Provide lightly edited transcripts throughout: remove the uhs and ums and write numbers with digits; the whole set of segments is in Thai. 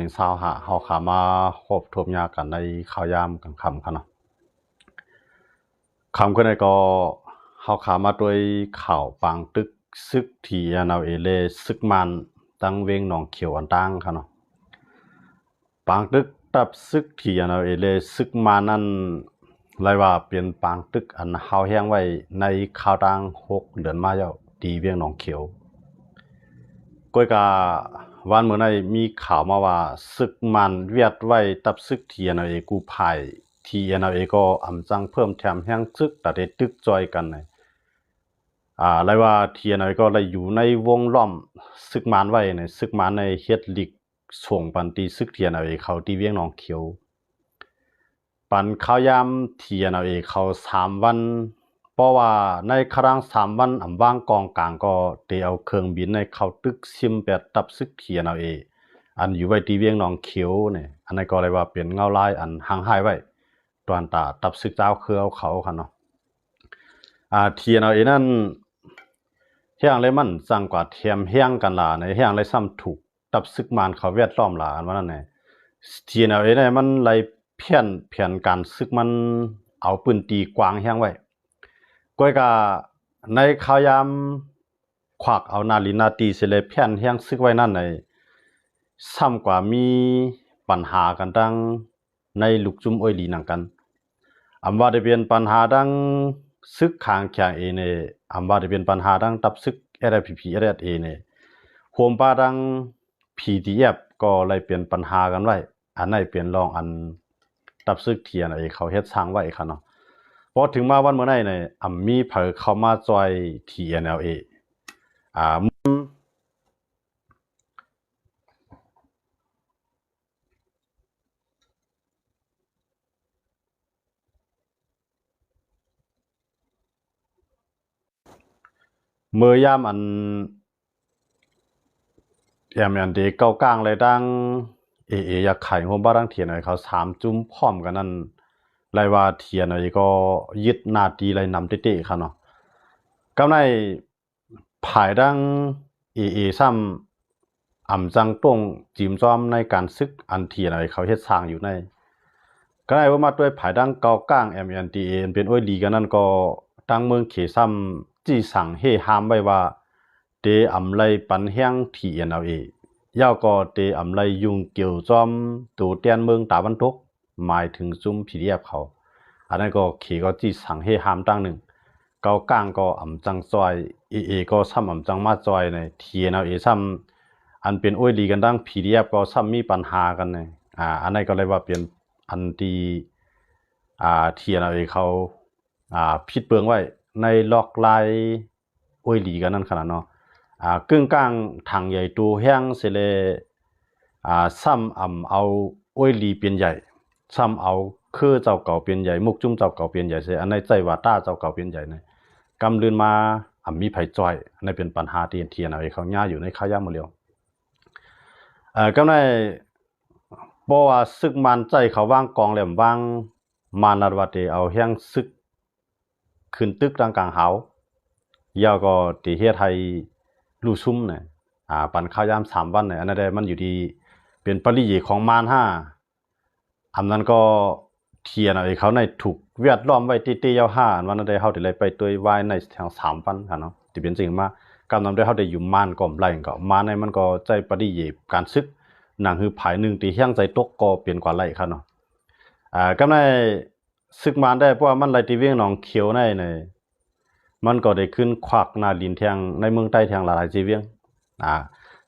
งสาวหาเฮาขามาคบทบยากันในข่าวยามกันคำค่ะเนาะคำก็ในก็เฮาขามาด้วยข่าวปางตึกซึกที่นาเอเลซึกมันตั้งเวงหนองเขียวอันตั้งค่ะเนาะปางตึกตับซึกที่นาเอเลซึกมานั่นไล่ว่าเป็นปางตึกอันเฮาแห้งไว้ในข่าวตั้ง6 เดือนมาแล้วตีเวียงหนองเขียวก้อยกาวันเมื่อในมีข่าวมาว่าศึกมันเวียดไว้ตับซึกทีนาเอกูภัยทีนาเอก็อำจังเพิ่มแถมแห้งซึกแต่ได้ตึกจอยกันเลยไล่ว่าทีนาเอก็เลยอยู่ในวงล้อมซึกมันไว้ในซึกมันในเฮ็ดลิกส่งปันตีซึกทีนาเอเขาตีเวียงหนองเขียวปันข้าวยามทีนาเอเขา3 วันเพราะว่าในครั้ง3 วันว่างกองกลางก็เตเอาเครื่องบินในเขาตึกซิมแปดตับซึกเขียนเอาเออันอยู่ไว้ที่เวียงหนองเขียวเนี่ยอันนี้ก็เลยว่าเป็นเงาลายอันห่างหายไว้ตอนตาตับซึกเจ้าคือเอาเขาค่ะเนาะเทียนเอาเอนั่นเฮียงเลยมันสั่งกว่าเทียมเฮียงกันล่ะในเฮียงเลยซ้ำถูกตับซึกมันเขาเวียดล้อมล่ะอันว่านั่นไงเทียนเอาเอเนี่ยมันเลยเพี้ยนการซึกมันเอาปืนตีกวางเฮียงไว้ก้อยกาในข่าวยามขวักเอานาลินาตีเสเลเพียนเฮียงซึกไว้นั่นในซ้ำกว่ามีปัญหากันดังในลูกจุ่มอ้อยลีนังกันว่าได้เป็นปัญหาดังซึกขางแข่งเอเนว่าได้เป็นปัญหาดังตับซึกRPP RSAเนโฮมปาดัง PDF ก็เลยเป็นปัญหากันไว้อันไหนเป็นรองอันตับซึกเทียนเขาเฮ็ดสร้างไว้ค่ะเนาะพอถึงมาวันเมื่อไหร่เนี่ยมีเผยเข้ามาจอย TNLA เมื่อยามอันMND เก้ากลางเลยดังอยากไขหัวบ้าดังเทียนเขา3 จุ่มพร้อมกันนั่นไรว่าเทียนก็ยึดหน้าตีไรนำเตะๆค่ะเนาะกำในภายดังซ้ำจังต้งจิมซ้อมในการซึกอันเทียนเขาเฮ็ดสร้างอยู่ในก็ได้ว่ามาด้วยภายดังเก้ากลาง MNDA เป็นอ้อยลีกันนั่นก็ตั้งเมืองเขซ้ำจี้สั่งเฮห้ามไว้ว่าเตไรปันแห้ง TNLA ยาวก็เตไรยุงเกี่ยวจอมตัวเตียนเมืองตาวันตกหมายถึงซุ่ม PDF เขาอันนั้นก็เขก็จี้สั่งเฮห้ามตั้งหนึ่งเก้ากลางก็จังซอยก็ซ้ำจังมาจอยใน TNLA ซ้ำอันเป็นอ้อยลีกันดัง PDF ก็ซ้ำมีปัญหากันในอันนั้นก็เลยว่าเป็นอันที่TNLA เขาผิดเปลืองไว้ในล็อกไลน์อ้อยลีกันนั่นขนาดเนาะกึ่งกลางทางใหญ่ตัวแห้งเสเลซ้ำเอาอ้อยลีเป็นใหญ่ซ้ำเอาคือเจ้าเก่าเป็นใหญ่มุกจุ่มเจ้าเก่าเป็นใหญ่เสอันในใจว่าต้าเจ้าเก่าเป็นใหญ่ในกำลืนมามีไผจอยอันในเป็นปัญหาที่TNLAเขาย่าอยู่ในข้าวยามมื้อเดียวก็ในบ่ว่าซึกมันใจเขาวางกองแหลมวางมานัดว่าเตเอาแห้งซึกขึ้นตึกกลางหาวยาวก็ตีเฮ็ดให้ลู่ซุ่มเนี่ยปันข้าวยาม3 วันเนี่ยอันนั้นได้มันอยู่ดีเป็นปริยของมารอันนั้นก็เทียนเขาในถูกเวียดล้อมไว้ตียาวอันวันนั้นได้เฮาได้เลยไปตัววายในทาง3 วันค่ะเนาะที่เป็นจริงมากำนำได้เฮาได้อยู่มารก็ไล่ก็มาในมันก็ใจปริยการซึกหนังคือภาย1ตีเฮียงใจตกก็เปลี่ยนกว่าไล่ค่ะเนาะกำในซึกมารได้เพราะว่ามันไล่ตีเวียงหนองเขียวในมันก็ได้ขึ้นควักนาลินแทงในเมืองใต้แทงหลายๆจีเวียง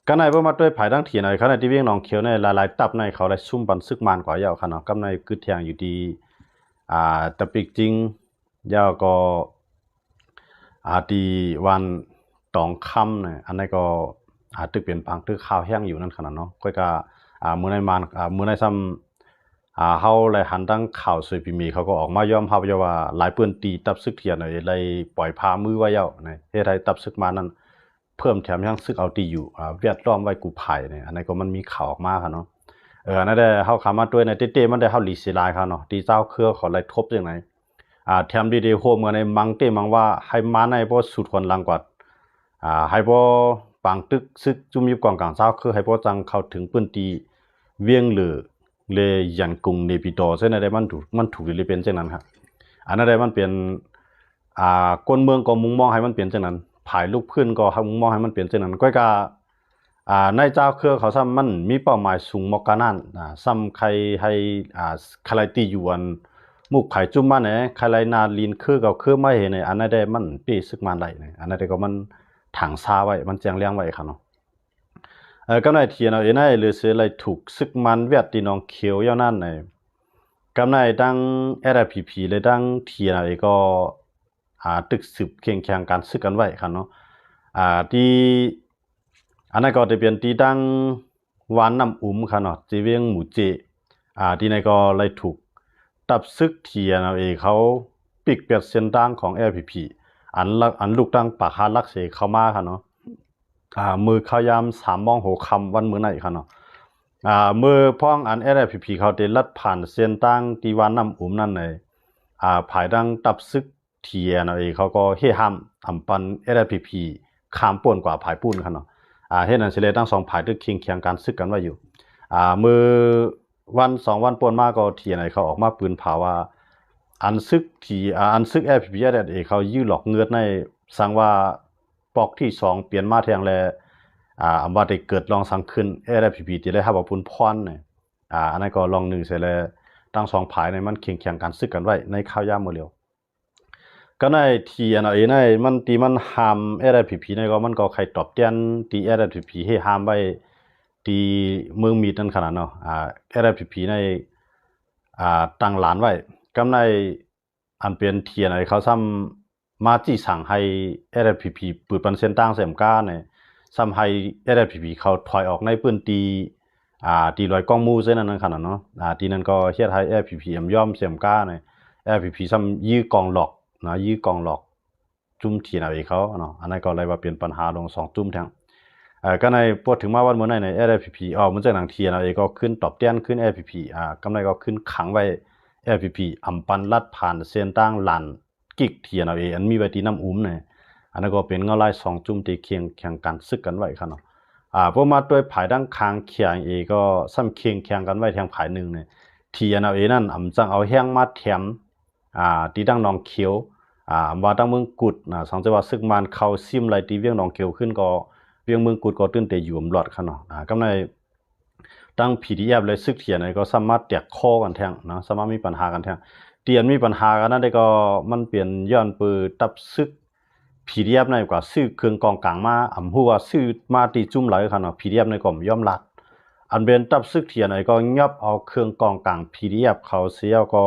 ก็ในเพิ่มมาด้วยภายดังเถียนเขาในที่เวียงหนองเขียวในหลายๆตับในเขาได้ซุ่มปันซึกมานกว่ายาวขนาดกำในคือแทงอยู่ดีตะปิกจริงยาวก็ดีวันตองค่ำเนี่ยอันนี้ก็ตึกเปลี่ยนพังตึกข้าวแห้งอยู่นั่นขนาดเนาะก็มื้อในมันมื้อในซ้ำเฮาเลยหันตั้งข่าวสวยพิมีเขาก็ออกมายอมรับว่าหลายปืนตีตับซึกเทียนเลยปล่อยพามือไว้แล้วในเฮ็ดให้ตับซึกมานั้นเพิ่มแถมยังซึกเอาตีอยู่เวียดล้อมไว้กูภัยเนี่ยอันนี้ก็มันมีข่าวออกมาค่ะเนาะนั่นได้เฮาขามาด้วยในเต้ๆมันได้เฮาลีสิลายค่ะเนาะตีเจ้าเครือขอไล่ทบจังไหนแถมดีๆโฮมกันในมังเต้มังว่าให้มาในบ่สุดคนลังกว่าให้บ่ปังตึกซึกจุ่มอยู่กองกลางเจ้าคือให้บ่จังเข้าถึงปืนตี เวียงหรือเลยยันกุงในปีโตเส้นอะไรมันถูกเลยเป็นเช่นนั้นครับอันนั้นอะไรมันเป็นคนเมืองก็มุ่งมองให้มันเปลี่ยนเช่นนั้นภายลูกพื้นก็มุ่งมองให้มันเปลี่ยนเช่นนั้นก็ในเจ้าเครือเขาซ้ำมันมีเป้าหมายสูงมากกว่านั้นซ้ำใครให้ใครตีอยู่อันมุกไผ่จุ่มมาเนี่ยใครนาลินคือกับคือไม่เห็นเนี่ยอันนั้นได้มันปีซึกมันไหลเนี่ยอันนั้นได้ก็มันถังซาไว้มันแจงเลี้ยงไว้ครับเนาะก็ในเทียนเอาเองหรือเสียอะไรถูกซึกมันเวียดตีน้องเขียวย่อนั่นเนี่ยก็ในดัง LPP เลยดังเทียนเอาเองก็ตึกสืบเคียงแข่งการซึกกันไว้ครับเนาะที่อันนั้นก็จะเป็นที่ดังวานน้ำค่ะเนาะจีเวียงหมู่เจที่ในก็เลยถูกตับซึกเทียนเอาเองเขาปิกเปียดเส้นดังของ LPP อันลูกดังปากฮาลักเสเข้ามาค่ะเนาะมือเขายาม3:00 น.วันมื้อไหนค่ะเนาะมือพ้องอัน LPP เขาได้ลัดผ่านเส้นตั้งที่วานน้ำนั่นเลยภายดังตับซึกเทียนเอาเองเขาก็เฮห้ามปัน LPP ข้ามป่วนกว่าภายปุ้นค่ะเนาะเฮ็ดนั้นสิเลยตั้ง2ภายตึกเคียงการซึกกันไว้อยู่มือวัน2 วันป่วนมาก็เทียนให้เขาออกมาปืนเผาว่าอันซึกLPP เองเขายื้อหลอกเงือดในสั่งว่าปอกที่2เปลี่ยนมาแทงแลอำว่าได้เกิดลองสังขึ้น LPP ที่ได้รับว่าปุนพรเนี่ยอันนั้นก็ลอง1เสร็จแล้วตั้ง2ภายในมันเคียงการซึกกันไว้ในข้าวยามมื้อเดียวก็ในที่อันเองในมันตีมันหาม LPP ในก็มันก็ใครตอบแทนที่ LPP ให้หามไว้ที่เมืองมีดนั่นขนาดเนาะLPP ในตั้งหลานไว้ก็ในอันเป็นเทียนไอ้เขาซ้ำมาจี้สั่งให้ LPP ปืนปันเส้นตั้งเสมก้าเนี่ยซ้ำให้ LPP เขาถอยออกในปืนตีลอยกองมูเส้นนั้นขนาดเนาะทีนั้นก็เฮ็ดให้ LPP ย่อมเสมก้าเนี่ย LPP ซ้ำยื้อกองหลอกนะยื้อกองหลอกจุ่มเทียนเอาเองเขาเนาะอันนั้นก็เลยว่าเป็นปัญหาลง2จุ่มแทงก็ในพูดถึงมาวันมื้อใน LPP มันจากหนังเทียนเอาเองก็ขึ้นตอบแทนขึ้น LPP กำไรก็ขึ้นขังไว้ LPP ปันลัดผ่านเส้นตั้งหลันกิกเทียนเอาเองอันมีไว้ที่น้ำเนี่ยอันนั้นก็เป็นเงาลาย2จุ่มที่เคียงแข่งกันซึกกันไว้ครับเนาะพวกมาด้วยภายดังคางเคียงเองก็ซ้ำเคียงแข่งกันไว้ทางภายหนึ่งเนี่ยเทียนเอาเองนั่นจังเอาแห้งมาแถมที่ดังหนองเขียวว่าดังเมืองกุดสังเกตว่าซึกมันเข้าซิมไหลที่เวียงหนองเขียวขึ้นก็เวียงเมืองกุดก็ตื่นแต่อยู่หลอดครับเนาะกำในตั้ง PDF เลยซึกเทียนก็สามารถแตกคอกันแทงนะสามารถมีปัญหากันแทงเตียนมีปัญหากันนั่นได้ก็มันเปลี่ยนย้อนปือตับซึก PDF ในกว่าซื้อเครื่องกองกลางมาฮู้ว่าซื้อมาตีจุ่มไหลครับเนาะ PDF ในก็ย่อมลัดอันเป็นตับซึกเทียนก็ยับเอาเครื่องกองกลาง PDF เขาเสียก็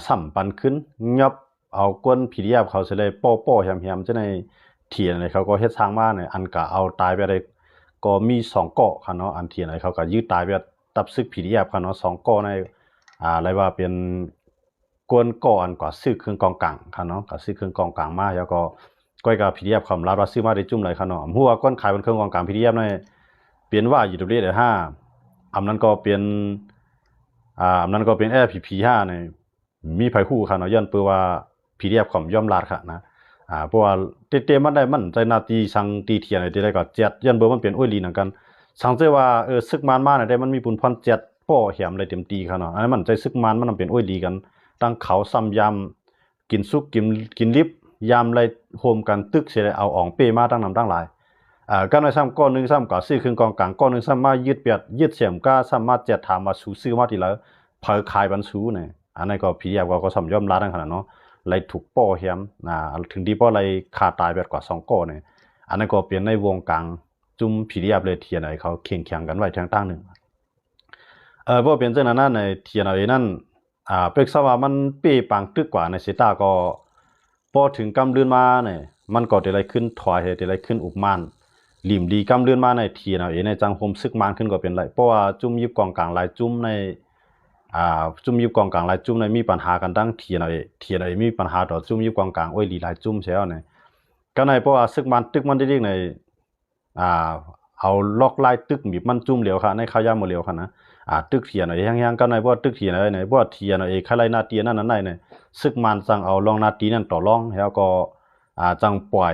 สัมปันขึ้นยับเอาก้น PDF เขาสิเลยโป้ๆแหมๆจะในเทียนเขาก็เฮ็ดสร้างมาเนี่ยอันก็เอาตายไปได้ก็มี2เกาะค่ะเนาะอันเทียนเขาก็ยืดตายไปตับซึก PDF ค่ะเนาะ2เกาะในอะไรว่าเป็นกวนก่อนกว่าซื้อเครื่องกองกลางค่ะเนาะก็ซื้อเครื่องกองกลางมาแล้วก็ก้อยกับ PDF คำลาว่าซื้อมาได้จุ่มเลยค่ะเนาะฮู้ว่าก้อนขายบนเครื่องกองกลาง PDF ในเปลี่ยนว่าอยู่ตรงนี้ได้5อันนั้นก็เป็นอันนั้นก็เป็น LPP 5ในมีไผฮู้ค่ะเนาะย้อนเปื้อว่า PDF ของย่อมลาดค่ะนะเพราะว่าเตมันได้มันใจนาตีสังตีเทียนได้ก็7ย้อนเบอร์มันเป็นอ้อยลีนั่นกันสังเกตว่าซึกมันมาได้มันมีปุนพร7ป้อแหมได้เต็มตีค่ะเนาะอันนั้นมันใจซึกมันเป็นอ้อยลีกันตั้งเขาซ้ำยำกินซุกกินลิบยำไรโฮมกันตึกเสียเอาอ่องเป้มาตั้งนำตั้งหลายก็ในซ้ำก้อนนึงซ้ำก็ซื้อเครื่องกองกลางก้อนนึงซ้ำมายืดเปียดยืดเสียมก้าซ้ำมา7ถามมาซื้อมาทีละเผาขายบันซูเนี่ยอันนั้นก็ PDF ก็ซ้ำย่อมลาดนั่นขนาดเนาะไรถูกป้อแหมถึงดีป้อไรขาดตายแบบกว่า2ก้อนเนี่ยอันนั้นก็เปลี่ยนในวงกลางจุ่ม PDF เลยเทียนไหนเขาเคียงกันไว้ทางตั้งหนึ่งเพราะเป็นเจ้านั้นในเทียนอะไรนั่นเป็กซะว่ามันเป้ปังตึกกว่าในเซตาก็พอถึงกำเลือนมาเนี่ยมันก็ได้ไรขึ้นถอยได้ไรขึ้นอุกมันหลิมดีกำเลือนมาในเทียนเอาในจังโฮมซึกมันขึ้นก็เป็นไรเพราะว่าจุ่มยิบกองกลางลายจุ่มในจุ่มยิบกองกลางลายจุ่มในมีปัญหากันตั้งเทียนเอามีปัญหาต่อจุ่มยิบกองกลางโอ้ยลีลายจุ่มเสียเนี่ยก็ในเพราะว่าซึกมันตึกมันได้เรียกในเอาล็อกลายตึกมีมันจุ่มเหลียวค่ะในข้าวยามหมดเหลียวค่ะนะตึกเทียนแห้งๆก็ในบ่ตึกเทียนอะไรในบ่เทียนใครไล่นาเตียนั่นนั่นในซึกมันจังเอาลองนาตีนั่นต่อรองแล้วก็จังปล่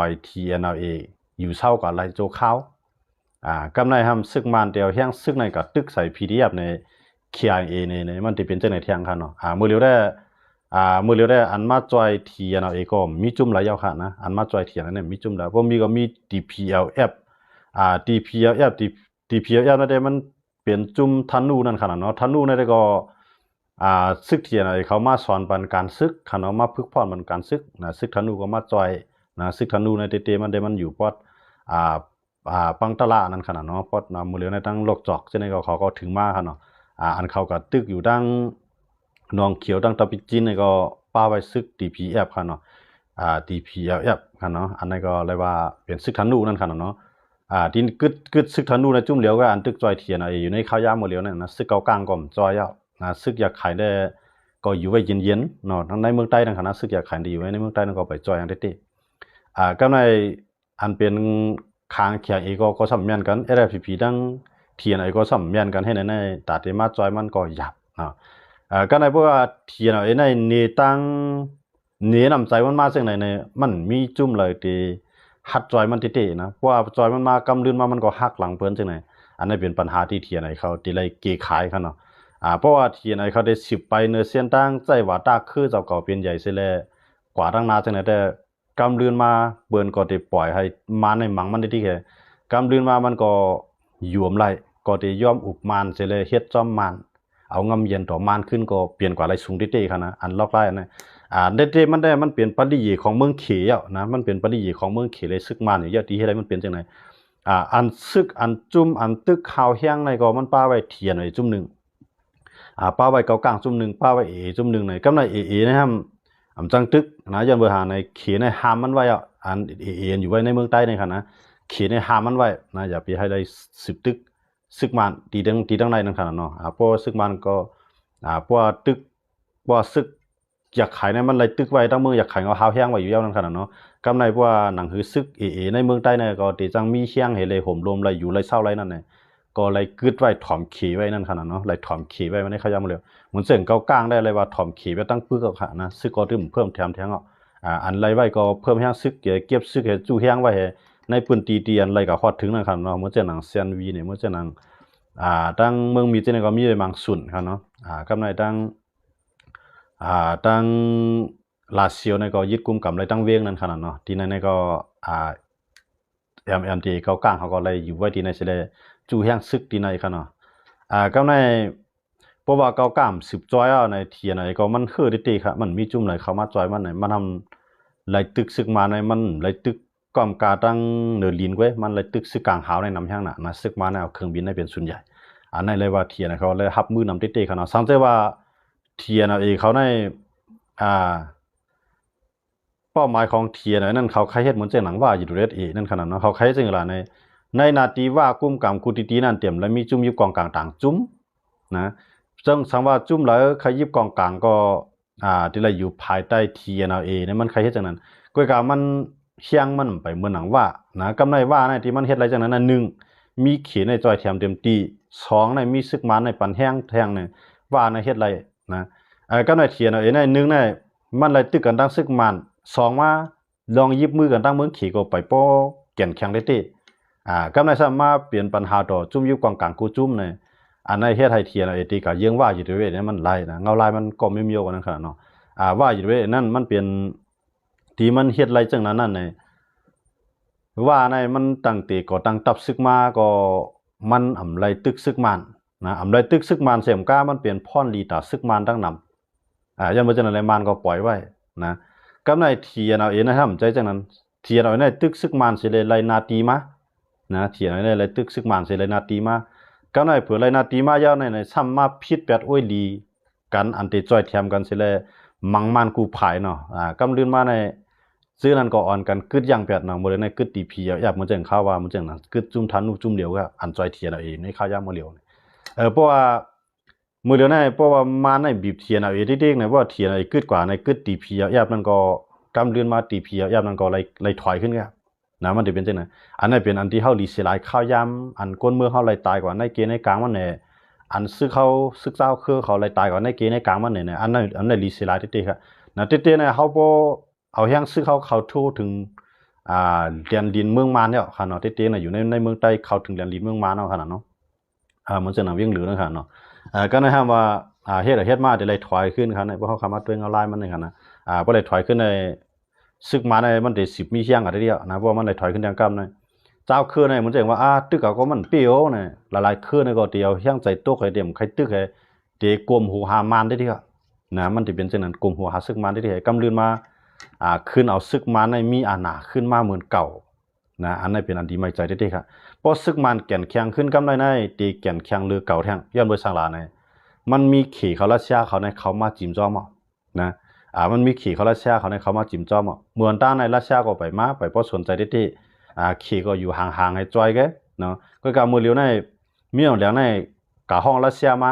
อยเทียนอยู่เศร้ากับไล่โจข้าว กำไรทำซึกมันเดียวแห้งซึกในก็ตึกใส่ PDF ใน KIA ในมันจะเป็นจังไหนเที่ยงค่ะเนาะมือเร็วได้อันมาจอยเทียนเอาเองก็มีจุ่มหลายอย่างค่ะนะอันมาจอยเทียนนั่นมีจุ่มแล้วบ่มีก็มี DPLF DPLF นั่นเด้มันเป็นจุ่มธนูนั่นค่ะเนาะธนูนั่นเด้ก็ซึกเทียนไอ้เขามาสอนปันการซึกค่ะเนาะมาฝึกพรปันการซึกนะซึกธนูก็มาจอยนะซึกธนูในเตมันได้มันอยู่ปอดปังตะละนั่นค่ะเนาะปอดมือเร็วในตั้งลกจอกจังได๋ก็เขาก็ถึงมาค่ะเนาะอันเขาก็ตึกอยู่ดังนองเขียวดังตะปิจินนี่ก็ป้าไว้ซึก DPF ค่ะเนาะDPLF ค่ะเนาะอันนั้นก็เลยว่าเป็นซึกธนูนั่นค่ะเนาะที่กึดซึกธนูในจุ่มเหลียวก็อันตึกจอยเทียนอยู่ในข้าวยามหมดเหลียวนั่นนะซึกเกากลางก็จอยนะซึกอยากขายได้ก็อยู่ไว้เย็นๆเนาะทั้งในเมืองใต้นั่นค่ะนะซึกอยากขายได้อยู่ในเมืองใต้นั่นก็ไปจอยอันเต้ก็ในอันเป็นค้างเขียงอีก็สำเนียนกัน LFP ดังเทียนก็สำเนียนกันให้ในตาเตมาจอยมันก็หยับเนาะก็ในพวกเทียนในเนตังเนนำใจมันมาซึ่งในมันมีจุ่มเลยที่หัดจอยมันตินะเพราะว่าจอยมันมากำลืนมามันก็หักหลังเพิ่นจังได๋อันนี้เป็นปัญหาที่เทียนเขาที่เลยเกขายเขาเนาะเพราะว่าเทียนเขาได้สิบไปเนื้อเสียนตั้งใจว่าตาคือเจ้าเก่าเป็นใหญ่เสียแล้วกว่าตั้งนาจังได๋แต่กำลืนมาเบิ่นก็ได้ปล่อยให้มาในหมังมันได้ที่แค่กำลืนมามันก็ยวมไล่ก็ได้ยอมอุบมานเสียเลยเฮ็ดจอมมานเอางำเย็นต่อมานขึ้นก็เปลี่ยนกว่าไรสูงติค่ะนะอันลอกไล่นะเด็ดมันได้มันเปลี่ยนปฏิยีของเมืองเขยนะมันเป็นปฏิยีของเมืองเขเลยซึกมานเนี่ยที่ให้ได้มันเปลี่ยนจังได๋อันซึกอันจุ่มอันตึกข้าวแห้งในก็มันป้าไว้เทียนไว้จุ่มนึงป้าไว้เกากลางจุ่มนึงป้าไว้จุ่มนึงในกำไรนะครับจังตึกนะยันเบอร์หาในเขในหามมันไว้อันอยู่ไว้ในเมืองใต้นี่ค่ะนะเขในหามมันไว้นะอย่าไปให้ได้ซึกตึกซึกมันตีดังในนั่นค่ะเนาะเพราะซึกมันก็เพราะตึกเพราะซึกอยากขายในมันเลยตึกไว้ตั้งเมืองอยากขายเอาข้าวแห้งไว้อยู่ยาวนั่นค่ะเนาะกำไรเพราะว่าหนังหือซึกในเมืองใต้เนี่ยก็ตีจังมีเชียงเฮเลยห่มลมเลยอยู่เลยเศร้าเลยนั่นเนี่ยก็เลยกึดไว้ถ่อมขี่ไว้นั่นค่ะเนาะเลยถ่อมขี่ไว้มันได้ขยันมาเลยเหมือนเส้นเกากลางได้เลยว่าถ่อมขี่ไว้ตั้งปึกค่ะนะซึกก็ถึงเพิ่มแถมแทงอันไรไว้ก็เพิ่มแห้งซึกเก็บซึกจู้แห้งไว้ในปืนตีอันไรก็ฮอดถึงนั่นค่ะเนาะเหมือนเจ้าหนังเซียนวีเนี่ยเหมือนเจ้าหนังตั้งเมืองมีเจ้าเนี่ยก็มีบางส่วนค่ะเนาะกำไรตั้งลาเซียวเนี่ยก็ยึดกุมกำไรตั้งเวียงนั่นขนาดเนาะที่นั่นก็MMT เกากลางเขาก็เลยอยู่ไว้ที่ในเสลจู่แห้งซึกที่ในค่ะเนาะก็ในเพราะว่าเกากลาง10จอยในเทียนก็มันคือได้ค่ะมันมีจุ่มไหนเข้ามาจอยมันไหนมันทำไหลตึกซึกมาในมันไหลตึกก้อมกาตั้งเหนือลินไว้มันไหลตึกซึกกลางหาวในน้ำแห้งน่ะนะซึกมาในเอาเครื่องบินในเป็นส่วนใหญ่อันนั้นเลยว่าเทียนเขาเลยฮับมือนำเต้ๆค่ะเนาะสังเกตว่าเทียนเขาในเป้าหมายของเทียนนั่นเขาใครเฮ็ดเหมือนเจ้าหนังว่าอยู่เรดนั่นขนาดนั้นเขาใครจังล่ะในนาทีว่ากุ้มกำกุติตีนั่นเต็มแล้วมีจุ่มยิบกองกลางต่างจุ่มนะซึ่งสังว่าจุ่มแล้วใครยิบกองกลางก็ที่ละอยู่ภายใต้เทียนเนี่ยมันใครเฮ็ดจังนั้นก็กะมันเชียงมันไปเหมือนหนังว่านะกำไรว่าในที่มันเฮ็ดอะไรจังนั้น1มีเขียนในจอยแถมเต็มตี2ในมีซึกมันในปันแห้งแทงเนี่ยว่าในเฮ็ดอะไรนะก็ในเทียนใน1ในมันเลยตึกกันตั้งซึกมัน2มาลองยิบมือกันตั้งเมืองขี่ก็ไปป้อแก่นแข็งได้ติกำไรสามารถเปลี่ยนปัญหาต่อจุ่มยิบกองกลางกูจุ่มเนี่ยอันในเฮ็ดให้เทียนตีก็ยังว่าอยู่ด้วยเนี่ยมันไล่นะเงาลายมันก็ไม่มีกันนั่นขนาดเนาะว่าอยู่ด้วยนั่นมันเป็นที่มันเฮ็ดไรจังนั้นเนี่ยว่าในมันตั้งตีก็ตั้งตับซึกมาก็มันอำไรตึกซึกมันนะอำไรตึกซึกมันเสียมก้ามันเปลี่ยนพ่อนลีตาซึกมันตั้งนำยันบ่จังได๋มันก็ปล่อยไว้นะกำไรเทียนนะครับใจจังนั้นเทียนในตึกซึกมันสิเลยไลนาตีมานะเทียนในไลตึกซึกมันสิเลยนาตีมากำไรเผื่อไลนาตีมายาวในซ้ำมาพิษแปดอ้อยลีกันอันติจ้อยแถมกันสิเลยมังมันกูภายเนาะกำลืนมาในซื้อนั้นก็อ่อนกันกึดอย่างแปดเนาะบ่ได้ในกึดตีพีอยากมันจังข้าวว่ามันจังนั้นกึดจุ่มทันจุ่มเดียวก็อันจ้อยเทียนในข้าวยามมื้อเดียวเพราะว่ามือเดียวในเพราะว่ามาในบีบเทียนเด็กๆในว่าเทียนกึดกว่าในกึดตีพียาบนั่นก็กำเดือนมาตีพียาบนั่นก็เลยถอยขึ้นครับนะมันจะเป็นจังได๋อันนั้นเป็นอันที่เฮาลีสิหลายข้าวยามอันก้นเมืองเฮาเลยตายกว่าในเกในกลางมันเนี่ยอันซึกเจ้าคือเขาเลยตายกว่าในเกในกลางมันเนี่ยอันนั้นลีสิหลายเด็กๆครับนะเด็กๆเนี่ยเฮาบ่เอาแฮงซึกเขาทูถึง เรียนดินเมืองมานเนี่ยค่ะเนาะเตี้ยๆน่ะอยู่ในเมืองใต้เข้าถึงเรียนดินเมืองมานเนาะขนาดเนาะมันจะนำเวียงหรือนะค่ะเนาะก็นะฮะว่าเฮ็ดมาได้เลยถอยขึ้นครับเนี่ยเพราะเขาคำว่าตัวเองเอาลายมันนี่ค่ะนะบ่ได้ถอยขึ้นในซึกมาในมันได้10มีเชียงอะไรเดียวนะเพราะมันได้ถอยขึ้นทางกำนะเจ้าคือเนี่ยมันจะว่าตึกก็มันเปียวเนี่ยหลายๆคือเนี่ยก็เดียวเฮียงใจตกให้เต็มใครตึกให้เดกลมหูหามานได้เดียวนะมันจะเป็นเช่นนั้นกลมหูหาซึกมานได้เดียวกำลืนมาขึ้นเอาซึกมานในมีอาณาขึ้นมาเหมือนเก่านะอันนี้เป็นอันดีไม่ใจได้เดียวครับเพราะซึกมานแก่นแข็งขึ้นกำไรในตีแก่นแข็งหรือเก่าแท่งย้อนเบอร์สังลาในมันมีขี่เขารัสเซียเขาในเขามาจิ้มจ้อมนะมันมีขี่เขารัสเซียเขาในเขามาจิ้มจ้อมเหมือนต้านในรัสเซียก็ไปมาไปเพราะสนใจได้ที่ขี่ก็อยู่ห่างๆให้จอยแกเนาะก็การมือเลี้ยวในมีอย่างเดียวในกะห้องรัสเซียมา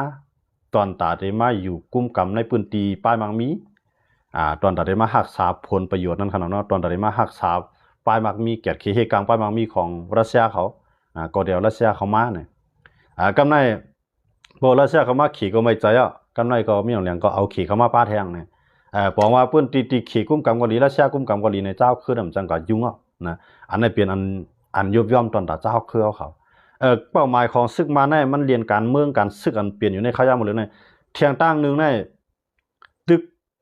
ตอนตาได้มาอยู่กุมกำในปืนตีป้ายมังมีตอนตาได้มาหักษาผลประโยชน์นั่นขนาดเนาะตอนตาได้มาหักษาป้ายมังมีแก่เคเหกลางป้ายมังมีของรัสเซียเขาก็เดี๋ยวรัสเซียเขามาเนี่ยกำในพอรัสเซียเขามาขี่ก็ไม่ใจกำในก็มีอย่างเดียวก็เอาขี่เขามาป้าแทงเนี่ยบอกว่าปืนตีขี่กุมกำก็ดีรัสเซียกุมกำก็ดีในเจ้าคือดำจังก็ยุ่งนะอันนี้เป็นอันยุบย่อมตอนตาเจ้าคือเขาเป้าหมายของซึกมาในมันเรียนการเมืองการซึกอันเปลี่ยนอยู่ในขยะหมดเลยในเทียงตั้งหนึ่งในตึก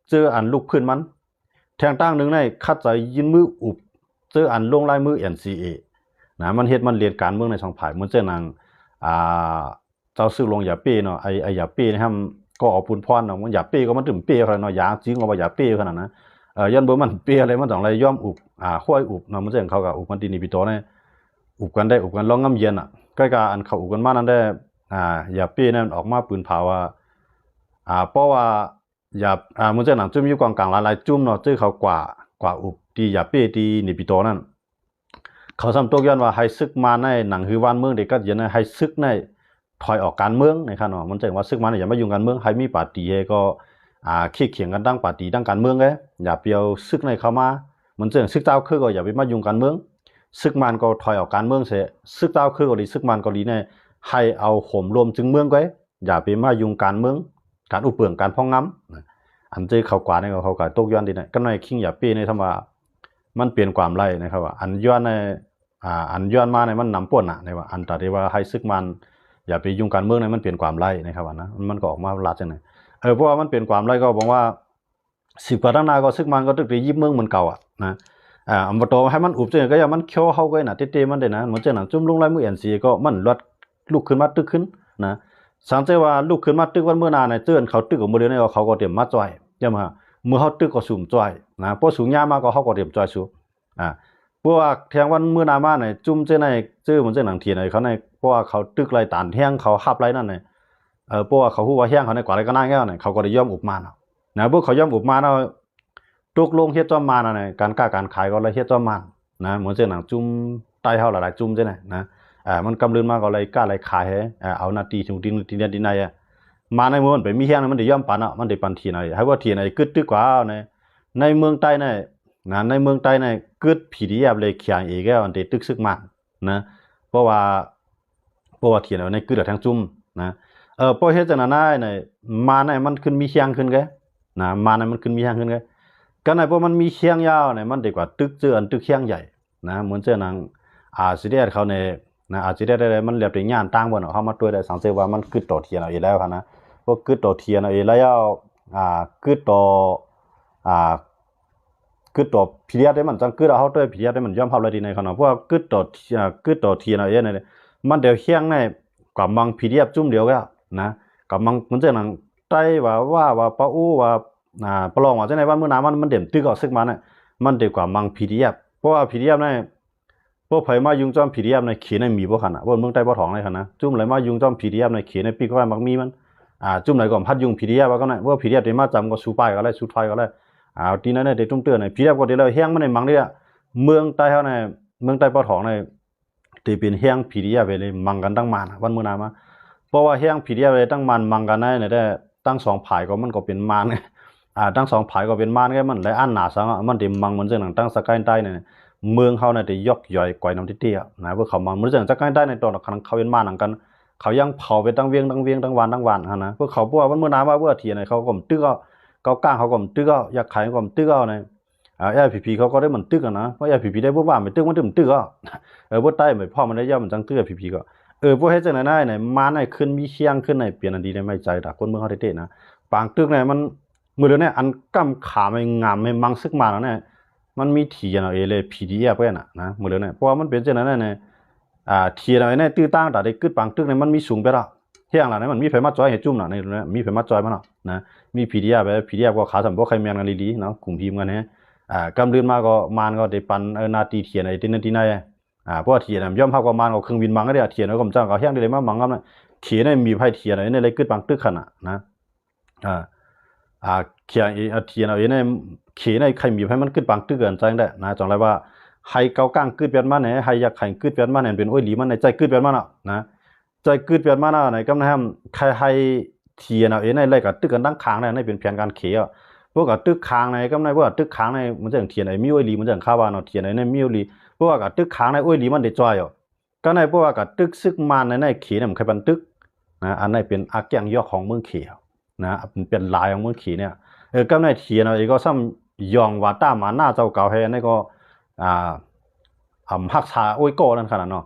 เจออันลูกพื้นมันเทียงตั้งหนึ่งในคัดใจยินมืออุบเจออันลงลายมือ NCA นะมันเฮ็ดมันเรียนการเมืองในช่องผายเหมือนเจ้านางเจ้าซึกลงอย่าเป้เนาะไออย่าเป้นะครับก็เอาปุนพรเนาะมันอย่าเป้ก็มันถึงเป้ขนาดเนาะยางจริงว่าอย่าเป้ขนาดนั้นยันเบอร์มันเป้อะไรมันต้องอะไรย่อมอุบห้วยอุบเนาะมันเจ้าเขากับอุบมันตีนิปิโตเนี่ยอุบกันได้อุบกันร้องงำเย็นใกล้กับอันเขาอุบกันมานั้นได้อย่าเป้เนี่ยออกมาปืนเผาว่าเพราะว่าอย่ามันเจ้าหนังจุ่มอยู่กลางหลายๆจุ่มเนาะเจ้าเขากว่าอุบตีอย่าเป้ตีนิปิโตนั่นเขาซ้ำตกย้อนว่าให้ซึกมาในหนังฮือวานเมืองเด็กก็ยันให้ซึกในถอยออกการเมืองในขณะมันจะว่าซึกมาเนี่ยอย่ามายุ่งการเมืองให้มีปาร์ตี้ก็ขี้เขียงกันตั้งปาร์ตี้ตั้งการเมืองเลยอย่าเปียวซึกในเข้ามามันจะซึกเจ้าคือก็อย่าไปมายุ่งการเมืองซึกมันก็ถอยออกการเมืองเสียซึกเจ้าคือก็ดีซึกมันก็ดีเนี่ยให้เอาข่มรวมจึงเมืองไว้อย่าไปมายุ่งการเมืองการอุปเปื่องการพ้องง้ำอันเจเขากว่าเนี่ยเขากว่าตกย้อนดีเนี่ยก็ในคิงอย่าปีในทว่ามันเปลี่ยนความไล่นะครับว่าอันย้อนในอันย้อนมาในมันนำป่นในว่าอันตัดได้ว่าให้ซึกมันอย่าไปยุ่งการเมืองในมันเปลี่ยนความไล่นะครับว่านะมันก็ออกมาลัดจังไงเพราะว่ามันเปลี่ยนความไล่ก็บอกว่า10 กว่าตั้งนาก็ซึกมันก็ตึกได้ยิบเมืองเหมือนเก่านะอันบ่โตให้มันอุบจังก็อย่ามันเคี้ยวเฮาก็น่ะเต้ๆมันได้นะเหมือนจังนั้นจุ่มลงลายมือ NC ก็มันลดลุกขึ้นมาตึกขึ้นนะสังเกตว่าลุกขึ้นมาตึกวันมื้อหน้าเนี่ยเตือนเขาตึกของมื้อเดียวเนี่ยเขาก็เตรียมมาจ่อยใช่มั้ยมื้อเฮาตึกก็สูงจ่อยนะพอสูงยามมาก็เฮาก็เตรียมจ่อยสูเพราะว่าแทงวันมื้อหน้ามาเนี่ยจุ่มเจ้ในชื่อเหมือนจังหนังเทียนเขาในเพราะว่าเขาตึกไรตานแห้งเขาฮับไรนั่นเนี่ยเพราะว่าเขาฮู้ว่าแห้งเขาในกว่าไรก็น่าแก้วเนี่ยเขาก็ได้ย่อมอุบมานะพวกเขาย่อมอุบมาเนาะตกลงเฮ็ดจ้อมมาเนี่ยการค้าการขายก็เลยเฮ็ดจ้อมมานะเหมือนจังหนังจุ่มใต้เฮาหลายๆจุ่มจังได๋นะมันกำลืนมาก็เลยกล้าเลยขายให้เอานาทีถึงทีในมาในเมืองมันไปมีแห้งมันได้ย่อมปันมันได้ปันทีไหนให้ว่าทีไหนกึดตึกกว่าในเมืองใต้เนี่ยนะในเมืองใต้เนี่ยกึดผีดีแบบเลยเขียงอีกแล้วอันได้ตึกซึกมานะเพราะว่าเทียนเอาในกึดทางจุ่มนะพอเฮ็ดจังนั้นได้เนี่ยมาในมันขึ้นมีแห้งขึ้นแกนะมาในมันขึ้นมีแห้งขึ้นแกกันไหนเพราะมันมีเคียงยาวเนี่ยมันดีกว่าตึกเจออันตึกเคียงใหญ่นะเหมือนเจอนางสิเดเขาเนี่ยนะอาจจะได้มันเรียบได้ย่านตั้งบ่เนาะเฮามาตัวได้สังเกตว่ามันกึดต่อเทียนเอาอีแล้วครับนะพวกกึดต่อเทียนเอาอีแล้วกึดต่อกึดต่อพิเรียดได้มันจังกึดเอาเฮาตัวพิเรียดได้มันย่อมภาพเลยดีในเขาเนาะเพราะกึดต่อเทียนเอาอีเนี่ยมันเดี๋ยวเคียงในกว่ามังพิเรียบจุ่มเดียวก็นะกับมังเหมือนเจอนางใต้ว่าปะอู้ว่าปลองว่าจังได๋ว่ามื้อหน้ามันเด่มตึกเอาซึกมาเนี่ยมันดีกว่ามัง PDF เพราะว่า PDF เนี่ยพวกไผมายุงจอม PDF ในเขียนในมีบ่คั่นน่ะบ่เมืองใต้บ่ท้องเลยคั่นนะจุ่มไหลมายุงจอม PDF ในเขียนในปีก็ว่ามักมีมันจุ่มไหลก็พัดยุง PDF ว่าก็ได้ว่า PDF ได้มาจำก็สู้ป้ายก็ได้สู้ถอยก็ได้ทีนั้นเนี่ยได้จุ่มเตือนใน PDF ก็ได้แล้วแฮงมันในมังนี่เมืองใต้เฮาเนี่ยเมืองใต้บ่ท้องเนี่ยที่เป็นแฮง PDF ไปเลยมังกันตั้งมานวันมื้อหน้ามาเพราะว่าแฮง PDF เลยตั้งมันมังกันได้ได้ตั้ง2ผายก็มันก็เป็นมานตั้ง2ผายก็เป็นมานไงมันหลายอันหนาสังมันได้มังมันจังหนังตั้งสกายใต้เนี่ยเมืองเขาเนี่ยได้ยกย่อยก่อยน้ำเตี้ยนะเพื่อเขามังมันจังสกายใต้ในตอนเขาเป็นมานหนังกันเขายังเผาไปตั้งเวียงตั้งวันนะเพื่อเขาพวกมันมื้อหน้าว่าเพื่อเทียนเขาก็ตึกเอาก้างเขาก็ตึกเอาอยากขายก็ตึกเอาเนี่ย LPP เขาก็ได้มันตึกนะเพราะ LPP ได้บ่ว่ามันตึกมันตึกอ่ะบ่ใต้ไม่พอมันได้ย่อมันจังตึก LPP ก็บ่เฮ็ดจังได๋ไหนมาไหนขึ้นมีเคียงขึ้นไหนเปลี่ยนอันดีได้ไม่ใจดาคนเมืองเฮาเด้ๆนะปางตึกเนี่ยมันมื้อเดี๋ยวนี้อันกำขาไม่งามไม่มังซึกมาแล้วเนี่ยมันมีที่เนาะเลย PDF เว้ยนะมื้อเดี๋ยวนี้เพราะว่ามันเป็นจังได๋เนี่ยที่เนี่ยตื้อตั้งตาได้กึดปางตึกเนี่ยมันมีสูงไปละเที่ยงล่ะเนี่ยมันมีไฟมาจอยให้จุ่มน่ะในเนี่ยมีไฟมาจอยมาเนาะนะมี PDF ไป PDF ก็ขาสำบ่ใครแม่นกันดีๆเนาะกลุ่มทีมกันเนี่ยกำลืนมาก็มานก็ได้ปันนาทีเทียนไอ้ตินที่ไหนเพราะเทียนย่อมภาพก็มานก็เครื่องบินมังก็ได้เทียนก็จังก็เฮียงได้เลยมามังก็นะเทียนมีไผเทียนในเลยกึดปังตึกขนาดนะเขียนเทียนเอาในเขียนในใครมีไผมันกึดปังตึกกันจังได้นะจังไรว่าให้เกากลางกึดเปียนมาเนี่ยให้อยากให้กึดเปียนมาเนี่ยเป็นโอ้ยหลีมันในใจกึดเปียนมาเนาะนะใจกึดเปียนมาเนาะไหนกำลังใครให้เทียนเอาในเลยก็ตึกกันตั้งค้างได้ในเป็นแผนการเขียนพวกกับตึกค้างในกำลังพวกตึกค้างในมันจะเทียนไอ้มีโอ้ยหลีมันจะข้าวเนาะเทียนไอ้ในมีโอ้ยหลีพวกกับตึกค้างในโอ้ยหลีมันได้จ่อยอ่ะก็ในพวกกับตึกซึกมันในเขียนมันใครเป็นตึกนะอันนี้เป็นอาแกงยอของเมืองเขียวนะเป็นลายของเมืองเขียเนี่ยก็ในเทียนเอาก็ซ้ำยองว่าตามาหน้าเจ้าเก่าให้ในก็หักษาโอ้ยโก้นั่นขนาดเนาะ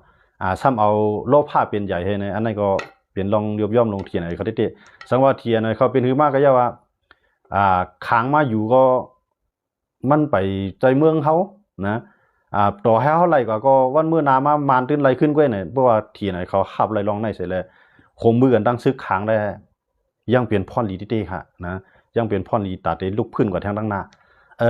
ซ้ำเอาโลภะเป็นใหญ่ให้ในอันนี้ก็เป็นลองย่อมลงเทียนไอ้เขาได้สังว่าเทียนเขาเป็นหือมากก็ย่าว่าค้างมาอยู่ก็มันไปใจเมืองเขานะต่อให้เท่าไหร่ก็วันเมื่อนามามันตื้นไหลขึ้นกว่าเนี่ยเพราะว่าเทียนเขาขับไหลลองในเสร็จแล้วโคมมือกันตั้งซึกค้างได้ยังเปลี่ยนพรลีที่ค่ะนะยังเปลี่ยนพรลีตัดได้ลุกขึ้นกว่าทางดังหน้า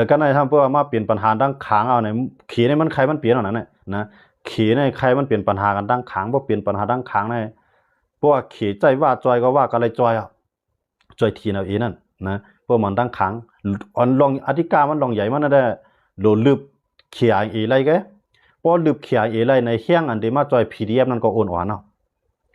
ก็ในทำเพื่อมาเปลี่ยนปัญหาดังค้างเอาเนี่ยเขียนมันใครมันเปลี่ยนเอานั้นนะเขียนในใครมันเปลี่ยนปัญหากันดังค้างเพราะเปลี่ยนปัญหาดังค้างในเพราะว่าเขียนใจว่าจอยก็ว่ากันเลยจอยอ่ะจอยเทียนเอาเองนั่นนะเพราะมันดังค้างอันลองอธิการมันลองใหญ่มันนั่นได้โดนลืบเขียนเอไรแกพอลืบเขียนเอไรในเฮี้ยงอันเดมาจอย PDF นั่นก็โอนอ่อนเนาะ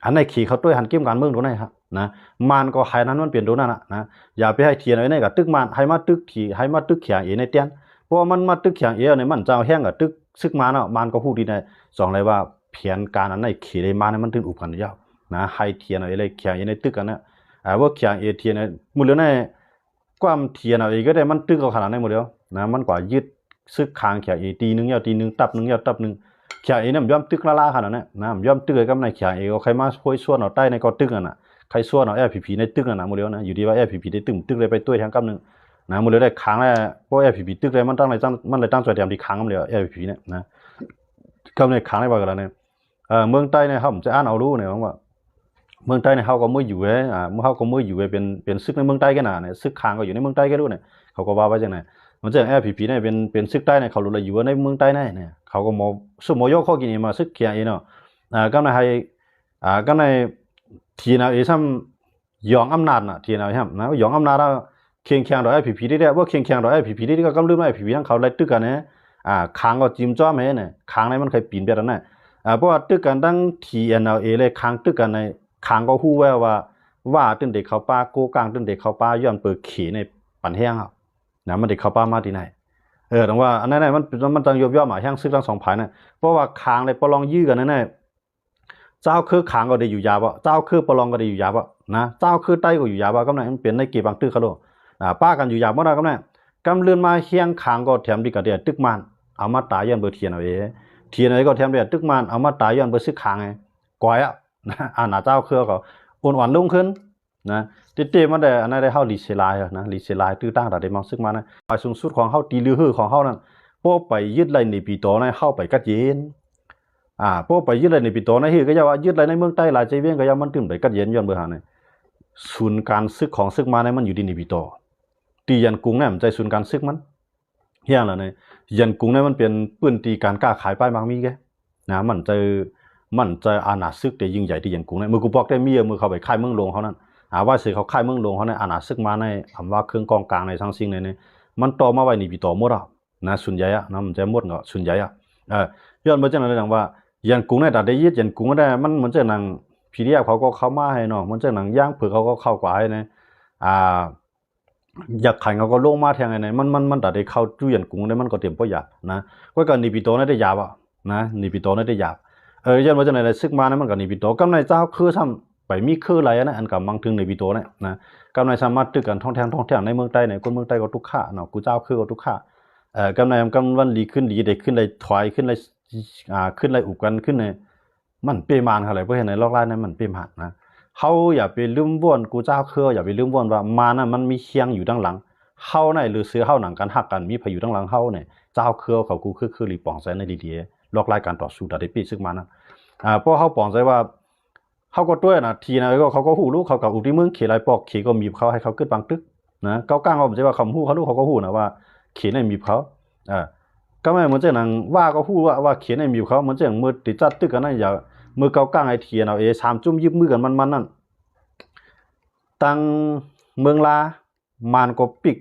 อันในขี่เขาด้วยหันเกมการเมืองตรงไหนครับนะมันก็หายนั้นมันเปลี่ยนตรงนั้นนะอย่าไปให้เทียนไว้ในกับตึกมันให้มาตึกขี่ให้มาตึกเขียนเอในเตียนเพราะมันมาตึกเขียนเอในมันเจ้าแห้งกับตึกซึกมาเนาะมันก็พูดดีในสองเลยว่าเพียนการอันในขี่ได้มาในมันถึงอุปกันยาวนะให้เทียนอะไรเขียนเอในตึกกันนะว่าเขียนเอเทียนมือเหลือในความเทียนเอาเองก็ได้มันตึกเอาขนาดไหนหมดแล้วนะมันกว่ายึดซึกคางเขียนเอตีนึงยาวตีนึงตับนึงยาวตับนึงเขียนเอเนี่ยย่อมตึกละขนาดนั้นนะย่อมตึกกับในเขียนเอก็ใครมาช่วยส่วนเอาใต้ในก็ตึกนั่นน่ะใครส่วนเอาLPPในตึกนั่นน่ะหมดแล้วนะอยู่ที่ว่าLPPได้ตึกเลยไปตุ้ยทางกำนึงนะหมดเลยได้ค้างแล้วเพราะLPPตึกเลยมันตั้งเลยตั้งใจเตรียมที่ค้างมันเลยLPPเนี่ยนะกำในค้างได้บ่กันแล้วเนี่ยเมืองใต้เนี่ยเขาผมจะอ่านเอารู้เนี่ยว่าเมืองใต้เนี่ยเขาก็มืออยู่เมื่อเขาก็มืออยู่เป็นซึกในเมืองใต้กันน่ะเนี่ยซึกค้างก็อยู่ในเมืองใต้กันรู้เนี่ยเขาก็ว่าไว้จังไหนมันจะLPPเนี่ยเป็นซึกใต้เนี่ยเขารู้เลยอยู่ในเมืองใต้เนี่ยเขาก็มอสุโมโยข้อกินมาซึกเขียนเองเนาะก็ในให้ก็ในทีน่ะซ้ำยองอำนาจน่ะทีน่ะครับนะยองอำนาจเคียงแข่งดอกLPPได้ว่าเคียงแข่งดอกLPPได้ก็กำลืมLPPทั้งเขาไล่ตึกกันเนี่ยค้างก็จิ้มจ้อมให้เนี่ยค้างในมันเคยปีนไปแล้วนะเพราะว่าตึกกันตั้ง TNLA เลยค้างตึกกันในค้างก็ฮู้แววว่าตึ้งเด็กเขาป้าโกกลางตึ้งเด็กเขาป้าย้อนเปิดขี่ในปั่นแห้งอ่ะนะมันเด็กเขาป้ามาที่ไหนแต่ว่าอันนั้นมันจังย่อมาแห้งซึกทั้งสองฝ่ายน่ะเพราะว่าค้างเลยปลองยื้อกันนั่นแหละเจ้าคือค้างก็ได้อยู่ยาวบ่เจ้าคือปลองก็ได้อยู่ยาวบ่นะเจ้าคือใต้ก็อยู่ยาวบ่กำลังมันเป็นในเก็บบางตึกเขาโลป้ากันอยู่ยาวบ่ได้กำลังกำเลื่อนมาเฮียงค้างก็แถมดีก็ได้ตึกมันเอามาตายย้อนเบอร์เทียนเอาเองเทียนอะไรก็แถมได้ตึกมันเอามาตายย้อนเบอร์ซึกค้างไงก้อยอ่ะนะหน้าเจ้าคือก็อ่อนลงขึ้นนะติมันได้อันนั้นได้เฮาลีเซลายนะลีเซลายตื้อตั้งแต่ได้มาซึกมานะไปสูงสุดของเฮาตีลือฮือของเฮานั่นพวกไปยึดไรในปีโตในเฮาไปกัดเย็นพวกไปยึดไรในปีโตในฮือก็จะว่ายึดไรในเมืองใต้หลายใจเวียงก็ยังมันถึงไปกัดเย็นย้อนเบอร์หาเนี่ยศูนย์การซึกของซึกมาในมันอยู่ที่ในปีโตตียันกรุงเนี่ยมันใจศูนย์การซึกมันเฮียงแล้วเนี่ยยันกรุงเนี่ยมันเป็นปืนตีการกล้าขายป้ายบางมีแกนะมันใจอาณาซึกได้ยิ่งใหญ่ที่ยันกรุงเนี่ยมือกูบอกได้มีมือเขาไปค่ายเมืองหลวงเขานั่นว่าสื่อเขาค่ายเมืองหลวงเขาในอาณาซึกมาในคำว่าเครื่องกองกลางในทั้งสิ่งเนี่ยมันต่อมาไว้ในปีโตหมดอ่ะนะส่วนใหญ่นะมันจะหมดก็ส่วนใหญ่ย้อนมาจากนั้นเลยว่ายันกรุงเนี่ยแต่ได้ยึดยันกรุงได้มันเหมือนจะหนังPDFเขาก็เข้ามาให้เนาะมันจะหนังย่างเผือกเขาก็เข้ากว่าให้เนี่ยอยากขายเขาก็ลงมาแทงไงเนี่ยมันแต่ได้เข้าจู่ยันกรุงได้มันก็เตรียมประหยัดนะก็การในปีโตเนี่ยได้ยาบ่นะในปีโตเนี่ยได้ยาย้อนมาจากไหนเลยซึกมาเนี่ยมันก็ในปีโตกำในเจ้าคือทำไปมีคืออะไรนะอันกับมังถึงในปีโตเนี่ยนะกำในสามารถตึกกันท่องแทงในเมืองใต้เนี่ยคนเมืองใต้ก็ทุกข้าเนาะกูเจ้าคือก็ทุกข้า กำในกำวันดีขึ้นดีได้ขึ้นเลยถอยขึ้นเลยขึ้นเลยอุกกันขึ้นเลยมันเปรมานเขาเลยเพราะเห็นในลอกไล่นั้นมันเปรมานนะเขาอย่าไปลืมว่นกูเจ้าเครืออย่าไปลืมว่นว่ามานะมันมีเคียงอยู่ด้านหลังเขาในหรือเสือเขาหนังกันหักกันมีพายุด้านหลังเขาเนี่ยเจ้าเครือเขากูคือรีปองใจในดีๆลอกไล่การต่อสู้ได้ปีซึ่งมานะเพราะเขาปองใจว่าเขาก็ด้วยนะทีนะก็เขาก็หูลูกเขากับอุติมึงขี่ไรปอกขี่ก็มีเขาให้เขาขึ้นบางตึกนะเก้าก้างเขาบอกว่าคำหูเขาลูกเขาก็หูนะว่าขี่ในมีเขาก็ไม่เหมือนเจ้าหนังว่าก็พูดว่าเขียนในมิวเขาเหมือนเจ้ามือติดจัดตึกกันนั่นอย่ามือเกาก้างไอเทียนเอาสามจุ่มยิบมือกันมันนั่นตั้งเมืองลามานก็ปิก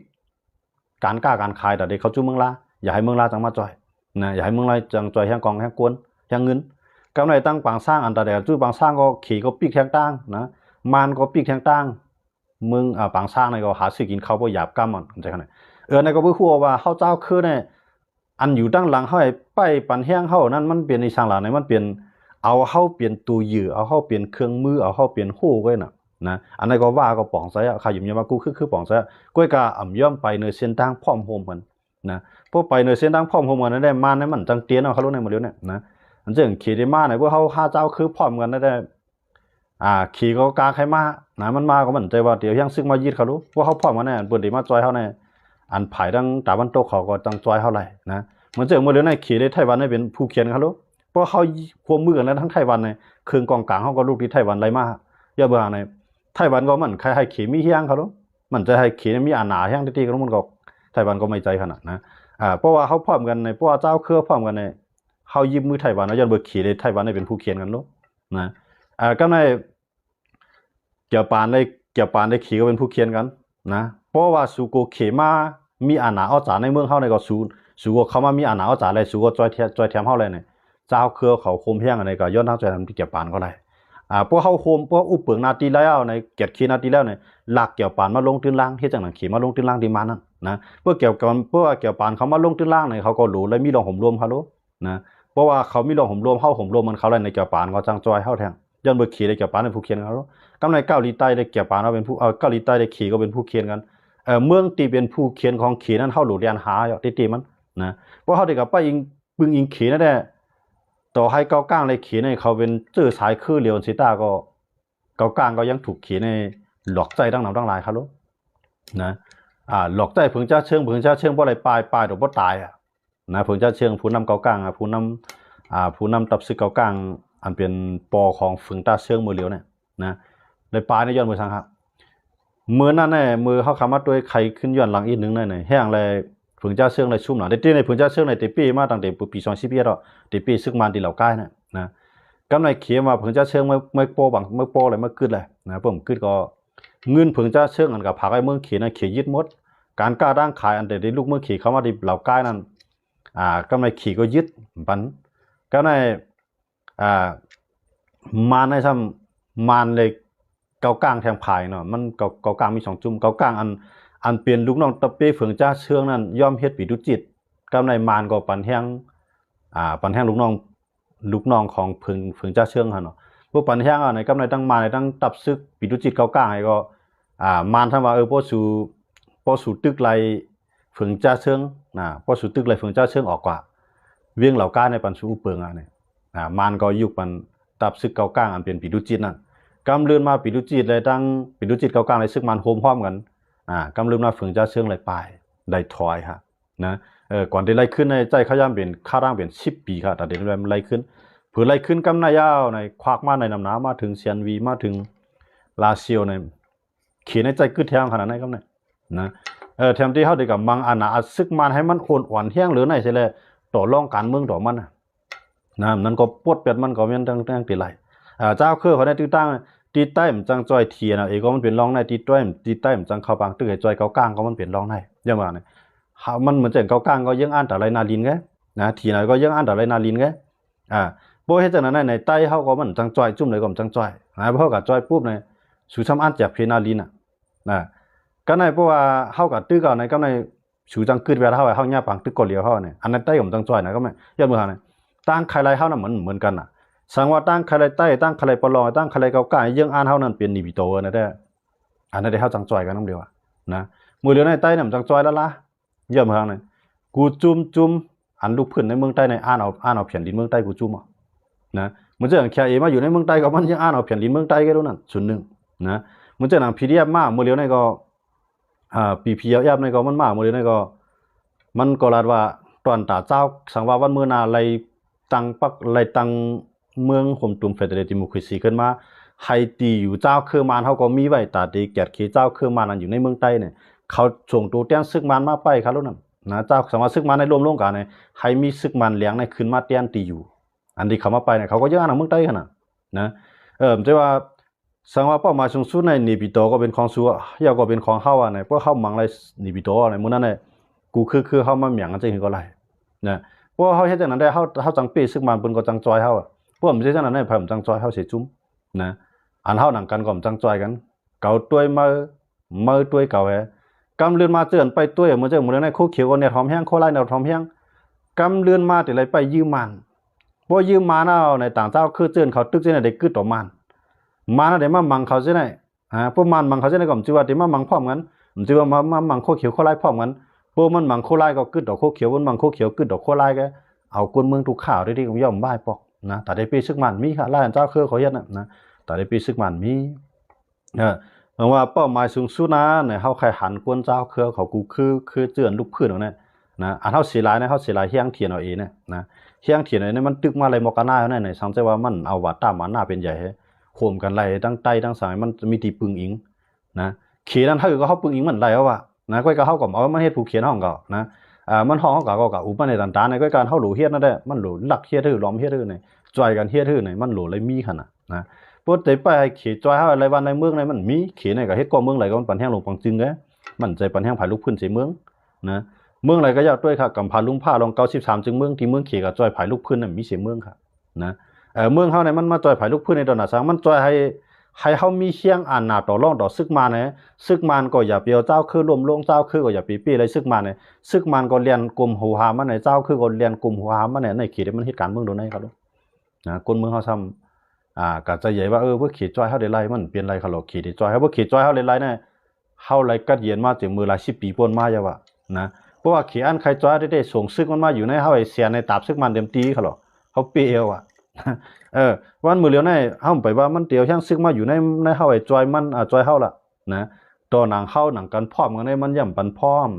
การกล้าการขายแต่เด็กเขาจุ่มเมืองลาอย่าให้เมืองลาจังมาจ่อยนะอย่าให้เมืองลาจังจ่อยแห้งกองแห้งกวนแห้งเงินกำไรตั้งปางสร้างอันแต่เด็กจุ่มปางสร้างก็ขี่ก็ปิกแห้งตั้งนะมานก็ปิกแห้งตั้งเมืองปางสร้างในก็หาซื้อกินเขาบ่หยาบก้ามมันใจขนาดในก็เพื่อหัวว่าเขาเจ้าคือเนี่ยอันอยู่ตั้งหลังเขาไอ้ไปปั่นแห้งเขานั่นมันเปลี่ยนในช่างหลังเนี่ยมันเปลี่ยนเอาเขาเปลี่ยนตัวยื้อเอาเขาเปลี่ยนเครื่องมือเอาเขาเปลี่ยนหู้ไว้น่ะนะอันนั้นก็ว่าก็ป่องใส่ใครอยู่ยังมากูคือป่องใส่ก้อยกาอ่ำย่อมไปในเส้นทางพร้อมโฮมกันนะพวกไปในเส้นทางพร้อมโฮมกันได้มาในมันจังเตี้ยนเอาเขารู้ในหมดแล้วเนี่ยนะอันเรื่องขี่ได้มาในพวกเขาห้าเจ้าคือพร้อมกันได้ขี่ก็กาใครมานะมันมาก็มันใจว่าเดี๋ยวยังซึ่งมายึดเขารู้ว่าเขาพร้อมกันแน่เปิดดีมาจอยเขาในอันไผ่ดังตาบันโตเขาก็จังจอยเท่าไหร่นะเหมือนเจอเมื่อเดือนในขี่ได้ไต้หวันได้เป็นผู้เขียนเขารู้เพราะเขาควบมือกันแล้วทั้งไต้หวันในเครื่องกองกลางเขาก็ลูกที่ไต้หวันไรมาอย่าเบื่อในไต้หวันก็มันใครให้ขี่มีเฮียงเขารู้มันจะให้ขี่มีอาหนาเฮียงที่ก็มันก็ไต้หวันก็ไม่ใจขนาดนะเพราะว่าเขาพร้อมกันในเพราะว่าเจ้าเครือพร้อมกันในเขายิบมือไต้หวันแล้วยันเบื่อขี่ได้ไต้หวันได้เป็นผู้เขียนกันรู้นะก็ในเกี่ยวปานได้ขี่ก็เป็นผู้เขียนกันนะเพราะว่าสุโกเขมามีอาณาเอาจาในเมืองเฮาในก็สูก็เขามามีอาณาเอาจาอะไรสูก็จอยแถมเฮาเลยเนี่ยเจ้าเครือเขาโคมเฮียงอะไรก็ย้อนทางจอยทำที่เกี่ยวปานก็ได้พวกเฮาโคมพวกอุปเปิงนาทีแล้วในเกียรติขีนาทีแล้วเนี่ยหลักเกี่ยวปานมาลงตื้นล่างเฮ็ดจังนั้นขี่มาลงตื้นล่างดีมานั่นนะเพื่อเกี่ยวกับเพื่อเกี่ยวปานเขามาลงตื้นล่างเนี่ยเขาก็รู้และมีรองห่มรวมเขารู้นะเพราะว่าเขามีรองห่มรวมเฮาห่มรวมมันเขาเลยในเกี่ยวปานก็จังจอยเฮาแทงย้อนเบิกขี่ได้เกี่ยวปานเป็นผู้เขียนเขารู้กำในเกาหลีใต้ได้เกี่ยวปานว่าเป็นผู้เกาหลีใต้ได้ขี่ก็เป็นผู้เขียนกันเมืองตีเป็นผู้เขียนของขี่นั้นเฮาหลุดเรียนหาอยู่ตีมันนะเพราะเฮาได้กับไปยิงปึงยิงขี่นั่นแหละต่อให้เกาก้างเลยขี่ในเขาเป็นชื่อสายคือเลียวซิต้าก็เกาก้างก็ยังถูกขี่ในหลอกใจดังหนำดังหลายครับลูกนะหลอกใจเพิ่งจะเชิงบ่อะไรปลายดอกบ่ตายนะเพิ่งจะเชิงผู้นำเกาก้างผู้นำตับซึกเกาก้างอันเป็นปอของฝึงตาเชิงมือเหลียวเนี่ยนะเลยปลายในย้อนมือสังครับมือนั่นแน่มือเขาคำว่าด้วยไข่ขึ้นย้อนหลังอีกนึงหน่อยแห้งเลยผึ่งเจ้าเชื่องเลยชุ่มหลังได้ที่ในผึ่งเจ้าเชื่องในตีปีมาตั้งแต่ปี2011แล้วตีปีซึกมันตีเหล่าใกล้นะกำในเขียมาผึ่งเจ้าเชื่องไม่โปบังไม่โปอะไรไม่กึดเลยนะผมกึดก็เงินผึ่งเจ้าเชื่องอันกับผักไอ้เมืองเขียนะเขียยึดมดการกล้าด่างขายอันเด็ดลูกเมืองเขียเขามาตีเหล่าใกล้นั่นกำในเขียก็ยึดปันกำในมานในซ้ำมานเลยเกากลางแทงภายเนาะมันเกากลางมี2จุ่มเกากลางอันเปลี่ยนลูกน้องตะเป้เฝิงจ้าเชื่องนั่นย่อมเฮ็ดปีดุจิตกำในมานก็ปันแห้งลูกน้องของเฝิงจ้าเชื่องหั่นเนาะพวกปันแห้งในกำในตั้งมาในตั้งตับซึกปีดุจิตเกากลางไอ้ก็มานท่านว่าบ่สู่ตึกไหลเฝิงจ้าเชื่องบ่สู่ตึกไหลเฝิงจ้าเชื่องออกกว่าเวียงเหล่าก้าในปันสู่เปิงเนี่ยมานก็ยุคปันตับซึกเกากลางอันเป็นปีดุจิตนั่นกำเลื่อนมาปีดุจิตเลยตั้งปีดุจิตเกากลางในซึกมันโฮมพร้อมกันกำลืมมาฝึงจ้าเชื่องไหลปลายได้ถอยฮะนะก่อนที่ไล่ขึ้นในใจเขาย่ำเป็นค่าร่างเป็น10 ปีค่ะแต่เดี๋ยวมันไล่ขึ้นเผื่อไล่ขึ้นกำนายาวในควักมาในน้ำน้ำมาถึงเซียนวีมาถึงลาเซียวในเขียนในใจกึดแทงขนาดนั้นก็เนี่ยนะแถมที่เขาเด็กกับมังอาณาซึกมันให้มันโอนอ่อนแห้งหรือไหนใช่เลยต่อรองการเมืองต่อมันนะนั่นก็ปวดเป็ดมันก็เป็นตั้งตีไหลเจ้าเครือเขาได้ตื้อตั้งตีใต้มันจังจอยเทียนะเอก็มันเป็นรองในตีใต้มันจังเข้าบางตึกให้จอยเกากลางก็มันเป็นรองในยังว่าเนี่ยมันเหมือนเจังเกากลางก็ยังอ่านแต่ไรนาลินไงนะทีไหนก็ยังอ่านแต่ไรนาลินไงโบเฮ็ดจังนั้นในใต้เฮาก็มันจังจอยจุ่มเลยก็มันจังจอยเพราะกับจอยปุ๊บในสู่ซ้ำอ่านจากเพนาลินก็ในเพราะว่าเฮากับตึกก็ในก็ในสู่จังกึดเวลาเฮาย่าปังตึกก็เลียวเฮาเนี่ยอันนั้นใต้ก็มันจังจอยนะก็ไม่ยังว่าเนี่ยตั้งใครไรเฮาน่ะเหมือนกันสังว่าตั้งใครใต้ตั้งใครปลองตั้งใครเกาก้ายังอ่านเฮานั่นเป็นนิบิโตนะได้อันนั้นได้เฮาจังจอยกันน้ำเดียวนะมือเหลือในใต้เนี่ยมันจังจอยแล้วล่ะเยี่ยมเฮาเนี่ย กูจุ่มอันลูกพื้นในเมืองใต้ในอ่านเอาแผ่นดินเมืองใต้กูจุ่มนะมันจะอย่างแค่เอมาอยู่ในเมืองใต้ก็มันยังอ่านเอาแผ่นดินเมืองใต้ก็รู้นั่นส่วนหนึ่งนะมันจะหนังพีดีเอฟมาเมื่อเลี้ยวในก็ปีพีเอฟในก็มันมาเมื่อเลี้ยวในก็มันก็ลาดว่าตอนตาเจ้าสังว่าวันเมื่อนาไรตังปักไรตังเมืองข่มตุ่มเฟเดเรติโมครีซีขึ้นมาไฮตีอยู่เจ้าคือมันเขาก็มีไว้ตาตีแกดขีเจ้าคือมันอยู่ในเมืองใต้เนี่ยเขาส่งตัวเตี้ยนซึกมันมาไปครับรู้นั่นนะเจ้าสามารถซึกมันในรวมกันเนี่ยให้มีซึกมันเลี้ยงในขึ้นมาเตี้ยนตีอยู่อันที่เขามาไปเนี่ยเขาก็เยอะนะเมืองใต้ขนาดนะมันจะว่าสังว่าเป้าหมายสูงสุดในนิบิโตก็เป็นของซัวยาวก็เป็นของเข้าเนี่ยเพราะเข้ามังไรนิบิโตเนี่ยมื้อนั้นเนี่ยกูคือเข้ามาเหมียงกันจะเห็นก็ไรนะเพราะเขาเฮ็ดจังนั้นได้เขาจังปีซึกมันเปิ้นก็จังจอยเฮาเพราะมันสิจังนั้นได้เพิ่มจังจอยเฮาสิจุ้มนะอันเฮาหนังกันก็จังจอยกันเก่าตัวยมือตัวยเก่าแฮกำเลือนมาเตือนไปตัวยมื้อจังมื้อนั้นโคเขียวก็เนี่ยหอมแห้งโคไล่เนี่ยหอมแห้งกำเลือนมาแต่ไรไปยืมมันบ่ยืมมาเนาะในต่างเจ้าคือเตือนเขาตึกจังได๋ได้กึดต่อมันมาน่ะได้มามังเขาจังได๋พวกมันมังเขาจังได๋ก็สิว่าได้มามังพร้อมกันสิว่ามามังโคเขียวโคไล่พร้อมกันพวกมันมังโคไล่ก็กึดดอกโคเขียวมันมังโคเขียวกึดดอกโคไล่ก็เอาคนเมืองทุกข่าวที่ก็ย่อมบ้ายปอกนะแต่ได้ปีซึกมันมีค่ะล่าเจ้าคือเขาเฮ็ดนะแต่ได้ปีซึกมันมีเพราะว่าเป้าหมายสูงสุดนะเนี่ยเฮาใครหันกวนเจ้าคือเขากูคือเตือนลูกพื้นตรงนั้นนะอันเฮาสิหลายนะเฮาสิหลายเฮียงเถียนเอาเองนะเฮียงเถียนเนี่ยมันตึกมาอะไรมอกานาเนี่ยสังใจว่ามันเอาว่าตามมาหน้าเป็นใหญ่โหมกันไล่ทั้งใต้ทั้งสายมันมีตีปึงอิงนะเขียนนั้นถ้าเกิดเขาปึงอิงมันไล่เอาว่านะก้อยก็เฮาก็เอามันเฮ็ดผู้เขียนห้องก็นะมันห้องเขาก็อุปในต่างๆในก้อยการเฮาหลูเฮ็ดนั่นแหละมันหลูลักเฮ็ดล้อมเฮ็ดนี่จอยกันเฮ็ดนี่มันหลูเลยมีขนาดนะปกติไปเขตจอยเฮาอะไรวันในเมืองในมันมีเขตในก็เฮ็ดก็เมืองไหลก็มันปันแห้งลงปังจึงเด้มันใจปันแห้งภายลูกพื้นใจเมืองนะเมืองไหลก็ยาวด้วยค่ะกำพาลุงผ้าลอง93จึงเมืองที่เมืองเขตก็จอยภายลูกพื้นน่ะมีเสียเมืองค่ะนะเมืองเฮาเนี่ยมันมาจอยภายลูกพื้นในตอนน่ะสังมันจอยให้เฮามีเชียงอ่านหน้าต่อรองต่อซึกมาเนี่ยซึกมันก็อย่าเปียวเจ้าคือรวมลงเจ้าคือก็อย่าปีเลยซึกมันเนี่ยซึกมันก็เรียนกลุ่มหูหามันในเจ้าคือก็เรียนกลุ่มหูหามันเนี่ยในเขตมันเหตุการณ์เมืองโดนไหนครับนะคนเมืองเฮาซ้ำก็จะใหญ่ว่าเพื่อเขตจอยเฮาได้ไล่มันเปลี่ยนไรเขาหรอกเขตจอยเฮาบ่เขตจอยเฮาได้ไล่เนี่ยเฮาไล่กัดเย็นมาถึงมือหลาย10 ปีป่นมาอย่าว่านะเพราะว่าเขตอันใครจอยได้ส่งซึกมันมาอยู่ในเฮาไอ้เสียในตาบซึกมันเต็มตีเขาหรอกเฮาเปียววันมือเลียวในเฮาไปว่ามันเตียวช่างซึกมาอยู่ในเฮาไอ้จอยมันจอยเฮาล่ะนะตัวหนังเฮาหนังกันพร้อมกันได้มันย่ำปันพร้อม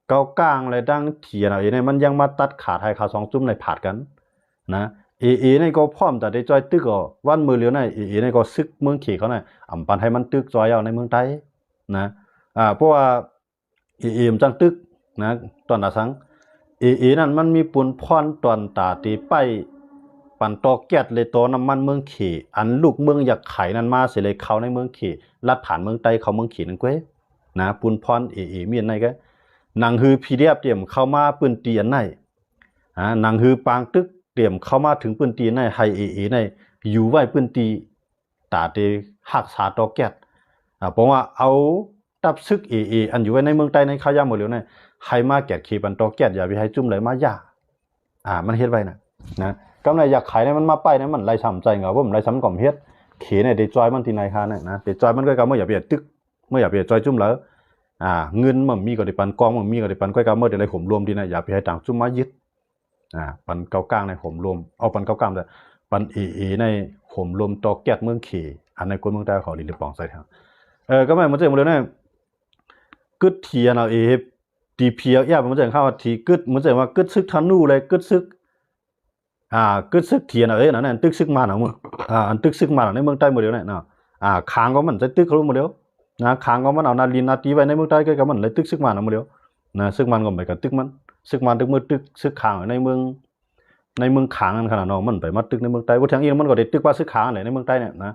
เกากลางอะไรดังเถียนเอาเนี่ยมันยังมาตัดขาดให้เขา2จุ่มในผาดกันนะในก็พร้อมแต่ได้จอยตึกก็วันมือเลียวในในก็ซึกเมืองเขเขาน่ะอำปันให้มันตึกจอยเอาในเมืองไทยนะเพราะว่ามันจังตึกนะตอนน่ะสังนั่นมันมีปุนพรตอนตาตีไปปันตอแก๊สเลยตอน้ำมันเมืองเขอันลูกเมืองอยากไขนั้นมาเสียเลยเขาในเมืองเขลัดผ่านเมืองใต้เขาเมืองเขนั่นก้วยนะปุนพรมีอันไหนก็นางฮือพีเดียบเตรียมเข้ามาปืนตีอันไหนนางฮือปางตึกเตรียมเข้ามาถึงปืนตีอันไหนให้ในอยู่ไว้ปืนตีตาเตหักษาตอแก๊สเพราะว่าเอาตับซึกอันอยู่ไว้ในเมืองใต้ในข้าวยามหมดแล้วเนี่ยให้มาแกะขีปันตอแก๊สอย่าไปให้จุ่มเลยมาย่ามันเฮ็ดไว้นะกำไรอยากขายเนี่ยมันมาไปเนี่ยมันไรซ้ำใจเหรอว่ามันไรซ้ำก่อมเฮ็ดเขเนี่ยเดจอยมันที่ไหนคะเนี่ยนะเดจอยมันก็กำเมื่ออย่าไปตึกเมื่ออย่าไปจอยจุ่มแล้วเงินมันมีก็ได้ปันกองมันมีก็ได้ปันก้อยกำเมื่อเดี๋ยวไรผมรวมที่ไหนอย่าไปให้ต่างจุ่มมายึดปันเก้ากลางในผมรวมเอาปันเก้ากลางแต่ปันในผมรวมตอแก๊สเมืองเขอันในคนเมืองใต้เขาหรือปองใส่ทางก็ไม่มันจะหมดเลยเนี่ยกึดเทียนเอาตีเพียวย่ามันจะเข้าทีกึดมันจะว่ากึดซึกทันนู่เลยกึดซึกกึดซึกเทียนนั่นตึกซึกมาหนังมึงอันตึกซึกมาในเมืองใต้หมดเดียวเนี่ยนะค้างก็มันจะตึกเขาหมดเดียวนะค้างก็มันเอานาลีนาตีไว้ในเมืองใต้ก็มันเลยตึกซึกมาหนังหมดเดียวนะซึกมันก็ไปกับตึกมันซึกมันตึกมือตึกซึกค้างในเมืองค้างกันขนาดน้องมันไปมาตึกในเมืองใต้ว่าทางอีมันก็ได้ตึกว่าซึกค้างอะไรในเมืองใต้เนี่ยนะ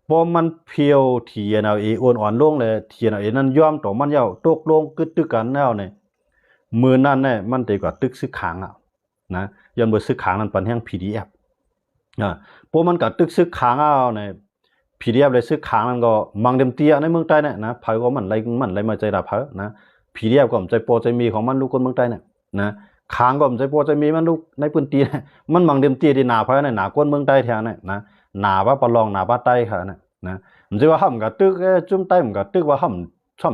พอมันเพียวเทียนเอาอ่อนลงเลยเทียนเอานั่นย่อมต่อมันยาวตกลงกึดตึกกันแนวเนี่ยมือนั่นเนี่ยมันตีกว่าตึกซึกค้างนะย้อนเบอร์ซึกค้างนั้นปันแห้ง PDF พวกมันก็ตึกซึกค้างเอาใน PDF เลยซึกค้างนั้นก็มังเต็มเตี้ยในเมืองใต้เนี่ยนะเผาก็มันไรมาใจดาเผานะ PDF ก็มันใจโปรใจมีของมันลูกคนเมืองใต้เนี่ยนะค้างก็มันใจโปรใจมีมันลูกในพื้นที่มันมังเต็มเตี้ยที่หนาเผาเนี่ยหนาคนเมืองใต้แถวเนี่ยนะหนาว่าปลองหนาว่าใต้ค่ะนะมันจะว่าห่ำกับตึกจุ่มใต้มันกับตึกว่าห่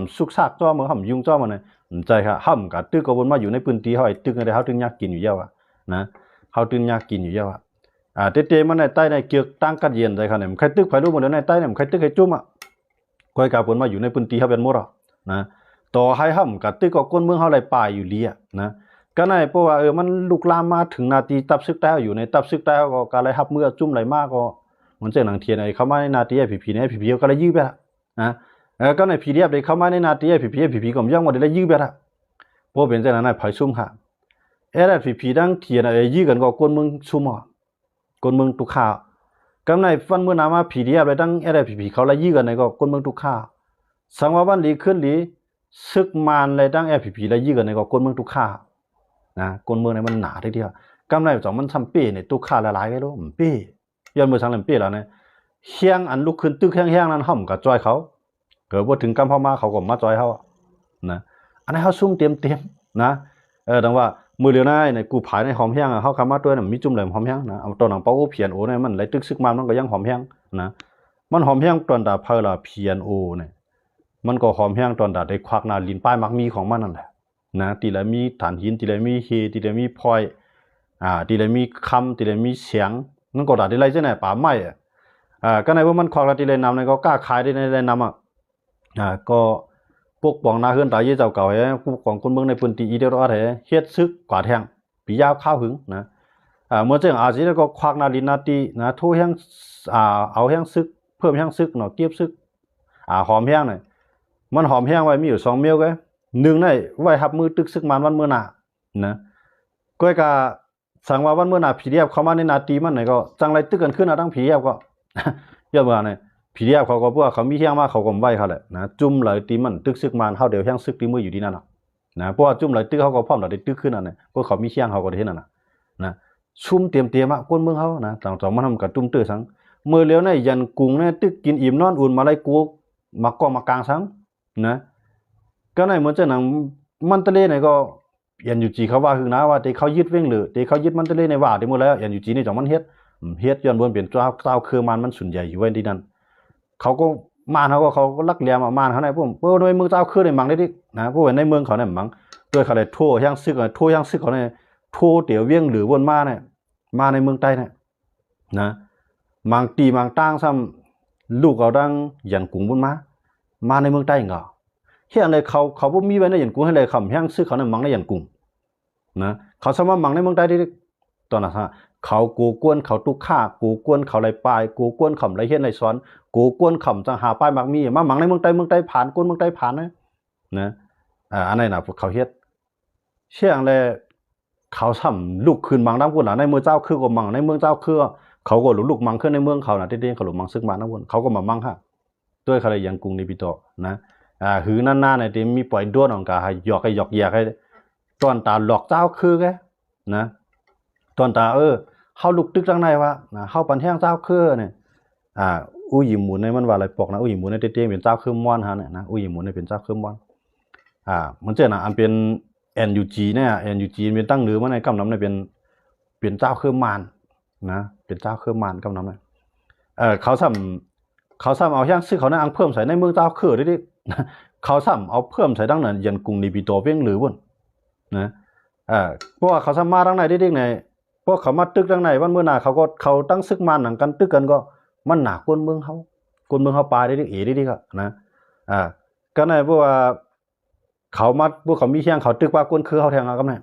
ำสุกซากจ้อมันห่ำยุงจ้อมันเนี่ย ใจครับห้ำกับตึกก็วนมาอยู่ในพื้นที่เฮาไอ้ตึกอะไรเฮาถึงอยากกินอยู่เยอะนะเฮาถึงอยากกินอยู่เยอะเตๆมันในใต้ในเกือกตั้งกัดเย็นใจครับเนี่ยใครตึกไผรู้หมดแล้วในใต้เนี่ยใครตึกให้จุ่มก้อยกาวนมาอยู่ในพื้นที่เฮาเป็นหมดนะต่อให้ห้ำกับตึกก็ก้นเมืองเฮาไหลป่ายอยู่ลีนะก็ในเพราะว่ามันลุกลามมาถึงนาทีตับซึกแต้วอยู่ในตับซึกแต้วก็การไหลฮับเมื่อจุ่มไหลมากก็เหมือนเจ้าหนังเทียนไอ้เข้ามาในนาทีไอ้ผีๆเนี่ยผีๆก็เลยยื้อไปละนะก็ในพีเดียบได้เข้ามาในนาทีไอ้ผีก็ย่องมาได้ยื้อไปละเพราะเป็นเจ้าหน้าไผซุ่มค่ะไอ้ผีดังเทียนไอ้ยื้อกันก็ก้นเมืองซุ่มก้นเมืองตุกข้าวก็ในฟันเมื่อนามาพีเดียบได้ตั้งไอ้ผีเขาเลยยื้อกันในก็ก้นเมืองตุกข้าวสังว่าวันลีขึ้นลีซึกมานเลยตั้งไอ้ผีเลยยื้อกันในก็ก้นเมืองตุกข้าวนะก้นเมืองในมันหนาทีเดียวกำไรสองมันทำเป้เนี่ยตุกข้าวละลายไงรู้เป้ย้อนมือสังเล่มเป้แล้วเนี่ยเฮียงอันลุกขึ้นตึกแห้งๆนั้นห่มกับจอยเขาเกิดว่าถึงกำพมาเขาก็มาจอยเขานะอันนี้เขาซุ่มเตรียมนะดังว่ามือเดียวในกูผายในหอมแห้งเขาคำมาตัวนั้นมีจุ่มเลยหอมแห้งนะเอาตัวหนังเป้าเพียนโอเนี่ยมันไหลตึกซึกมันก็ยังหอมแห้งนะมันหอมแห้งตอนดาเพลาเพียนโอเนี่ยมันก็หอมแห้งตอนดาได้ควักนาลินป้ายมักมีของมันนั่นแหละนะตีละมีฐานหินตีละมีเฮตีละมีพลอยตีละมีคำตีละมีเสียงมันก็ดาได้ไรเจ้าไหนป่าไม้ก็ในว่ามันควักละตีละนำในก็กล้าขายได้ในนำก็พวกปองนาเฮือนตายเจ้าเก่าเฮ้พวกของคนเมืองในพื้นที่อีเดียร์อะไรเฮ็ดซึกกว่าแทงปียาวข้าวหึงนะเมื่อเจ้าอาจีแล้วก็ควักนาดินนาตีนะทั่วแห้งเอาแห้งซึกเพิ่มแห้งซึกเนาะเก็บซึกหอมแห้งหน่อยมันหอมแห้งไว้มีอยู่2เมียวกันหนึ่งในไว้หับมือตึกซึกมันวันเมื่อหน้านะก้อยกาสั่งว่าวันเมื่อหน้าผีเดียบเข้ามาในนาตีมันไหนก็จังไรตึกกันขึ้นตั้งผีเดียบก็เยอะมากเนี่ยผีเดียบเขาก็พวกเขามีเฮียงมากเขาก็ไว้เขาแหละนะจุ่มไหลตีมันตึกซึกมันเฮาเดี๋ยวแห้งซึกตีมืออยู่ที่นั่นนะเพราะว่าจุ่มไหลตึกเขาก็พร้อมได้ตึกขึ้นนั่นน่ะพวกเขามีเฮียงเขาก็ได้เห็นนั่นนะซุ่มเตรียมก้นเมืองเขานะต่างๆมันทำกับจุ่มตื้อสังเมื่อเลี้ยวในยันกุ้งเนี่ยตึกกินอิ่มนอนอุ่นมาไล่กูมากองมากลางสังนะก็ในเหมือนเจ้าหนังมันตะเลเนี่ยก็ยันอยู่จีเขาว่าคือนะว่าแต่เขายึดเว้งหรือแต่เขายึดมันตะเลในว่าได้หมดแล้วยันอยู่จีนี่จังมันเฮ็ดย้อนบนเปลี่ยนเจ้าคือมันส่วนใหญ่อยู่ไว้ที่นั่นเขาก็มานเขาก็ลักเลียมมานเขาในพวกโดยเมืองเจ้าคือในมังได้ดินะพวกในเมืองเขาเนี่ยมังด้วยเขาเลยทั่วย่างซึกทั่วย่างซึกเขาเนี่ยทั่วเตี๋ยวเวียงหรือวนมาเนี่ยมาในเมืองใต้เนี่ยนะมังตีมังตั้งซ้ำลูกเขาดังยันกุ้งวนมาในเมืองใต้เหรอเฮียอะไรเขาบ่มีไว้ในยันกุ้งให้เลยคำย่างซึกเขาเนี่ยมังในยันกุ้งนะเขาสามารถมังในเมืองใต้ได้ตอนนั้นฮะเขากูกวนเขาตุกฆ่ากูกวนเขาไรปลายกูกวนขำไรเฮ็ดไรซ้อนกูกวนขำจังหาป้ายมักมีมาหมังในเมืองใต้ผ่านกวนเมืองใต้ผ่านนะอันไหนนะพวกเขาเฮ็ดเชี่ยงเลยเขาทำลูกคืนมังน้ำกุนในเมืองเจ้าคือก็มังในเมืองเจ้าคือเขาก็ลูกมังขึ้นในเมืองเขาน่ะเด้งเขาหลุมังซึกมาน้ำกุนเขาก็มามังฮะด้วยเขาเลยยังกรุงในปีโตนะหือนั่นๆเนี่ยที่มีปล่อยด้วนของกาให้หยอกแยกให้ตอนตาหลอกเจ้าคือแกนะตอนตาเฮาลูกตึกจังไหนวะนะเฮาปันแห้งเจ้าคือเนี่ยอู้ยิมหมุนในมันว่าอะไรปอกนะอู้ยิมหมุนในเตี้ยเป็นเจ้าคือม่อนฮะเนี่ยนะอู้ยิมหมุนในเป็นเจ้าคือม่อนมันเจอนะอันเป็น NUG เนี่ย NUG เป็นตั้งหรือมันในกำนำในเป็นเจ้าคือมานนะเป็นเจ้าคือมานกำนำเนี่ยเขาซ้ำเอาแห้งซื้อเขาในอังเพิ่มใส่ในเมืองเจ้าคือดิเขาซ้ำเอาเพิ่มใส่ดังนั้นยันกรุงในปีโตเวียงหรือบ่นนะเพราะว่าเขาซ้ำมาดังไหนดิในพวกเขามาตึกดังไหนวันเมื่อหน้าเขาตั้งซึกมันหนังกันตึกกันก็มันหนากวนเมืองเขาปลายได้ดิก็นะก็ในพวกว่าเขามาพวกเขามีเฮียงเขาตึกว่ากวนคือเขาแทงเอาก็แม่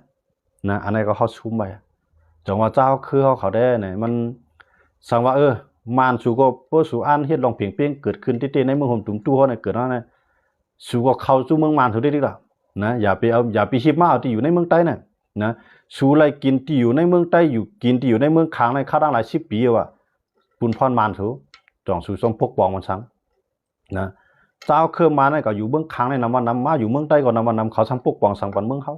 นะอันนี้ก็เขาชุมไปจังว่าเจ้าคือเขาได้เนี่ยมันสั่งว่ามานสู่ก็พวกสู่อันเฮ็ดลองเพียงเป้งเกิดขึ้นที่ในเมืองห่มตุ้มตู้เขาเนี่ยเกิดอะไรสู่ก็เข้าสู่เมืองมานถูกได้ดิล่ะนะอย่าไปชิบมาเอาที่อยู่ในเมืองใต้เนี่ยนะสู่ไรกินที่อยู่ในเมืองใต้อยู่กินที่อยู่ในเมืองค้างในข้าดังหลาย10 ปีว่ะปุนพรมานถูจ่องสู่ทรงพกบองมันสังนะเจ้าเคยมาเนี่ยก็อยู่เมืองค้างในนำวันนำมาอยู่เมืองใต้ก็นำวันนำเขาสังพกบองสังปันเมืองเขา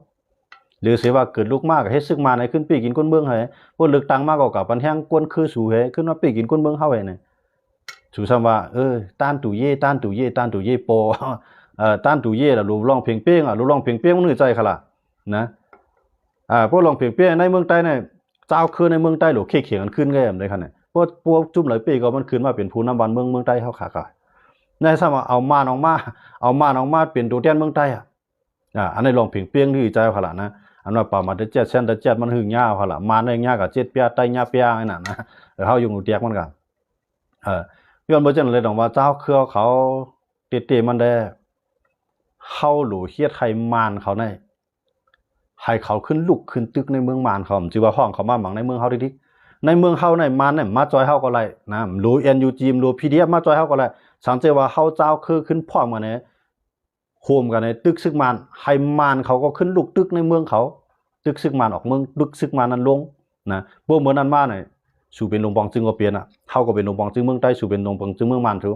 หรือเสียว่าเกิดลูกมากก็เฮ็ดซึกมาในขึ้นปีกินก้นเมืองให้พวกเลือกตังมากก็กับปันแห้งก้นคือสู่ให้ขึ้นมาปีกินก้นเมืองเฮาให้เนี่ยสู่ซ้ำว่าต้านตู่เย่โปต้านตู่เย่ล่ะรูปร้องเพลงเป้งรูปร้องเพลงเป้งมันเหนื่อยใจค่ะล่ะนะพวกร้องเพลงเป้งในเมืองใต้เนี่ยเจ้าคือในเมืองใต้หรือเขี่ยกันขึ้นก็ได้ค่ะเนี่ยพวกจุ่มไหลปีก็มันขึ้นมาเป็นผู้นำบ้านเมืองใต้เฮาขาในซ้ำว่าเอามาน้องมาเป็นตัวแทนเมืองใต้ อันนี้ลองเพียงเปียงที่ใจเขาละนะอันว่าป่ามาได้เจ็ดเส้นได้เจ็ดมันหึงยาวเขาละมาได้ยากับเจ็ดเปียไตยาเปียไอ้นั่นนะเขาอยู่เตียกมันกันย้อนบ่จังเลยดอกว่าเจ้าเครือเขาเตๆมันได้เข้าหลูเฮียดไทยมานเขาในให้เขาขึ้นลุกขึ้นตึกในเมืองมานเขาจือว่าห้องเขามาหมังในเมืองเฮาดิในเมืองเฮาในมานเนี่ยมาจอยเฮาก็ไรนะรู้ NUG รู้ PDF มาจอยเฮาก็ไรสังเกตว่าเฮาเจ้าคือขึ้นพร้อมกันเนี่ยโฮมกันในตึกซึกมานให้มานเขาก็ขึ้นลุกตึกในเมืองเขาตึกซึกมานออกเมืองตึกซึกมานนั้นลงนะบ่เหมือนนั้นมาเนี่ยสู่เป็นลงปองจึงก็เปลี่ยนอ่ะเฮาก็เป็นลงปองจึงเมืองใต้สู่เป็นลงปองจึงเมืองมานถู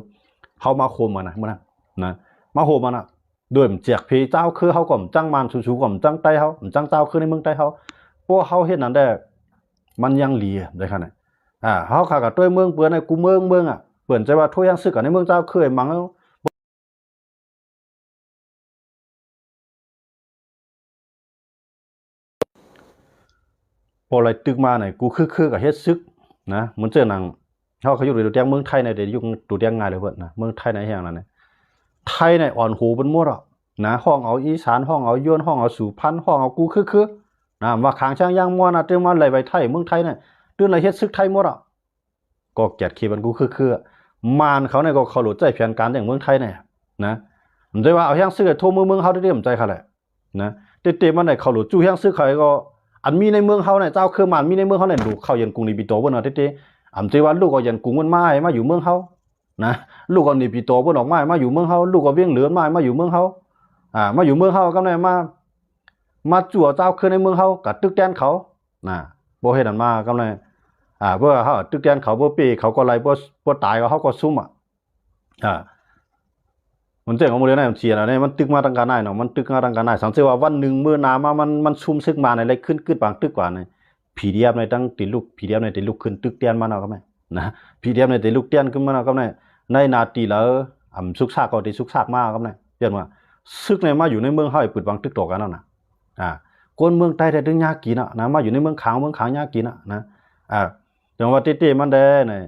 เฮามาโฮมกันนะมื้อนั้นนะมาโฮมมันน่ะด้วยแจกพี่เจ้าคือเฮาก็จังมานสู่ๆก็จังใต้เฮาจังเจ้าคือในเมืองใต้เฮาพวกเฮาเฮ็ดนั่นได้มันยังหลีได้คั่นน่ะเฮาขาก็ต้วยเมืองเปิ้นในกูเมืองอ่ะเปิ้นใจว่าทั่วยังซึกกันในเมืองเจ้าเคยมังพอไรตึกมาเนี่ยกูคือกับเฮ็ดซึกนะเหมือนเจอหนังเขาอยู่ในตัวเตียงเมืองไทยในเดี๋ยวอยู่ตัวเตียงง่ายเลยเพิ่นนะเมืองไทยในแห่งนั้นเนี่ยไทยในอ่อนหูเป็นหมดอ่ะนะห้องเอาอีสานห้องเอายวนห้องเอาสุพรรณห้องเอากูคือนะว่าขางช่างย่างม่วนนะเติมมาไหลไปไทยเมืองไทยเนี่ยตื่นไหลเฮ็ดซึกไทยหมดอ่ะก็แกดขี้มันกูคือมานเขาเนี่ยก็เขาหลุดใจแผนการอย่างเมืองไทยเนี่ยนะมันได้ว่าเอาแห่งซึกโทรเมืองเฮาได้ใจเขาแหละนะเตๆมันได้เขาหลุดจู้แห่งซึกเขาก็อันมีในเมืองเฮาเนี่ยเจ้าคือมันมีในเมืองเฮาเนี่ยลูกเข้ายันกรุงนี่ปิโตบ่เนาะเต้ๆอำใจว่าลูกก็ยันกรุงมันมาอยู่เมืองเฮานะลูกก็นี่ปิโตบ่ออกมาอยู่เมืองเฮาลูกก็เวียงเหลือนมาอยู่เมืองเฮามาอยู่เมืองเฮากำไดมาจั่วเจ้าคือในเมืองเฮาก็ตึกแดนเขานะบ่เฮ็ดนั่นมากำไดบ่เฮาตึกแดนเขาบ่ปีเขาก็ไล่บ่ตายก็เฮาก็ซุ่มมันเจ๋งของมันเลยนะมันเชียร์นะเนี่ยมันตึกมาตั้งการได้เนาะมันตึกมาตั้งการได้สังเกตว่าวันหนึ่งเมื่อนามามันซุ่มซึกมาในอะไรขึ้นบางตึกกว่าเนี่ยผีเดียบในตั้งติลูกผีเดียบในติลูกขึ้นตึกเตียนมาเนาะก็ไหมนะผีเดียบในติลูกเตียนขึ้นมาเนาะก็ไหมในนาทีแล้วซุกซากก็ติซุกซากมากก็ไหมเรียกว่าซึกในมาอยู่ในเมืองเฮาปิดบางตึกตกกันแล้วนะคนเมืองใต้ได้ดึงยากกินนะมาอยู่ในเมืองขางยากกินนะจังว่าเต้ๆมันได้เนี่ย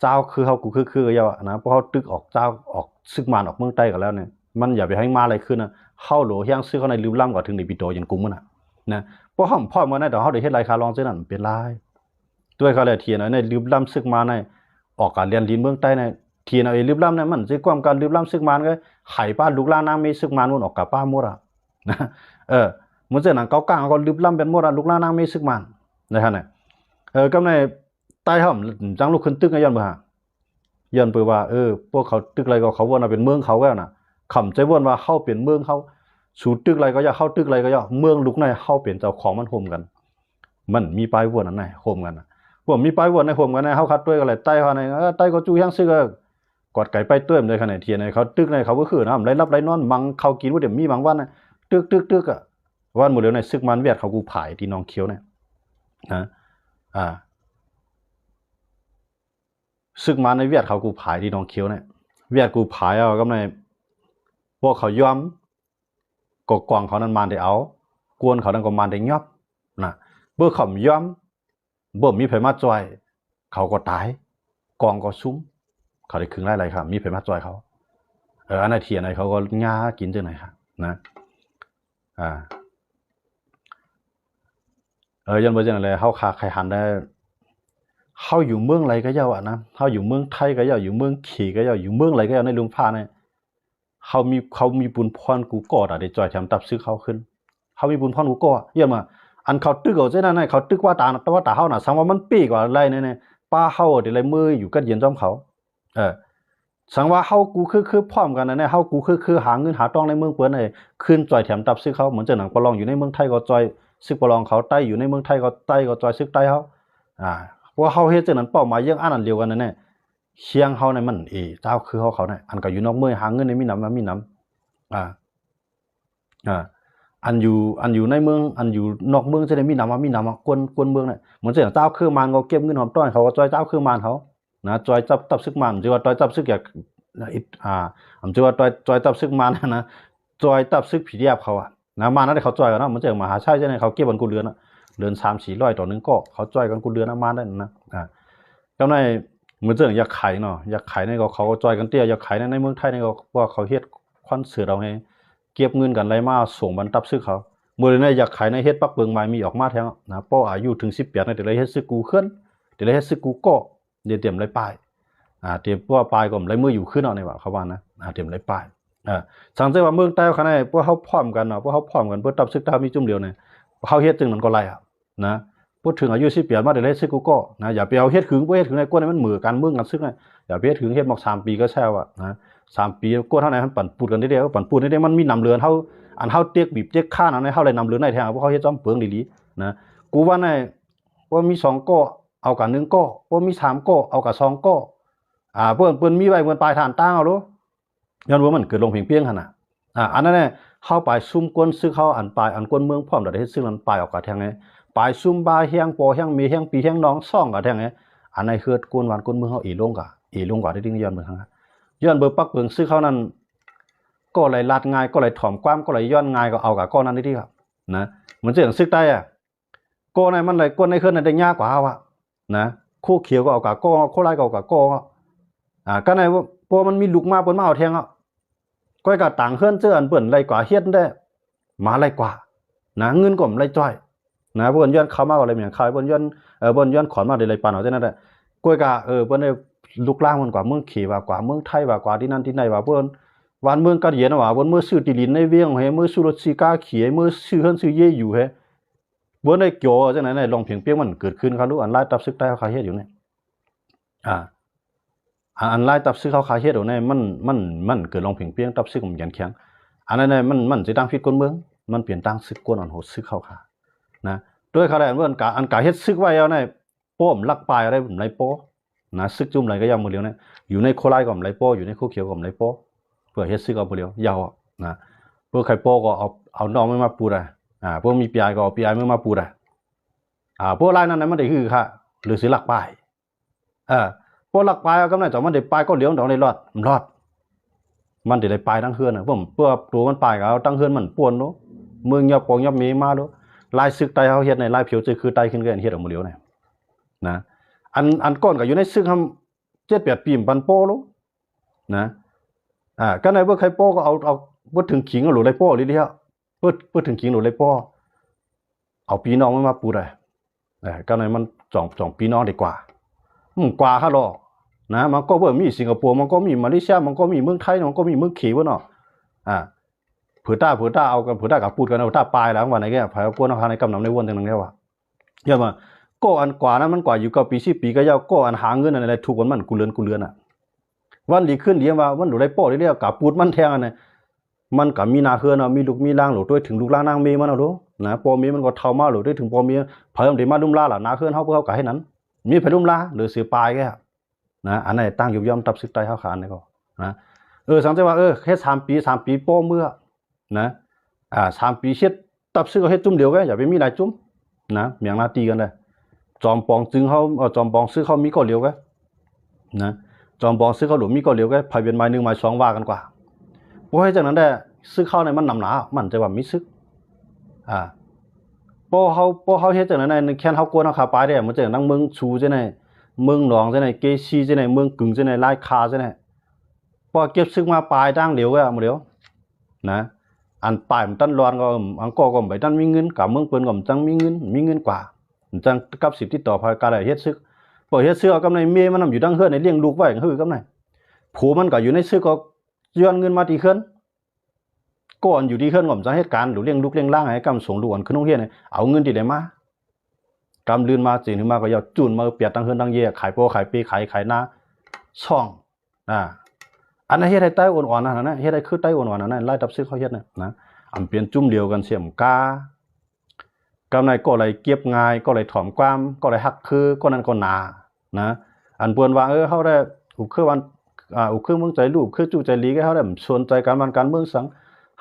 เจ้าคือเฮากูคือเยานะเพราะเฮาตึกออกเจ้าออกซึกมานออกเมืองใต้กันแล้วเนี่ยมันอย่าไปให้มาอะไรขึ้นนะเฮาโหลเฮียงซื้อเขาในลืมล่ำกว่าถึงในปิโตยันกุมมันนะเพราะห้องพ่อมาได้ดอกเฮาได้เฮ็ดรายคาลองเจ้านั่นเป็นลายด้วยเขาเลยเทียนในลืมล่ำซึกมาในออกการเรียนลินเมืองใต้ในเทียนเอาลืมล่ำเนี่ยมันสิความการลืมล่ำซึกมานก็ไข่ป้าลูกล่านางมีซึกมานมันออกกับป้าหมดนะมันจะหนังเก่ากลางก็ลืมล่ำเป็นหมดลูกล่านางมีซึกมานนะครับเนี่ยก็ในใต้ห้องจังลูกขึ้นตึกย้อนบ่ฮะย้อนไปว่าพวกเขาตึกอะไรก็เขาว่าเป็นเมืองเขาแล้วนะคำใจว่าเข้าเปลี่ยนเมืองเขาสู่ตึกอะไรก็อย่าเข้าตึกอะไรก็อย่าเมืองลุกในเข้าเปลี่ยนเจ้าของมันโฮมกันมันมีปลายวนอันไหนโฮมกันว่ามีปลายวนในโฮมกันในเขาคัดด้วยอะไรใต้เขาในใต้ก็จู้ยังซื้อกอดไก่ไปเตื้อมเลยขนาดเทียนในเขาตึกในเขาก็คือนะไรรับไรนอนมังเขากินว่าเดี๋ยวมีบางวันนะตึกวันหมดเลยในซึกมันเวียดเขากูผายที่น้องเขียวเนี่ยซึกมาในเวียดเขากูผายที่น้องเขียวเนี่ยเวียดกูผายเอาก็ในพวกเขาย้อมก็กวางเขานั้นมาได้เอากวนเขานั้นก็มาได้ยอบนะเบื่อเขาย้อมบ่มีไผมาจอยเขาก็ตายกองก็ซุ้มเขาได้ครึ่งไรครับมีไผมาจอยเขาอันไหนเทียนไหนเขาก็ง่ากินจังไหนครับนะยันบ่จังไรเฮาคาใครหันได้เฮาอยู่เมืองไรก็เจ้านะเฮาอยู่เมืองไทยก็เจ้าอยู่เมืองขี่ก็เจ้าอยู่เมืองไรก็เจ้าในลุงพาเนี่ยเขามีบุญพรกูก่อได้จอยแถมตับซื้อเขาขึ้นเขามีบุญพรกูก่อเยี่ยมอันเขาตึกเอาเจ้านั่นเขาตึกว่าตาเฮาน่ะสังว่ามันปีกว่าไรเนี่ยป้าเฮาได้ไรมืออยู่กันเย็นจอมเขาสังว่าเฮากูคือพร้อมกันนะเนี่ยเฮากูคือหาเงินหาต้องในเมืองเปิ้นขึ้นจอยแถมตับซื้อเขาเหมือนเจ้าหนังปลองอยู่ในเมืองไทยก็จอยซึกปลองเขาใต้อยู่ในเมืองไทยก็ใต้ก็จอยซึกใต้เขาว่าเฮาเฮ็ดจังนั้นเป้าหมายยังอันนั้นเดียวกันนั่นแหละเชียงเฮาในมันเจ้าคือเขาเนี่ยอันก็อยู่นอกเมืองหาเงินในมีน้ำอันอยู่ในเมืองอันอยู่นอกเมืองจะได้มีน้ำกวนเมืองเนี่ยเหมือนเจ้าเจ้าคือมันก็เก็บเงินหอมต้อยเขาก็จอยเจ้าคือมันเขานะจอยจับซึกมันจะว่าจอยจับซึกอยากจะว่าจอยจับซึกมันนะจอยจับซึกผีเดียบเขานะมานั่นเขาจอยกันเนาะเหมือนเจ้ามหาชัยใช่ไหมเขาเก็บกันกูเรือนเดือน3-400ต่อนึงก็เขาจอยกันกูเรือนมาได้นะก็ในเหมือนเจ้าอยากขายเนาะอยากขายในก็เขาจอยกันเตี้ยอยากขายในเมืองไทยในก็ว่าเขาเฮ็ดคอนเสิร์ตเอาให้ เก็บเงินกันไรมาส่งบรรทับซื้อเขาเมื่อในอยากขายในเฮ็ดปักเบิงไม้มีออกมาแทงนะป้ออายุถึง18ในเดี๋ยวไรเฮ็ดซื้อกูขึ้นเดี๋ยวไรเฮ็ดซื้อกูก็เดี๋ยวเตรียมไรป้ายเตรียมว่าป้ายก็ไรมืออยู่ขึ้นเอาในว่าเขาว่านะเตรียมไรป้ายสังเกตว่าเมืองใต้เขาในพวกเขาพร้อมกันเนาะพวกเขาพร้อมกันเพื่อตับซึกถ้ามีจุ่มเดียวเนี่ยเขาเฮ็ดจึงนั้นก็ไรนะพูดถึงอายุ18มาเดี๋ยวไรซื้อกูก็นะอย่าไปเอาเฮ็ดขึงบ่เฮ็ดขึงในก้นมันมือกันเมืองกันซึกนะอย่าไปเฮ็ดขึงเฮ็ดมา3 ปีก็แซวนะ3 ปีก้นเท่าไหร่มันปั่นปูดกันได้เดียวปั่นปูดได้มันมีนำเรือนเฮาอันเฮาเตียกบีบเตียกข้านอันให้เฮาเลยนำเรือนได้แทงพวกเขาเฮ็ดจอมเปิงดีๆนะกูว่าในว่ามี2ก้อเอากับ1ก้อว่ามี3ก้อเอากับ2ก้อเปิ้นมีไว้เปิ้นปลายฐานตั้งเอาโลย้อนว่ามันเกิดลงเพียงเปียงหั่นน่ะอันนั้นเนี่ยเข้าไปซุ่มก้นซื้อเขาอันปลายอันก้นเมืองพร้อมได้เฮ็ดซึ่งมันปลายออกกับแทงไงปลายซุ่มบาเฮียงปอเฮียงมีเฮียงปีเฮียงน้องซ่องกับแทงไงอันไหนคือก้นหวานก้นเมืองเฮาอีลงกว่าได้ดิ้งย้อนเบิ่งหั่นย้อนเบิ่งปักเบิ่งซื้อเขานั้นก็เลยลาดง่ายก็เลยถ่อมความก็เลยย้อนง่ายก็เอากับก้อนนั้นที่ครับนะเหมือนเรื่องซึกใต้ก้อนไหนมันเลยก้นในขึ้นได้ยากกว่านะคู่เขียวก็เอากับก้อคู่ลายก็เอากับก้อก็ในพอมันมีลูกมาเปิ้นมาเอาแทงก้อยกับต่างเฮือนเจออันเปิ้นไรกว่าเฮ็ดได้มาไรกว่านะเงินก็ไรจ้อยนะเปิ้นย้อนเข้ามาก็เลยเหมือนขายเปิ้นย้อนขอนมาได้ไรปานเอาจังนั้นแหละก้อยกะเปิ้นได้ลูกล่างมันกว่าเมืองขี่ว่ากว่าเมืองไทยว่ากว่าที่นั่นที่ไหนว่าเปิ้นวันเมืองกัดเย็นว่าวันเมื่อซื้อติลินในเวียงเฮเมื่อซื้อรถซีกาขี่เมื่อซื้อเฮือนซื้อเย่อยู่เฮบ่ได้เกี่ยวจังนั้นลองเพียงเปียงมันเกิดขึ้นเขารู้อันลายตับซึกใต้เขาเฮ็ดอยู่นี่อันลายตับซึกเขาเฮ็ดอยู่นี่มันเกิดลองเพียงเปียงตับซึกมันยันแข็งอันนั้นมันสิตั้งผิดคนเมืองมันเปลี่ยนตั้งซึกกวนอันโหดซึกเขาค่ะนะด้วยเขาได้อันว่าอันกะเฮ็ดซึกไว้เอาในโป้มลักปลายอะไรผมไรโป้นะซึกจุ่มไรก็ยาวมือเดียวนี่อยู่ในโคไลก็ไรโป้อยู่ในโคเขียวก็ไรโป้เพื่อเฮ็ดซึกเอาเดียวยาวนะเพื่อไข่โป้ก็เอาน้องไม่มาปูได้พวกมีปีไอก็เอาปีไอไม่มาปูได้พวกไล่นั้นมันได้คือค่ะหรือสิหลักปลายพวกหลักปลายก็ไม่แต่มันได้ปลายก็เหลียวดอกได้รอดมันได้ปลายทั้งเฮือนผมเพื่อตัวมันปลายก็เอาทั้งเฮือนมันป่วนเนาะเมืองยับปองยับมีมาเนาะลายซึกไตเขาเฮ็ดในลายผิวจะคือไตขึ้นกันเฮ็ดออกมาเหลียวนี่นะอันก้อนก็อยู่ในซึกทำ7-8 ปีปันโป้โลนะก็ในเมื่อใครโป้ก็เอาพูดถึงขิงหรือไรโป้เดียวพูดถึงขิงหรือไรโป้เอาปีน้องมาปูได้ก็ในมันสองปีน้องดีกว่ากว่าค่ะหรอนะมันก็มีสิงคโปร์มันก็มีมาเลเซียมันก็มีเมืองไทยมันก็มีเมืองขี่วะเนาะเผื่อต้าเอากันเผื่อต้ากับปูดกันเอาต้าปลายแล้ววันไหนแกพายพวกนักในกำนำในวนตรงนั้นแค่ว่าเยอะมาก็อันกว่านั้นมันกว่าอยู่กับปี10 ปีก็ยาวก็อันหาเงินอะไรถูกมันกูเลือนวันดีขึ้นเรียกว่าวันดูไรโป้เรียกกับปูดมันแทงอะไรมันกับมีนาเฮือนมีลูกมีล่างหรือด้วยถึงลูกล่างนางเมย์มันเอาดูนะปอมีมันก็เท่ามาหรือด้วยถึงปอมีเพิ่มเดี๋ยวมาดุมล่าหล่ะนาเฮือนเขาเพื่อเขาไก่ให้นั้นมีไปดุมล่าหรือสือปลายแค่นะอันไหนตั้งอยู่ย่อมตับซึกไตเขาขานนี่ก็นะสังเกตว่าแค่3 ปีโป้เมื่อนะ3 ปีเช็ดตับซึกเขาเฮ็ดจุ่มเดียวแค่อย่าไปมีหลายจุ่มนะเมียงนาตีกันเลยจอมปองจึงเขาจอมปองซื้อเขามีก็เลียวแค่นะจอมปองซื้อเขาหลุมมีก็เลียวแค่พายเป็นไม้1 ไม้ 2ว่ากันกว่าพวกให้จากนั้นได้ซื้อเข้าในมันนำหนามันจะว่ามิซึกพอเขาเฮ็ดจากนั้นในแค่เขากวนเขาขาปลายได้มันจะนั่งเมืองชูใช่ไหมเมืองหนองใช่ไหมเกชีใช่ไหมเมืองกึ่งใช่ไหมไล่คาใช่ไหมพอเก็บซึกมาปลายตั้งเดียวก็มาเดียวนะอันปลายมันตั้นร้อนก็อังก็ไปตั้นมีเงินกับเมืองเปิ้นก็จังมีเงินกว่าจังกับ10ติดต่อพายการเฮ็ดซึกพอเฮ็ดซึกเอากำไรเมียมันอยู่ดังเฮือนในเลี้ยงลูกไว้คือกำไรผัวมันก็อยู่ในซึกก็ย้อนเงินมาตีขึ้นก่อนอยู่ที่ขึ้นผมจะเหตุการณ์หรือเลี้ยงลูกเลี้ยงล่างให้กำส่งลูกขึ้นโรงเรียนเอาเงินที่ไหนมากำลืนมาจีนมาก็ยาวจุนมาเปียดตั้งเฮือนตั้งเย่ขายโปขายปีขายหน้าช่องอันนั้นเฮ็ดให้ใต้อ่อนๆนะเฮ็ดให้คือใต้อ่อนๆนะไล่ตับซึกเขาเฮ็ดนะอันเปลี่ยนจุ่มเดียวกันเสียมกากำในก็เลยเก็บง่ายก็เลยถ่อมความก็เลยหักคือก็นั้นก็หนานะอันเปิ้นว่าเขาได้อุคือวันอุคือเมืองใจลูกคือจู่ใจลีก็เขาได้สนใจการบ้านการเมืองสัง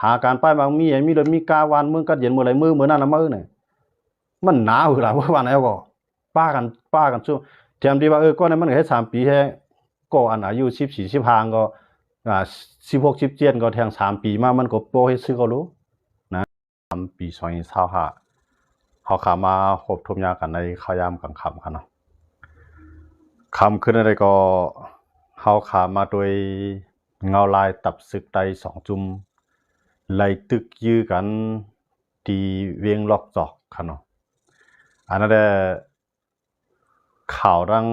หาการป้ายบางมีรถมีกาวานเมืองกัดเย็นเมื่อไรมือนั่นละมือเนี่ยมันหนาวหรือว่าวันไหนก็ป้ากันช่วงเทียมดีว่าก็ในมันแค่3 ปีแค่ก็อันอายุ14 15ก็16 17ก็แทง3 ปีมามันก็โปให้ซื้อก็รู้นะ3 ปี2025เขาขามาหบทมยากันในข้าวยามกลางค่ำกันเนาะค่ำขึ้นอะไรก็เขาขามาโดยเงาลายตับซึกไต2 จุ่ม ไล่ตึกยื้อกันตีเวียงล็อกจอกค่ะเนาะอันนั้นแหละข่าวดัง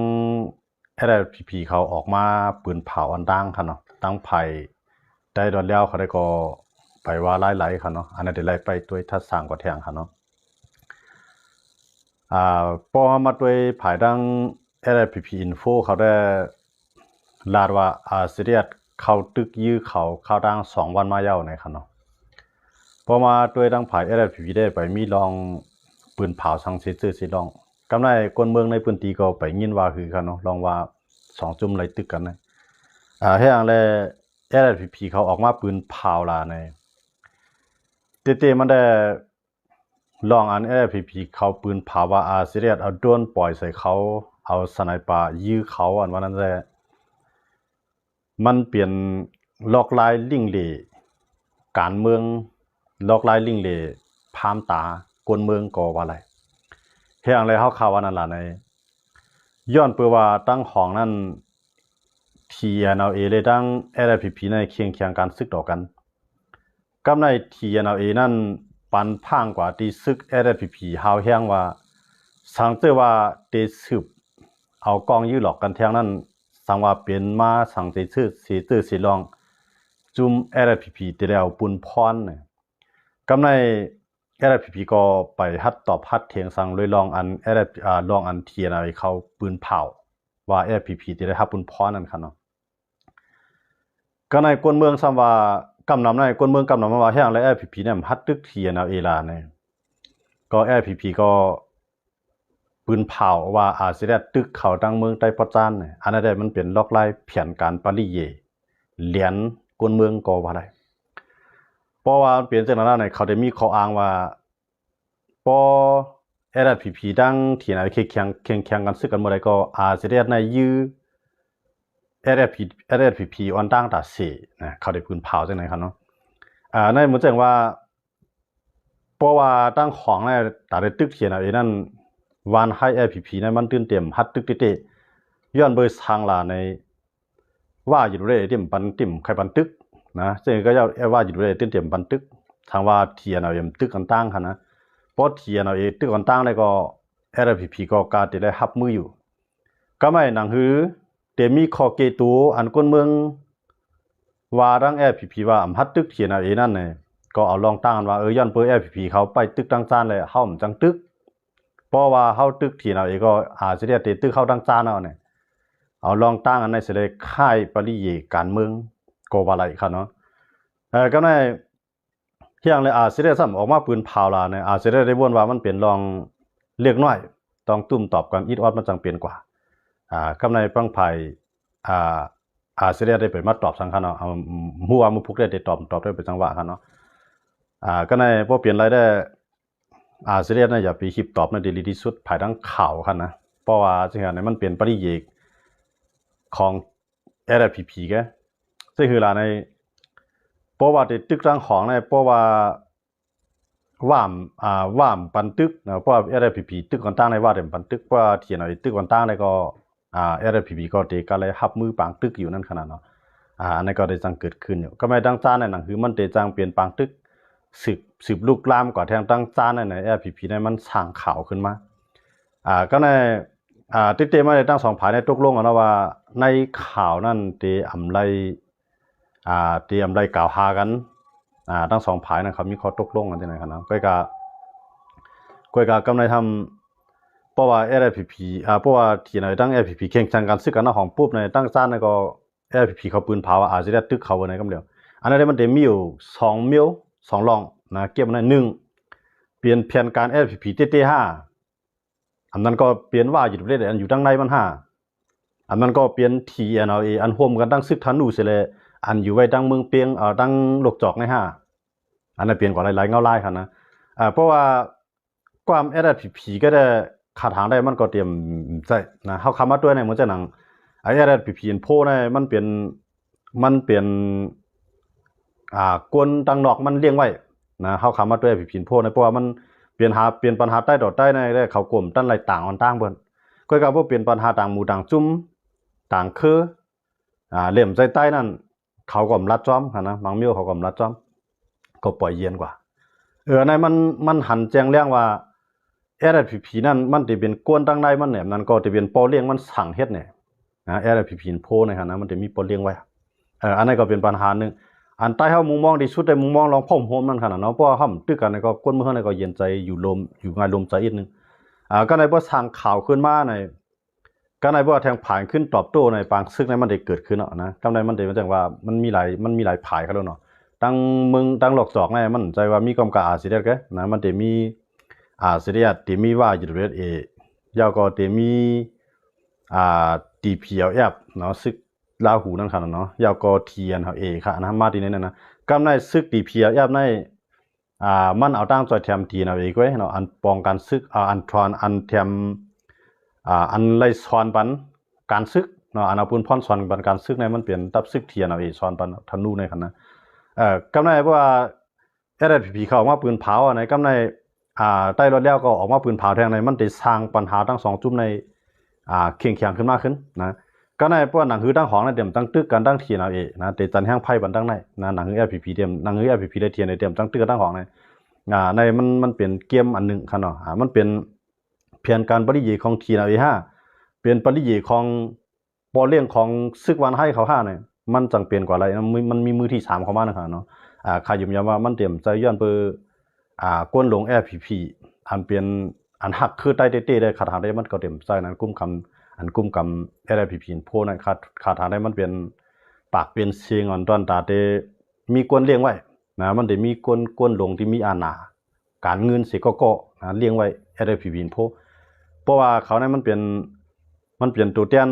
LLPP เขาออกมาปืนเผาอันดังค่ะเนาะตั้งไผ่ได้ดอนแล้วเขาได้ก็ไปว่าไล่ๆค่ะเนาะอันนั้นได้ไล่ไปด้วยทัดสร้างกว่าแทงค่ะเนาะพอมาด้วยไผ่ดัง LLPP Info เขาได้ลาดว่าเสียดเขาตึกยื้อเขาดัง2 วันมาเย้าในค่ะเนาะพอมาด้วยดังไผ่ LLPP ได้ไปมีลองปืนเผาสังเสียสิลองกำไรคนเมืองในพื้นที่ก็ไปยินว่าคือค่ะเนาะลองว่า2 จุ่มไล่ตึกกันนะให้อังแล LLPP เขาออกมาปืนเผาล่ะในเต้ๆมันได้ลองอัน LLPP เขาปืนเผาว่าเสียดเอาโดรนปล่อยใส่เขาเอาสไนเปอร์ยื้อเขาอันว่านั้นแหละมันเปลี่ยนลอกลายลิงเหล่การเมืองลอกลายลิงเหล่พามตากวนเมืองก็ว่าอะไรเฮียงเลยเฮาข่าวว่านั่นล่ะในย้อนเปื่อว่าตั้งของนั้น TNLA เลยตั้ง LLPP ในเคียงการศึกต่อกันกำใน TNLA นั้นปันพังกว่าที่ศึก LLPP เฮาเฮียงว่าสังเจอว่าเตสืบเอากองยื้อหลอกกันแทงนั้นสังว่าเป็นมาสังเจชื่อสีตื้อสีลองจุม LLPP ที่แล้วปุนพรกำใน LLPP ก็ไปฮัดตอบฮัดเถียงสังเลยลองอัน LLPP ลองอัน TNLA เขาปืนเผาว่า LLPP ที่ได้ฮับปุนพรนั่นค่ะเนาะก็ในกวนเมืองซ้ำว่ากำนำในกวนเมืองกำนำมาว่าแห้งและ LLPP เนี่ยฮัดตึก TNLA ล่ะเนี่ยก็ LLPP ก็ปืนเผาว่าสิได้ตึกเขาดังเมืองใต้ปอจานเนี่ยอันนั้นได้มันเป็นลอกลายแผนการปาริเยเหรียญกวนเมืองก็ว่าได้เพราะว่าเปลี่ยนจากนั้นเนี่ยเขาได้มีข้ออ้างว่าพอ LLPP ดังที่ไหนเคียงกันซึกกันเมื่อใดก็สิได้ในยื้อ LLPP ออนดังตาเสนะเขาได้ปืนเผาจังไหนครับเนาะในเหมือนจังว่าเพราะว่าตั้งของในตาได้ตึกเขียนเอาเองนั่นวันให้ LPP ในมันตื่นเต็มฮัดตึกติย้อนเบอร์ทางล่ะในว่าอยู่เลยเต็มปันติ่มใครปันตึกนะซึ่งก็จะว่าอยู่เลยเต็มปันตึกทางว่าเทียนเอาเองตึกกันตั้งค่ะนะเพราะเทียนเอาเองตึกกันตั้งเลยก็ LPP ก็การได้ฮับมืออยู่ก็ไม่หนังหือเตมีข้อเกตูอันคนเมืองว่าดัง LPP ว่าอำฮัดตึกเทียนเอาเองนั่นเนี่ยก็เอาลองตั้งกันว่าย้อนเปิด LPP เขาไปตึกตั้งจานเลยเฮามันจังตึกเพราะว่าเฮาตึกที่เราเองก็สิได้ตึกเข้าตั้งจานเอาเนี่ยเอาลองตั้งอันในสิได้ค่ายปริเยการเมืองก็ว่าอะไรครับเนาะก็ในเฮียงเลยสิได้ซ้ำออกมาปืนเผาล่ะเนี่ยสิได้วนว่ามันเป็นลองเรียกน้อยต้องตุ้มตอบกันอีดออดมันจังเปลี่ยนกว่ากำในปังไผสิได้ไปมาตอบสังคัญเนาะฮู้ว่ามือพุกได้ตอบได้เป็นจังหวะครับเนาะก็ในบ่เปลี่ยนอะไรได้สิได้นะอย่าไปคลิปตอบในดีที่สุดภายทั้งข่าวครับนะเพราะว่าจังนั้นมันเป็นปริเยกของ LPP แกซึ่งคือล่ะในเพราะว่าตึกตั้งของในเพราะว่าว่ามปันตึกนะเพราะว่า LPP ตึกก่อนตั้งในว่าเต็มปันตึกว่าเทียนเอาตึกก่อนตั้งในก็LPP ก็เด็กก็เลยฮับมือปางตึกอยู่นั่นขนาดเนาะอันนี้ก็ได้จังเกิดขึ้นอยู่ก็ไม่ตั้งจานในหนังคือมันเตจังเปลี่ยนปางตึกสืบลูกลามกว่าแทงตั้งจานใน LPP ในมันสร้างข่าวขึ้นมาก็ในติเตมาได้ตั้ง2 ภายในตกลงกันว่าในข่าวนั่นเตอำไลกล่าวหากันทั้ง2 ภายนะครับมีข้อตกลงกันจังได๋ครับเนาะก้อยกากำไรทำเพราะว่า LPP เพราะว่าที่ไหนตั้ง LPP แข่งขันกันซึกกันของปุ๊บในตั้งจานในก็ LPP เขาปืนเผาสิได้ตึกเขาบ่ได้กำเดียวอันนั้นมันได้มีอยู่2มิล2ลองนะเก็บมาใน1เปลี่ยนแผนการ LPP เต้ๆ5อันนั้นก็เปลี่ยนว่าอยู่ประเทศอันอยู่ทางในมัน5อันนั้นก็เปลี่ยน TNLA อันร่วมกันตั้งซึกทันดูเสเลยอันอยู่ไว้ตั้งเมืองเปียงตั้งลกจอกใน5อันนั้นเปลี่ยนกว่าหลายๆเงาลายครับนะเพราะว่าความ LPP ก็ได้ขาดทางได้มันก็เตรียมใจนะเฮาคำว่าด้วยในเหมือนจะหนังLPP โพเนี่ยมันเป็นกวนตังนอกมันเลี้ยงไว้นะเฮาคำว่าด้วย LPP โพเนี่ยเพราะว่ามันเปลี่ยนปัญหาใต้ดอดใต้ในได้เขากลุ่มตั้งหลายต่างอันต่างเบิ่นก็ก็บ่เปลี่ยนปัญหาต่างหมู่ต่างจุ่มต่างคือเหลี่ยมใจใต้นั่นเขาก็รัดจ้อมค่ะนะบางมิวเขาก็รัดจ้อม ก็ปล่อยเย็นกว่าในมันหันแจ้งเรื่องว่าLPP นั่นมันจะเป็นกวนตั้งในมันเนี่ยนั่นก็จะเป็นปอเลี้ยงมันสั่งเฮ็ดเนี่ยนะ LPP โพนะครับนะมันจะมีปอเลี้ยงไว้อันนั้นก็เป็นปัญหานึงอันใต้เฮามุมมองที่สุดได้มุมมองลองพ่อมโฮมนั่นขนาดเนาะเพราะว่าเฮาตึกกันก็กวนมื้อนั้นก็เย็นใจอยู่ลมอยู่ง่ายลมใจอีกนึงก็ในบ่สร้างข่าวขึ้นมาในก็ในบ่แทงผ่านขึ้นตอบโต้ในปางซึกในมันได้เกิดขึ้นเนาะนะกำในมันได้มาจังว่ามันมีหลายผายกันแล้วเนาะตั้งมึงตั้งหลอกจอกในมันใจว่ามีกำกาอาสิเดกนะมันได้มีสิเดียติมีว่าอยู่ด้วยยาวก็ติมีTPLF เนาะซึกลาหูนั่นค่ะเนาะยาวก็ TNLA ค่ะนะมาที่นี่นะกำในซึก TPLF ในมันเอาตั้งจอยแถม TNLA ไว้เนาะอันป้องกันซึกอันทรอนอันแถมอันไล่สอนปันการซึกเนาะอันเอาปืนพ่นสอนปันการซึกในมันเปลี่ยนตับซึก TNLA สอนปันธนูในค่ะนะกำในว่า LPP เข้ามาปืนเผาในกำในใต้รถแล้วก็ออกมาปืนเผาแทงในมันได้สร้างปัญหาทั้งสองจุ่มในเคียงขึ้นมากขึ้นนะก็ในพวกหนังหือตั้งของในเดียมตั้งตึกกันตั้งเทียนเอาเองนะแต่จันแห้งไพ่บันตั้งในนะหนังหือ LPP เดียมหนังหือ LPP ได้เทียนในเดียมตั้งตึกกันตั้งของในในมันเป็นเกมอันหนึ่งค่ะเนาะมันเป็นเพียงการปริยีของเทียนเอาเองเป็นปริยีของปอเลี้ยงของซึกวันให้เขาเนี่ยมันจังเปลี่ยนกว่าอะไรมันมีมือที่3เข้ามานะครับเนาะใครยุ่มยามว่ามันเตรียมใจย้อนเปก้นลง LPP อันเป็นอันหักคือใต้เต้ได้ขาดทางได้มันก็เต็มใจนั้นกุ้มคำอันกุ้มคำ LPP โพนั้นขาดทางได้มันเป็นปากเป็นเสียงอ่อนตอนตาเตมีกวนเลี้ยงไว้นะมันได้มีกวนลงที่มีอาณาการเงินเสียก็นะเลี้ยงไว้ LPP โพเพราะว่าเขานั้นมันเป็นตัวเตี้ยน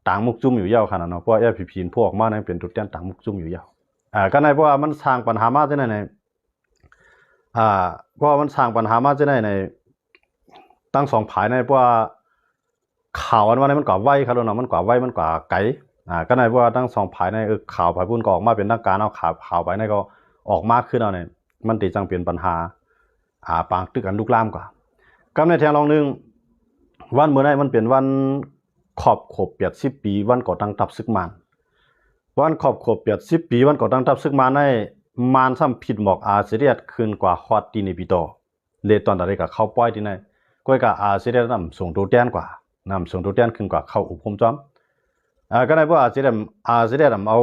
ต่างมุกจุ่มอยู่ยาวขนาดเนาะเพราะ LPP โพออกมานั้นเป็นตัวเตี้ยนต่างมุกจุ่มอยู่ยาวก็ในเพราะว่ามันสร้างปัญหามากที่ในเพราะมันสร้างปัญหามาจะได้ในตั้งสองผายในเพราะว่าข่าวอันว่าในมันก่อไว้ครับเนาะมันก่อไว้มันก่อไก่ก็ในเพราะว่าตั้งสองผายในข่าวผายพุ่นก็ออกมาเป็นทางการเอาข่าวไปในก็ออกมากขึ้นเอาเนี่ยมันติจังเปลี่ยนปัญหาปางตึกอันลุกลามกว่าก็ในแทงลองนึงวันเมื่อไหร่มันเป็นวันขอบ80 ปีวันก่อตั้งทัพซึกมันวันขอบ80 ปีวันก่อตั้งทัพซึกมันในมานซ้ำผิดหมอกอาเซียนขึ้นกว่าฮอตตีในปีโตเลตอนใดก็เข้าป้อยที่ไหนก็กับอาเซียนนำส่งตัวแทนกว่านำส่งตัวแทนขึ้นกว่าเข้าอุปคมจอมก็ได้ว่าอาเซียนเอา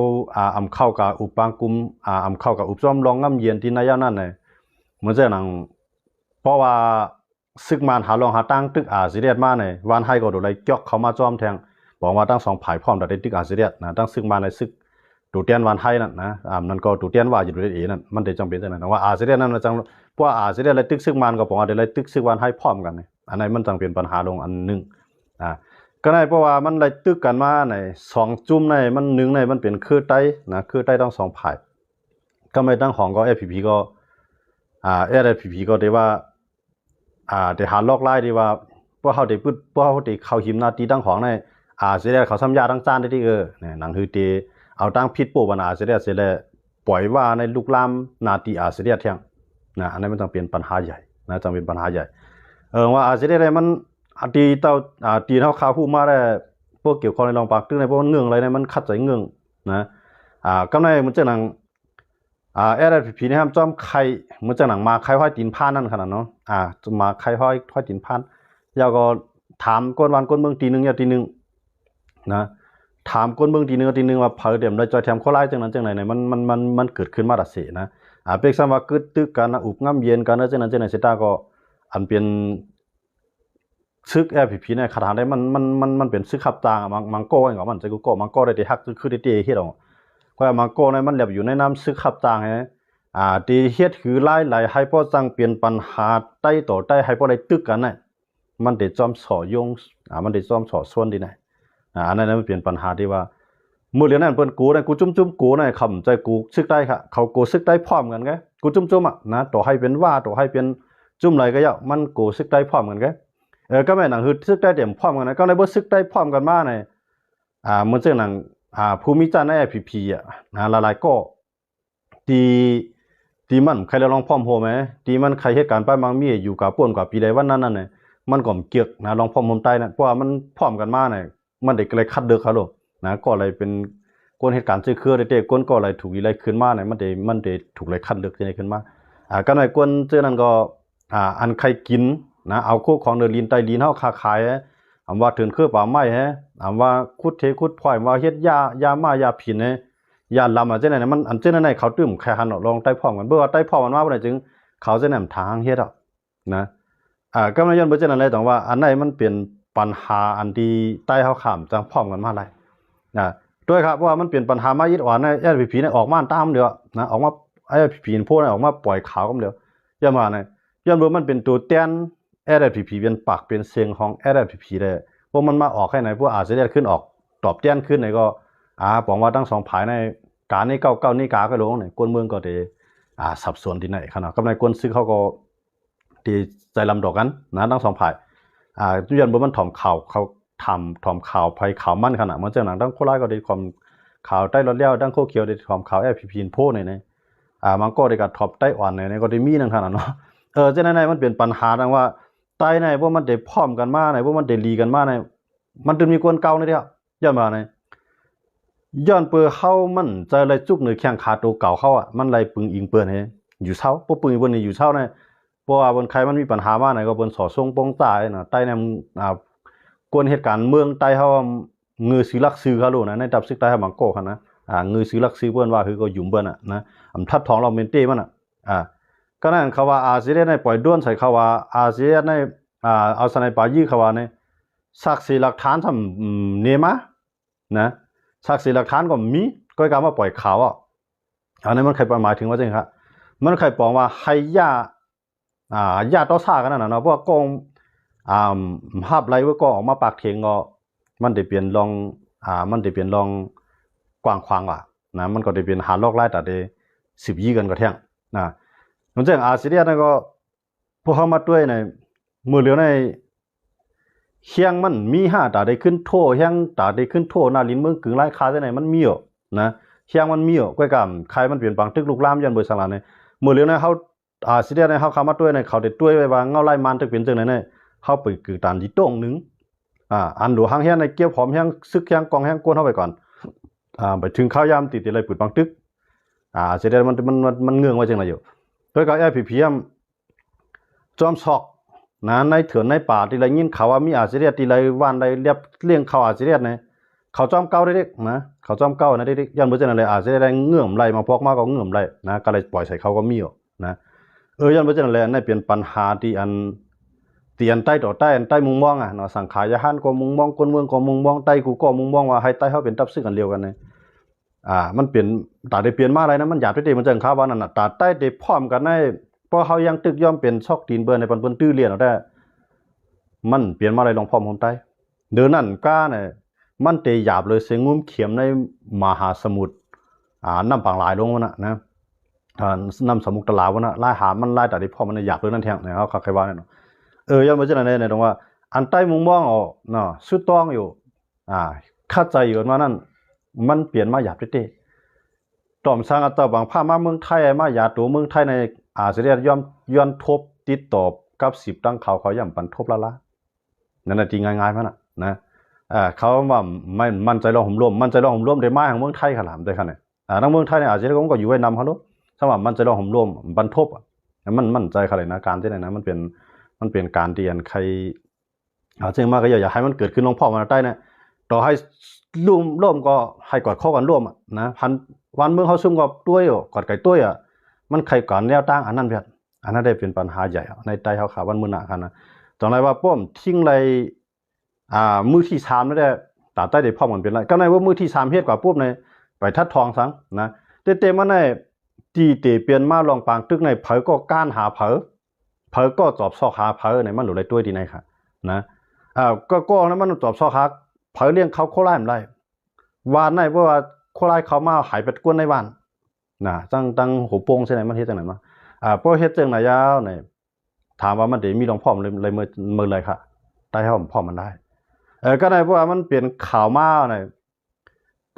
เข้ากับอุปปังกุมเข้ากับอุปจอมลองงำเย็นที่นายนั่นเลยเหมือนเจ้าหนังเพราะว่าซึกมันหาลองหาตั้งตึกอาเซียนมาในวันให้ก็โดนไล่ยกเข้ามาจอมแทงบอกว่าตั้ง2 ผายพร้อมแต่ได้ตึกอาเซียนนะตั้งซึกมันในซึกตัวเตียนวันให้นั่นนะนั่นก็ตัวเตียนว่าอยู่ด้วยนั่นมันได้จำเป็นจังนั้นว่าอาเซียนนั่นจังเพราะอาเซียนอะไรตึกซึกมันก็บอกว่าได้เลยตึกซึกวันให้พร้อมกันนี่อันนั้นมันจังเป็นปัญหาลงอันนึงก็ได้เพราะว่ามันเลยตึกกันมาใน2 จุ่มในมันนึงในมันเป็นคือใต้นะคือใต้ต้อง2 ผายก็ไม่ตั้งของก็ FPP ก็FPP ก็ได้ว่าได้หาลอกไล่ดีว่าพวกเขาได้พูดพวกเขาได้เข้าหิมนาตีตั้งของในเสียเขาซ้ำยาตั้งจานได้ที่เนี่ยหนังคือตีเอาตั้งพิษปูบันอาเซียนเสร็จแล้วปล่อยว่าในลูกลามนาตีอาเซียนเที่ยงนะอันนี้มันต้องเป็นปัญหาใหญ่นะต้องเป็นปัญหาใหญ่ว่าอาเซียนอะไรมันตีเต้าตีเท่าข้าวผู้มาได้พวกเกี่ยวข้องในรองปากตึ้งในพวกเงื่องอะไรเนี่ยมันขัดใจเงื่องนะก็ในมันจะหนังLPP นี่ครับจอมไข่มันจะหนังมาไข่ห้อยตีนพานนั่นขนาดเนาะมาไข่ห้อยตีนพานยาวก็ถามก้นวันก้นเมืองตีนึงยาวตีนึงนะถามก้นเบิ่งทีนึงว่าเผาเดี๋ยวได้จอยแถมข้อไล่จังนั้นจังไหนเนี่ยมันเกิดขึ้นมาดัดเสนะเป็กซ้ำว่าเกิดตึกกันอุบง่ำเย็นกันจังนั้นจังไหนเสตาก็อันเป็นซึก LPP เนี่ยขาดหาได้มันเป็นซึกขับต่างมังโก้เองก็มันใจกูโก้มังโก้ได้ที่ฮักคือได้เฮ็ดเอาก็มังโก้เนี่ยมันแลบอยู่ในน้ำซึกขับต่างฮะที่เฮ็ดคือไล่ไหลให้พอจังเปลี่ยนปัญหาใต้ต่อใต้ให้พอได้ตึกกันน่ะมันได้จอมสอยงมันได้จอมสอส่วนดีน่ะอันนั้นมันเปลี่ยนปัญหาที่ว่ามือเรียนนั่นเปิ้นกูนะกูจุ่มกูนะคำใจกูซึกได้ค่ะเขากูซึกได้พร้อมกันไงกูจุ่มนะต่อให้เป็นว่าต่อให้เป็นจุ่มอะไรก็อย่ามันกูซึกได้พร้อมกันไงก็แม่หนังคือซึกได้เต็มพร้อมกันนะก็เลยบ่ซึกได้พร้อมกันมาในมันเจ้าหนังภูมิจารณ์ใน FPP หลายๆก็ตีมันใครลองพร้อมโหมั้ยตีมันใครเหตุการณ์ป้ายมังมีอยู่กับป่วนกว่าปีใดวันนั้นน่ะมันก็เกียกนะลองพร้อมใต้น่ะเพราะว่ามันพร้อมกันมาเนี่ยมันได้เลยคัดเดือกเขาโลนะก็เลยเป็นก นเหตุการณ์เคือได้ก้นก็อะไรถูกอะไรขึ้นมาเนี่ยมันได้ถูกอะไรคัดเลือกที่ไหนขึ้นมาก็หน่อยก้นเจอนั่นก็อันใครกินนะเอาคู่ของเดินลินไตลินเฮาค้าขายอำว่าถึงคือป่าไม้ฮะอำว่าคุดเทคุดพลอยว่าเฮ็ดยามายาผินยาลำจังได๋มันอันจังได๋เขาตื้มแค่หันลองใต้พร้อมกันเบ่ว่าใต้พร้อมมันมาบ่ได้จึงเขาจะนำทางเฮ็ดนะก็มันย้อนบ่จังนั้นเลยต้องว่าอันไหนมันเป็นปัญหาอันที่ใต้เฮาข้ามจังพร้อมกันมาหลายด้วยครับว่ามันเป็นปัญหามายิดอ่อนในLPPเนี่ยออกมาตามเดียวนะออกมาLPPพวกนั้นออกมาปล่อยข่าวกันเดียวย่ามาเนี่ยย้อนบ่มันเป็นตัวแตนLPP เป็นปากเป็นเสียงของLPP ได้พวกมันมาออกให้ไหนพวกอาจจะได้ขึ้นออกตอบแตนขึ้นไหนก็บอกว่าทั้งสองฝ่ายในการนี้99นี้กาก็ลงเนี่ยกวนเมืองก็ได้สับสนที่ไหนขนาดกับในกวนซื้อเขาก็ที่ใจลำดอกกันนะทั้งสองฝ่ายย้อนบ่มันถ่อมข่าวเขาทำถ่อมข่าวภัยข่าวมั่นขนาดเหมือนเจ้าหนังทั้งโคราชก็ได้ความข่าวใต้รถเลี้ยวทั้งโคเขียวได้ความข่าวLPPโพเนี่ยมันก็ได้กับท็อปใต้อ่อนเนี่ยก็ได้มีนั่นขนาดเนาะเจ้าไหนมันเป็นปัญหาดังว่าใต้ในพวกมันได้พร้อมกันมาในพวกมันได้ลีกันมาในมันจึงมีกวนเก่าในเดียวย้อนมาในย้อนเปือเข้ามันใจอะไรจุกเหนือแข้งขาตัวเก่าเข้ามันไรปึงอิงเปิ้นให้อยู่เช้าพวกปึงบนนี่อยู่เช้าในเพราะว่าบนใครมันมีปัญหามาไหนก็บนสอทรงปงตายนะใต้ในกวนเหตุการณ์เมืองใต้เขาเงือซื้อลักซื้อเขาลูนะในดับซึกใต้เขาบังโก้คันนะเงือซื้อลักซื้อเปิ้นว่าคือก็ยุ่มเปิ้นนะทัดทองเราเมนเต้มันก็นั่นเขาว่าอาเซียนในปล่อยด้วนใส่เขาว่าอาเซียนในเอาสไนปายี่เขาว่าในสักษีหลักฐานทำเนมานะสักษีหลักฐานก็มีก็การมาปล่อยข่าวอันนี้มันใครหมายถึงว่าจริงครับมันใครบอกว่าให้ญาต่อซ่ากันนั่นน่ะเนาะเพราะกองภาพไรว่าก็ออกมาปากเถียงก็มันได้เปลี่ยนลองมันได้เปลี่ยนลองกว้างขวางว่ะนะมันก็ได้เปลี่ยนหาลอกไล่แต่ได้10 ยี่กันก็แท่งนะมันจังอาเซียนนั่นก็พวกเขามาด้วยในมือเหลียวในเฮียงมันมี5ตาได้ขึ้นโทเฮียงตาได้ขึ้นโทหน้าลิ้นเมืองกึ่งไล่คาจังไหนมันมีนะเฮียงมันมีก้อยกำใครมันเปลี่ยนบางตึกลุกลามยันบริษัทในมือเหลียวในเขาอาเซียนในเขาเข้ามาด้วยในเขาได้ด้วยไว้ว่าเงาไล่มันตึกเป็นจังไหนในเขาไปกึ่งตานที่โต้งนึงอันดูหางเฮียงในเกี่ยวผอมเฮียงซึกเฮียงกองเฮียงก้นเข้าไปก่อนไปถึงข้าวยามติดอะไรปืนบางตึกเสียดายมันเงื่องไว้จังไรอยู่โดยก็LPPจอมซอกนะในเถื่อนในป่าที่ไรยินเขาว่ามีอาเซียนที่ไรวันไรเรียบเลี้ยงเขาอาเซียนเนี่ยเขาจอมเก้าได้เด็กนะเขาจอมเก้านะได้เด็กย้อนมือจังไรอาเซียนได้เงื่อมไรมาพกมากก็เงื่อมไรนะก็เลยปล่อยใส่เขาก็มีนะย้อนมือจังไรนั่นเป็นปัญหาที่อันเตียนใต้ต่อใต้มุงมองเนาะสังขารยหันก็มุงมองคนเมืองก็มุงมองใต้กูก็มุงมองว่าให้ใต้เขาเป็นทับซึกกันเดียวกันเลยมันเปลี่ยนตาได้เปลี่ยนมาอะไรนะมันหยาบได้มันจังข้าวว่านั่นน่ะตาใต้ได้พร้อมกันในเพราะเขายังตึกย่อมเป็นชอกตีนเบิ่นในปันเปิ้นตื้อเลียนเอาได้มันเปลี่ยนมาอะไรลองพร้อมของใต้เดินนั่นก้าเนี่ยมันเตหยาบเลยเสียงงุ้มเข็มในมหาสมุทรน้ำปางหลายลงวะนะน้ำสมุทรตะลาวะนะลายหามันลายแต่ได้พร้อมมันหยาบเลยนั่นแท้เนี่ยเขาใครว่าเนี่ยเนาะย้อนมาจากไหนเนี่ยตรงว่าอันใต้มุงมองเนาะสุดต้องอยู่เข้าใจอยู่ว่านั่นมันเปลี่ยนมาหยาบได้ต่อมสร้างอัตบางผ้ามาเมืองไทยมาหยาตัวเมืองไทยในอาเซียนย้อนทบติดต่อกับ10ตั้งเขาย่ำปันทบละนั่นน่ะจริงง่ายๆมันนะเขาว่าไม่มั่นใจเราห่มร่วมมั่นใจเราห่มร่วมได้มาของเมืองไทยขนาดได้ขนาดทั้งเมืองไทยเนี่ยอาเซียนก็อยู่ไว้นำเขาลูกสำหรับมั่นใจเราห่มร่วมบรรทบมันมั่นใจขนาดนะการที่ไหนนะมันเป็นการเรียนใครจริงมากก็อย่าให้มันเกิดขึ้นลงพ่อมาใต้เนี่ยต่อให้ร่วมก็ให้กอดข้อกันร่วมนะพันวันเมืองเขาซุ่มกับด้วยกอดไก่ด้วยมันใครก่อนแนวตั้งอันนั้นแบบอันนั้นได้เป็นปัญหาใหญ่ในใต้เขาขาวันมือหนักกันนะตอนไหนว่าป้อมทิ้งไรมือที่3นั่นแหละตาใต้ได้พ่อมันเป็นไรก็ในว่ามือที่3เฮ็ดกว่าปุ๊บในไปทัดทองสังนะเต็มๆมาในตีเตเปลี่ยนมาลองปางตึกในเผอก็ก้านหาเผอก็จอบซอกหาเผอในมันหลุดไรด้วยดีในค่ะนะก็นั้นมันจอบซอกหาเผอเลี้ยงเขาโคไล่มันไรวานในเพราะว่าโคไล่เขามาหายไปกวนในบ้านนะตั้งหัวโป่งใช่ไหมมันเฮ็ดจังไหนมาเพราะเฮ็ดจังไหนยาวเนี่ยถามว่ามันได้มีรองพ่อมเลยเมื่อไรค่ะใต้ห้องพ่อมันได้ก็ได้เพราะว่ามันเปลี่ยนข่าวมาเนี่ย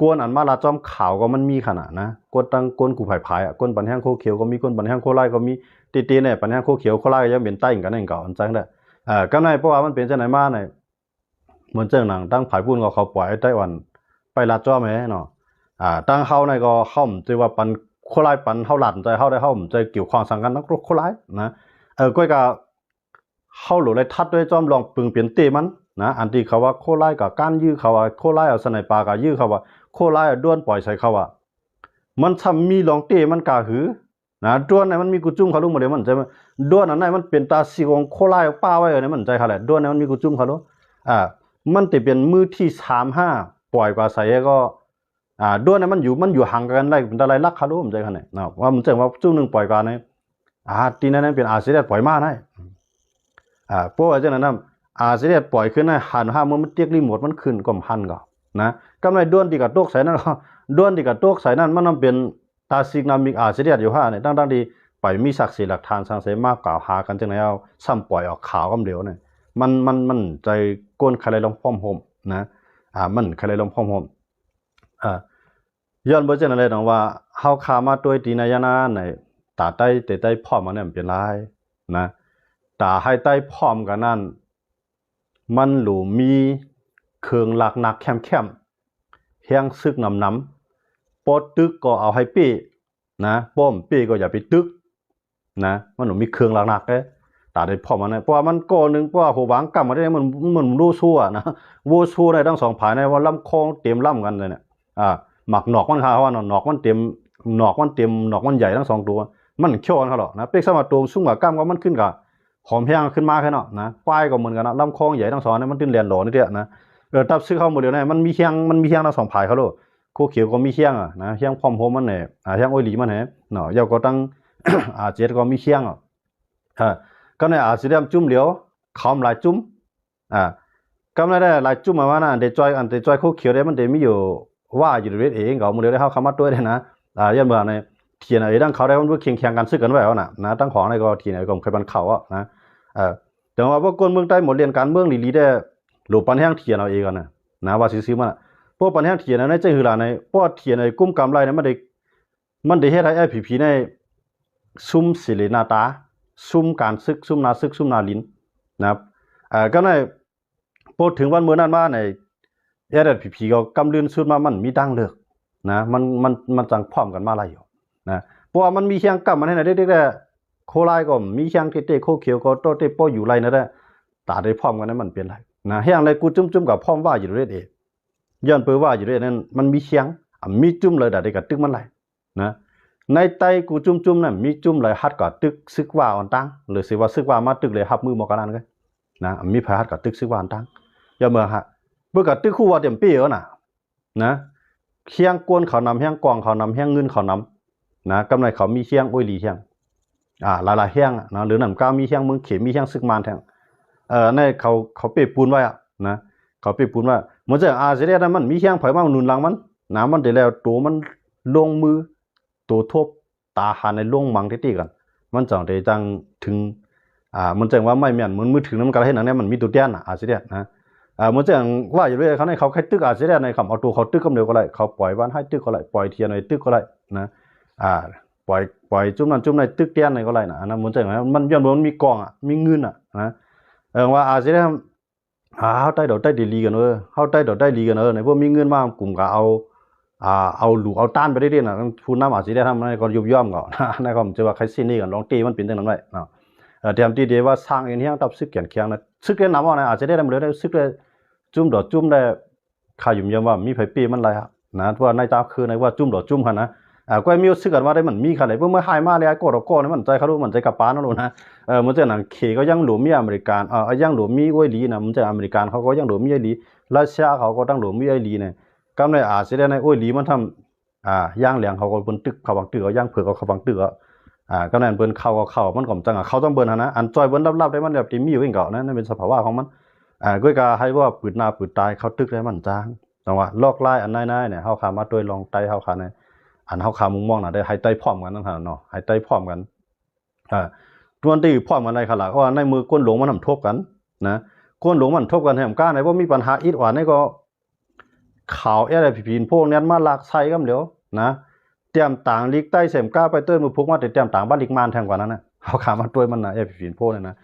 กวนอันมาลาจอมข่าวก็มันมีขนาดนะกวนตั้งกวนกูไผ่ไผ่กวนปันแห้งโคเขียวก็มีกวนปันแห้งโคไล่ก็มีตีเนี่ยปันแห้งโคเขียวโคไล่ก็ยังเป็นใต้กันนั่นก่อนจังได้ก็ได้เพราะว่ามันเป็นจังไหนมาเนี่ยเหมือนเจ้าหนังตั้งไผ่พูนก็เขาปล่อยไต้หวันไปลาจอมเนาะ ตั้งเฮาในก็เฮาจะว่าปันโคไลปันเฮาหลั่นใจเฮาได้เฮาจะเกี่ยวข้องสังกันนักโคไลนะก้อยก็เฮาหลุเลยทัดด้วยจอมลองปึงเปลี่ยนเตมันนะอันที่เขาว่าโคไลกับการยื้อเขาว่าโคไลเอาสไนปากับยื้อเขาว่าโคไลด้วนปล่อยใส่เขาว่ามันทำมีลองเตมันกาหือนะด้วนไหนมันมีกุจุ่มเขาลูกหมดเลยมันใจด้วนอันไหนมันเป็นตาสีของโคไลป้าไว้เนี่ยมันใจเขาแหละด้วนไหนมันมีกุจุ่มเขาลูกมันจะเป็นมือที่3-5ปล่อยกว่าใส่ก็ด้วนนั้นมันอยู่ห่างกันได้เป็นอะไรลักเขารู้ผมใจขนาดไหนนะว่ามันจะว่าจุ่มหนึ่งปล่อยกว่าเนี่ยตีนั้นเป็นอาเซียนปล่อยมากได้เพราะว่าจังนั้นนะอาเซียนปล่อยขึ้นนะหันห้ามันเตียกรีโมทมันขึ้นก็หันก็นะกำไรด้วนที่กับโต๊ะใส่นั่นก็ด้วนที่กับโต๊ะใส่นั่นมันเป็นตาซิกนามิกอาเซียนอยู่ห้าเนี่ยตั้งดีไปมีศักดิ์ศรีหลักฐานสังเสริมมากกล่าวหากันจังไหนเอาซ้ำปล่อยออกข่าวกันเดียวเนี่ยมันใจก้นใครเลยลองพร้อมโฮมนะมันใครเลยลองพร้อมโฮมย้อนบ่จังนั้นเลยน้องว่าเฮาขามาด้วยตีนายนาในตาใต้เตใต้พร้อมมันเนี่ยเป็นไรนะตาให้ใต้พร้อมกันนั่นมันหลูมีเครื่องหลักหนักแคมแห้งซึกน้ำปอดตึกก็เอาให้ปี้นะป้อมปี้ก็อย่าไปตึกนะมันหนูมีเครื่องหลักหนักเด้ตาได้พร้อมมันเพราะว่ามันก่อนึงเพราะว่าหัวหวางกำมาได้มันรู้ชั่วนะโวชั่วในทั้งสองฝ่ายในว่าลำคองเต็มลำกันเลยเนี่ยหมักหนอกมันค่ะว่าหนอกมันเต็มหนอกมันใหญ่ทั้ง2ตัวมันเขี้ยวกันเขาหรอกนะเป็กสมาตัวสูงกว่ากล้ามก็มันขึ้นกับหอมแห้งขึ้นมาแค่เนาะนะป้ายก็เหมือนกันนะลำคลองใหญ่ทั้ง2เนี่ยมันตื้นแลนหล่อนี่เด้อนะตับซื้อเข้าหมดเดียวเนี่ยมันมีเฮียงทั้ง2ฝ่ายเขาโลโคเขียวก็มีเฮียงนะเฮียงพร้อมโฮมมันเนี่ยเฮียงโอหลีมันเนี่ยเนาะยาวก็ตั้งเจ็ดก็มีเฮียงก็ในอาเซียนจุ่มเหลียวเขาหลายจุ่มก็ไม่ได้หลายจุ่มมาว่านะเดจอยโคเขียวได้มันเดมีอยู่ว่าอยู่ด้วยเองก็มึงเดี๋ยวได้เข้าคำว่าตัวได้นะยันเมื่อในเทียนไอ้ดังเขาได้มันเคียงกันซึกกันไว้แล้วนะตั้งของในก็เทียนไอ้ก็เคยบันเขาอ่ะนะแต่ว่าพวกคนเมืองใต้หมดเรียนการเมืองลีได้หลุดปันแห้งเทียนเอาเองกันนะว่าซื้อมันพวกปันแห้งเทียนในใจหือหลานในพวกเทียนไอ้กุ้มกำไรเนี่ยมันได้เฮ็ดให้ไอ้ผีในซุ่มศิลนาตาซุ่มการซึกซุ่มนาลิ้นนะครับก็ในพูดถึงวันเมื่อนั้นว่าในผีก็กำลืนสุดมามันมีดังเลือกนะมันจังพร้อมกันมาหลายอยู่นะเพราะว่ามันมีเชียงกำมันให้ไหนได้โคไลก็มีเชียงเตโคเขียวก็โตเตโปอยู่ไรนะได้ตาได้พร้อมกันนั้นมันเป็นไรนะเฮียงไรกูจุ่มกับพร้อมว่าอยู่เรื่อยย้อนไปว่าอยู่เรื่อยนั้นมันมีเชียงมีจุ่มเลยแต่ได้กับตึกมันไรนะในไตกูจุ่มนั่นมีจุ่มเลยฮัดกับตึกซึกว่าอ่อนตั้งหรือสิว่าซึกว่ามาตึกเลยฮับมือมอกันนั่นก็นะมีพาฮัดกับตึกซึกว่าอ่อนตั้งอย่าเมื่อฮะเมื่อกับตึกคู่ว่าเต็มปีแล้วนะเชียงกวนเขานำเชียงกวางเขานำเชียงเงินเขานำนะกำไรเขามีเชียงอุ้ยหลีเชียงหลายเชียงนะหรือหนำก้าวมีเชียงเมืองเขมมีเชียงซึกมานแทงในเขาเปรียบปูนไว้นะเขาเปรียบปูนว่าเหมือนจะเสด็จนั้นมันมีเชียงไผ่มาหนุนหลังมันนะมันเดี๋ยวแล้วตัวมันลงมือตัวทบตาหันในลงมังที่กันมันจังได้จังถึงมันจังว่าไม่เหมือนเหมือนมือถือน้ำกันให้หนังเนี่ยมันมีตัวเตี้ยนเสด็จนะมันจะว่าอยู่ด้วยเขาในเขาแค่ตึกอาจจะได้ในคำเอาตัวเขาตึกกำเดียวก็ไรเขาปล่อยวันให้ตึกก็ไรปล่อยเทียนในตึกก็ไรนะปล่อยจุ่มในตึกเตี้ยนในก็ไรนะนะมันจะอย่างไรมันย้อนมันมีกองมีเงินนะว่าอาจจะได้เขาได้ดอกได้ดีกันเขาได้ดอกได้ดีกันในพวกมีเงินมากลุ่มก็เอาหลูเอาต้านไปได้ดีนะพูดน้ำอาจจะได้ทำในก็ยุบย่อมก่อนในความจะว่าใครสิ้นนี่กันลองตีมันเป็นตั้งนั้นไว้นะเตรียมตีเดียวว่าสร้างเองที่ตับซึกเขียนเคียงนะซึกเล่นน้ำว่านะอาจจะได้ทำเลยได้ซึกเลยจุ่มดอกจุ่มได้ข่าวยุ่มยามว่ามีไผปีมันไรนะว่าในตาคือในว่าจุ่มดอกจุ่มค่ะนะก็มีซึกกันว่าได้มันมีค่ะเลยเมื่อหายมาเลยก็ดอกก้อนมันใจเขารู้มันใจกับป้านั่นหรอนะมันจะหนังเคก็ยังหลวมมีอเมริกันยังหลวมมีอ้อยลีนะมันจะอเมริกันเขาก็ยังหลวมมีอ้อยลีรัสเซียเขาก็ตั้งหลวมมีอ้อยลีเนี่ยก็ในอาจจะได้ในอ้อยลีมันทำย่างเหลียงเขาก็บนตึกเขาบังตึกเขาย่างเผือกเขาบังตึกก็นั่นเบิ้นเข้ามันก็จังเขาต้องเบิ้นนะอันจอยเบิ้นรับได้มันแบบที่มีอยู่เองเก่านะนั่นเป็นสภาวะของมันก็กาให้ว่าปืนหน้าปืนตายเขาตึกได้มันจางแต่ว่าลอกไล่อันนายเนี่ยเฮาขามาด้วยลองไตเฮาขาเนี่ยอันเฮาขามุงมองน่ะได้ให้ไตพร้อมกันนั่นเนาะให้ไตพร้อมกันตัวที่พร้อมกันในขณะเพราะว่าในมือก้นหลวงมันทำทบกันนะก้นหลวงมันทบกันแห่งก้าในว่ามีปัญหาอีดหวานนี่ก็ข่าวอะไรผีนพวกนี้มาลากไส้กันเดี๋ยวนะเตรียมต่างลีกใต้เสมก้าไปเต้ยมือพุกมาเตรียมต่างบ้านลีกมานแทงกว่านั้นนะเฮาขามาด้วยมันนะผีนพวกนี่นะ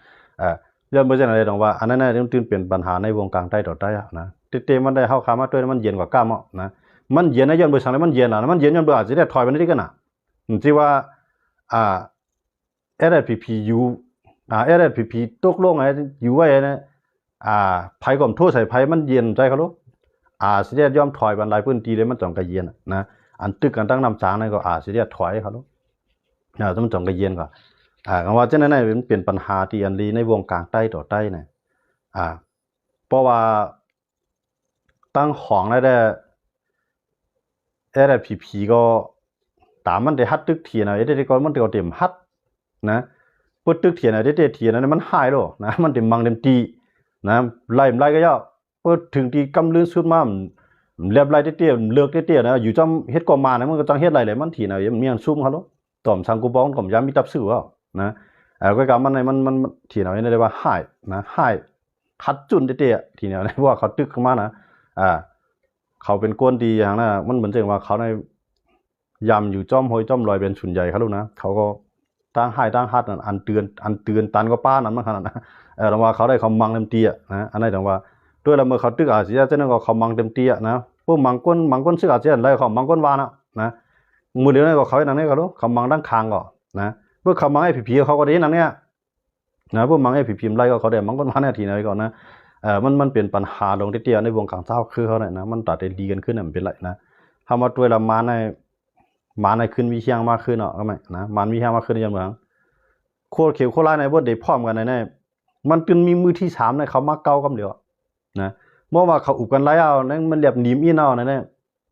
ย้อนไปจากไหนตรงว่าอันนั้นตื่นเปลี่ยนปัญหาในวงการใต้ต่อใต้นะเตมันได้เข้าขามาด้วยมันเย็นกว่าก้ามนะ มันเย็นนะย้อนเบอร์สั่งแล้วมันเย็นอ่ะมันเย็นย้อนเบอร์อาจจะได้ถอยไปนิดกันอ่ะที่ว่าSSPP อยู่SSPP ตกลงไงอยู่ไว้นะไผก่อมโทษใส่ไผมันเย็นใจเขาลูกสิได้ยอมถอยบันไดพื้นที่เลยมันจ่องกระเย็นนะอันตึกกันตั้งน้ำจางนั่นก็สิได้ถอยเขาลูกต้องจ่องกระเย็นก่อนคำว่าเช่นนั้นมันเป็นปัญหาที่อันลีในวงการใต้ต่อใต้เนี่ยเพราะว่าตั้งของได้SSPP ก็ตามมันได้ฮัดตึกเทียนอะไรได้ก็มันได้ก็เต็มฮัดนะเปิดตึกเทียนอะไรได้เทียนนั้นมันหายแล้วนะมันเต็มมังเต็มตีนะไล่ก็ย่อเปิดถึงที่กำลื่นสุดมาเรียบไล่เตี้ยเลือกเตี้ยนะอยู่จำเฮ็ดก็มานะมันก็จังเฮ็ดไรเลยมันทีนะมันมีอันซุ่มเขาแล้วต่อมสังกูบ้องต่อมยามีตับซื้อว่านะก็กำมันทีนะนี่ได้ว่าหายนะหายคัดจุนเตี้ยทีนะเพราะว่าเขาตึกขึ้นมานะเขาเป็นก้นดีอย่างนั้นมันเหมือนเช่นว่าเขาในยำอยู่จ้อมหอยจ้อมลอยเป็นชุนใหญ่เขาลูกนะเขาก็ตั้งให้ตั้งฮัดอันเตือนตันก็ป้านั้นมาขนาดนั้นแต่ว่าเขาได้เขามังเต็มตีนะอันนี้แต่ว่าด้วยละเมื่อเขาตึกอาเซียเจ้านั่นก็เขามังเต็มตีนะพวกมังก้นซึ่งอาเซียอะไรเขามังก้นวานะมือเดียวนั่นก็เขาอย่างนี้เขาลูกเขามังด้านคางก็นะเมื่อเขามังไอ้ผีเขาก็ได้นั่นเนี่ยนะพวกมังไอ้ผีไล่ก็เขาได้มังก้นวาเนี่ยทีไหนก่อนนะมันเป็นปัญหาลงที่เตี้ยในวงการเจ้าคือเขาเนี่ยนะมันตัดได้ดีกันขึ้นมันเป็นไรนะทำมาตัวละมาในขึ้นวิเชียงมากขึ้นเนาะก็ไม่นะมันวิเชียงมากขึ้นในเมืองโคเขียวโคไล่ในบดเด็พร้อมกันในมันจนมีมือที่3ในเขามาเก้ากำเดียวนะเมื่อว่าเขาอุบกันไล่เอานั่นมันเรียบหนีมอีนเอาเนี่ย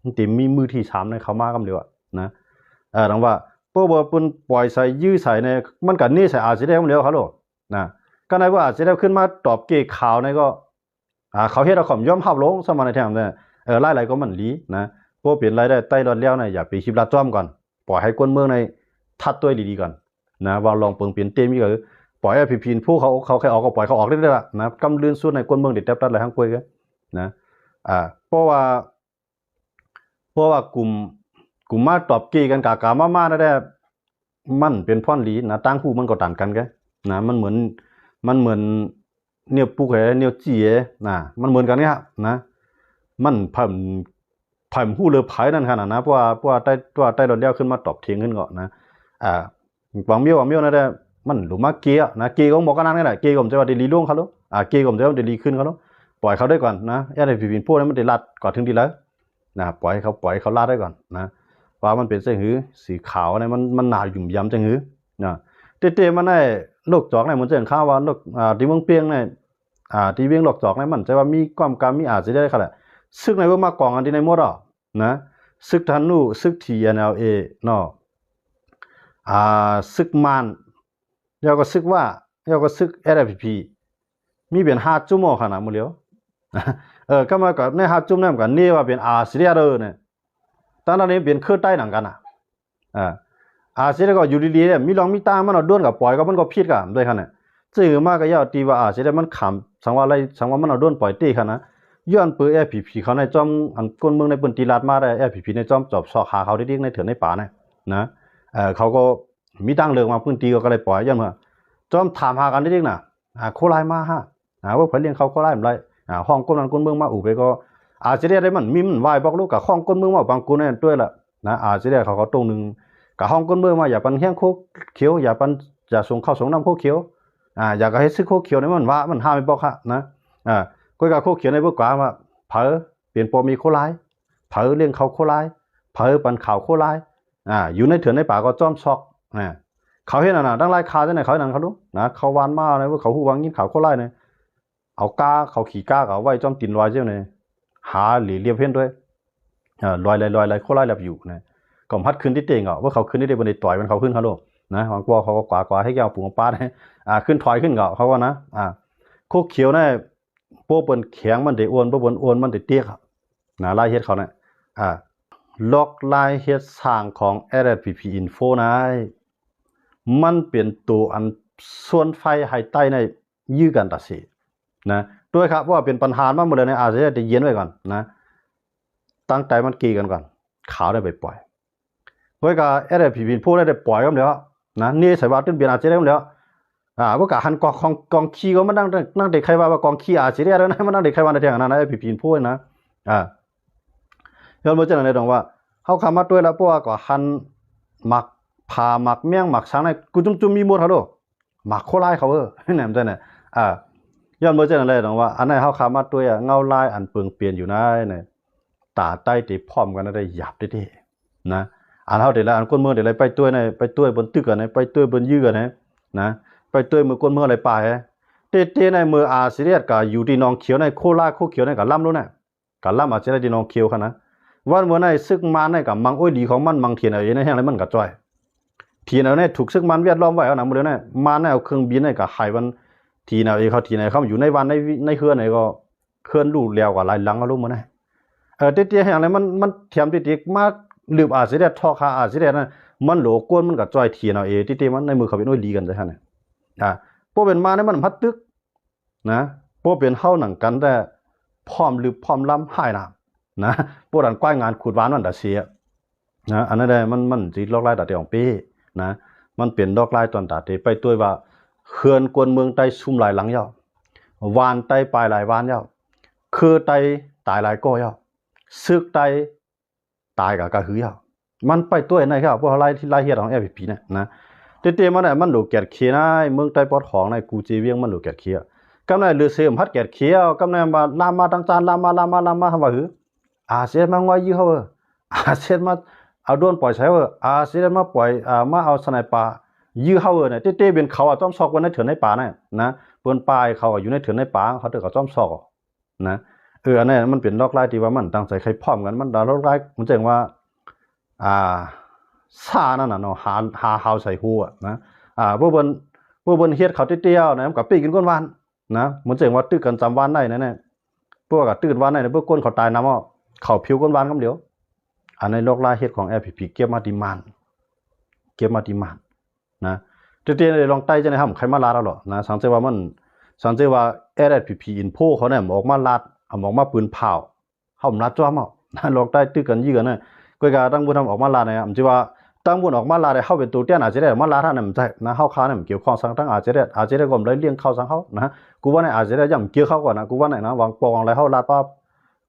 มันติมีมือที่3ในเขามากำเดียวนะดังว่าพวกว่าปุ่นปล่อยใส่ยื้อใส่ในมันกันนี่ใส่อาจจะได้กำเดียวเขาหรอกนะก็ในว่าอาจจะได้ขึ้นมาตอบเกะข่าวในก็เขาเฮ็ดเอาข่อมย่อมหับลงสมัยในแถมเนี่ยไล่ก็มันลีนะพวกเปลี่ยนรายได้ใต้รอดแล้วเนี่ยอย่าไปคิดละจ้อมก่อนปล่อยให้คนเมืองในทัดตัวดีๆก่อนนะว่าลองเปิงเปลี่ยนเต็มอีกก็ปล่อยให้ผีผู้เขาแค่ออกก็ปล่อยเขาออกได้แล้วล่ะนะกำลื่นสุดในคนเมืองเด็ดแทบตัดอะไรทั้งป่วยกันนะเพราะว่ากลุ่มมาตอบเกกันกากามาได้มันเป็นพ่อนลีนะตั้งผู้มันก็ต่างกันกันนะมันเหมือนเนี่ยปุ๊กเนี่ยจี้นะมันเหมือนกันเนี่ยนะมันเพิ่มหู้เลือไผ่นั่นขนาดนะเพราะว่าใต้ดอนเลี้ยวขึ้นมาตอบเทียงขึ้นก่อนนะหวังเมียวนะได้มันหลุมมาเกียนะเกียก็บอกกันนั่นนี่แหละเกียผมจะว่าดีลีล่วงเขาลูกเกียผมจะว่าดีลีขึ้นเขาลูกปล่อยเขาได้ก่อนนะอย่าได้ผิดพวกนั้นมันได้ลัดก่อนถึงดีแล้วนะปล่อยเขาลาดได้ก่อนนะว่ามันเป็นเส้นหือสีขาวเนี่ยมันหนาหยุ่มยำจังหือนะเต้มันได้โลกจอกเนี่ยมันจะเห็นข้าวว่าโลกที่เมืองเปียงเนี่ยที่เวียงหลอกจอกเนี่ยมันจะว่ามีความการมีอาจจะได้ขนาดซึกในว่ามากองอันที่ในหมดอ่ะนะซึกทันนูซึกทีเนาเนาะซึกมันยาวก็ซึกว่าซึก SSPP มีเป็น5จุ่มขนาดมื้อเดียวก็มากับใน5จุ่มนั้นกันนี่ว่าเป็นอาเซียเด้อเนี่ยตอนนั้นเป็นคือใต้หนังกันอาเซียก็อยู่ดีๆเนี่ยมีลองมีตามันเอาด้วนกับปล่อยก็มันก็ผิดกันด้วยคั่นน่ะซึ่งมากก็ยาวตีว่าอาเซียมันขำสังว่าอะไรสังว่ามันเอาด้วนปล่อยตีคั่นนะย้อนปื้อ SSPP เขาในจอมอันก้นเมืองในปืนตีลาดมาได้ SSPP ในจอมจอบซอกหาเขาดิ๊กในเถื่อนในป่านะเขาก็มีตั้งเลือกมาพื้นที่ก็เลยปล่อยย้อนมาจอมถามหากันดิ๊กน่ะโคไลมาฮะว่าเพิ่นเลี้ยงเขาโคไลมันไรห้องก้นนั้นก้นเมืองมาอู่ไปก็อาจจะได้มันมีมันวายบอกลูกกับห้องก้นเมืองมาบางกูนั่นด้วยล่ะนะอาจจะได้เขาตรงนึงกับห้องก้นเมืองมาอย่าปันแห้งโคเขียวอย่าส่งข้าวส่งน้ำโคเขียวอยากให้ซื้อโคเขียวในมันว่ามันห้ามไม่บอกฮะนะก็กับโคเขียวในพวกกว่าว่าเผอเปลี่ยนปอมีโคไลเผอเลี้ยงเขาโคไลเผอปันข่าวโคไลอยู่ในเถื่อนในป่าก็จ้อมซอกเขาเห็นน่ะตั้งไล่คาจังไหนเขานั่นเขารู้นะเขาวานมาเลยว่าเขาฮู้วางยินข่าวโคไลเนี่ยเอากาเขาขี่กาเขาไว้จ้อมตินลอยเจ้าเนี่ยหาหลีเรียบเพ่นด้วยลอยโคไลแบบอยู่นะก็พัดขึ้นที่เตียงว่าเขาขึ้นที่เตียงบนต่อยมันเขาขึ้นเขาโลนะบางกว่าเขาก็กว่าให้แก้วปูงป้าเนี่ยขึ้นถอยขึ้นเขาว่านะโคเขียวเนี่ยพวกบนแข็งมันได้อ้วนพวกบนอ้วนมันได้เตี้ยครับนะไล่เฮ็ดเขาเนี่ยล็อกไล่เฮ็ดสร้างของ SSPP Info นะมันเป็นตัวอันส่วนไฟไฮใต้ในยื้อกันตัดสินะด้วยครับว่าเป็นปัญหามากหมดเลยในอาเซียนจะเย็นไว้ก่อนนะตั้งใจมันกีกันก่อนข่าวได้ไปปล่อยไว้กับSSPP Infoได้ปล่อยกันแล้วนะนี่ใส่ว่าต้นเบียนอาเซียนได้แล้วว่ากับหันกองขี้ก็มันนั่งเด็กใครว่ากองขี้อาเซียนแล้วนะมันนั่งเด็กใครว่าในทางนั้นนะSSPP Infoนะ ย้อนบ่จังได๋ดอกว่าเฮาคำมาด้วยแล้วเพราะว่าก็หันหมักผาหมักเมี่ยงหมักช้างในกูจุ่มๆมีหมดเฮาโดหมักโคลายเขาแหนมจังได๋ย้อนบ่จังได๋ดอกว่าอันไหนเฮาคำมาด้วยเงาลายอันเปิงเปลี่ยนอยู่นะเนี่ยตาใต้ติพร้อมกันได้หยาบได้นะอันเฮาเดี๋ยวละอันคนเมืองเดี๋ยวไปด้วยในไปด้วยบนตึกกันไปด้วยบนยื้อกันนะไปด้วยมือคนเมืองอะไรป่าเต้ในมืออาเซียก็อยู่ที่นองเขียวในโคลาโคเขียวในก็ล่ำรู้น่ะก็ล่ำอาจจะได้ที่นองเขียวคั่นนะวันเมื่อในซึกมันในก็มังโอ้ยดีของมันมังเทียนเอาเองในแห่งอะไรมันก็จ้อยเทียนเอาเนี่ยถูกซึกมันเวียดล้อมไว้เอานำบ่ได้น่ะมันเอาเครื่องบินในก็หายวันทีเอาเองเขาทีไหนเขาอยู่ในวันในเฮือนไหนก็เคลื่อนลู่แล้วก็หลายหลังเอารู้มื้อนะเต้แห่งอะไรมันเทียมติมาลืมอาเซียทอคาอาเซียนั่นมันโหลกวนมันก็จ้อยเทียนเอาเองติมันในมือเขาเป็นโอ้ยดีกันซะหั่นน่ะพวกเป็นมาเนี่ยมันพัดตึกนะพวกเป็นเฮาหนังกันแต่พร้อมลืบพร้อมล้ำหายน้ำนะพวกนั้นก้อยงานขุดหวานมันดาเสียนะอันนั้นได้มันสิลอกลายตาเตียงเป้นะมันเป็นดอกลายตอนตาเตไปด้วยว่าเขื่อนกวนเมืองใต้ซุ่มหลายหลังยาววานใต้ปลายหลายวานยาวคือใต้ตายหลายก้อยาวซึกใต้ตายกะหือยาวมันไปตัวไหนครับพวกไล่ที่ไล่เฮ็ดของ FPP นะเต้ๆมันน่ะมันโหลแกดเขียนายเมืองใต้ปอดของในกูจีเวียงมันโหลแกดเขียกำในลือเสมพัดแกดเขียวกำในมาลามาตั้งจานลามาทำว่าหืออาเซียนมาว่ายี่เฮาอาเซียนมาเอาโดนปล่อยใช้อาเซียนมาปล่อยมาเอาสไนป่ายี่เฮาเนี่ยเต้ๆเป็นเขาจ้อมซอกไว้ในเถือนในป่านะเปิ้นปลายเขาอยู่ในเถือนในป่าเขาเถอะก็จ้อมซอกนะอันนี้มันเป็นลอกลายที่ว่ามันตั้งใจใครพร้อมกันมันดาลอกลายมันจังว่าซานั่นน่ะเนาะหาเฮาใส่ฮู้นะพวกเบิ่นเฮ็ดเขาเตี้ยวๆนะมันก็ปีกินก้นวานนะมันจังว่าตึกกันจำวานได้นั่นน่ะพวกก็ตื่นวานได้พวกก้นเขาตายนำเขาผิวก้นวานกำเดียวอันในลอกลายเฮ็ดของ FPP เก็บมาดีมานนะเตี้ยๆได้ลองไต้จังได๋ใครมาลาดเอาหรอนะสังเกตว่า FPP Info เขาเนี่ยออกมาลาดออกมาปืนเผาเฮาลาดจ้อมนะลองใต้ตึกกันยี่กันน่ะก็ก็ตั้งบ่ทำออกมาลาดเนี่ยมันสิว่าตั้งบ่ออกมาลาดเฮาเป็นตัวเตี้ยอาจจะได้มาลาดท่านน่ะมันใช่นะเฮาค้าเนี่ยเกี่ยวข้องสังทั้งอาจจะได้ก็เลยเลี้ยงเข้าสังเฮานะกูว่าเนี่ยอาจจะได้ย่ำเกี่ยวเข้าก่อนนะกูว่าเนี่ยนะวางปองอะไรเฮาลาดปั๊บ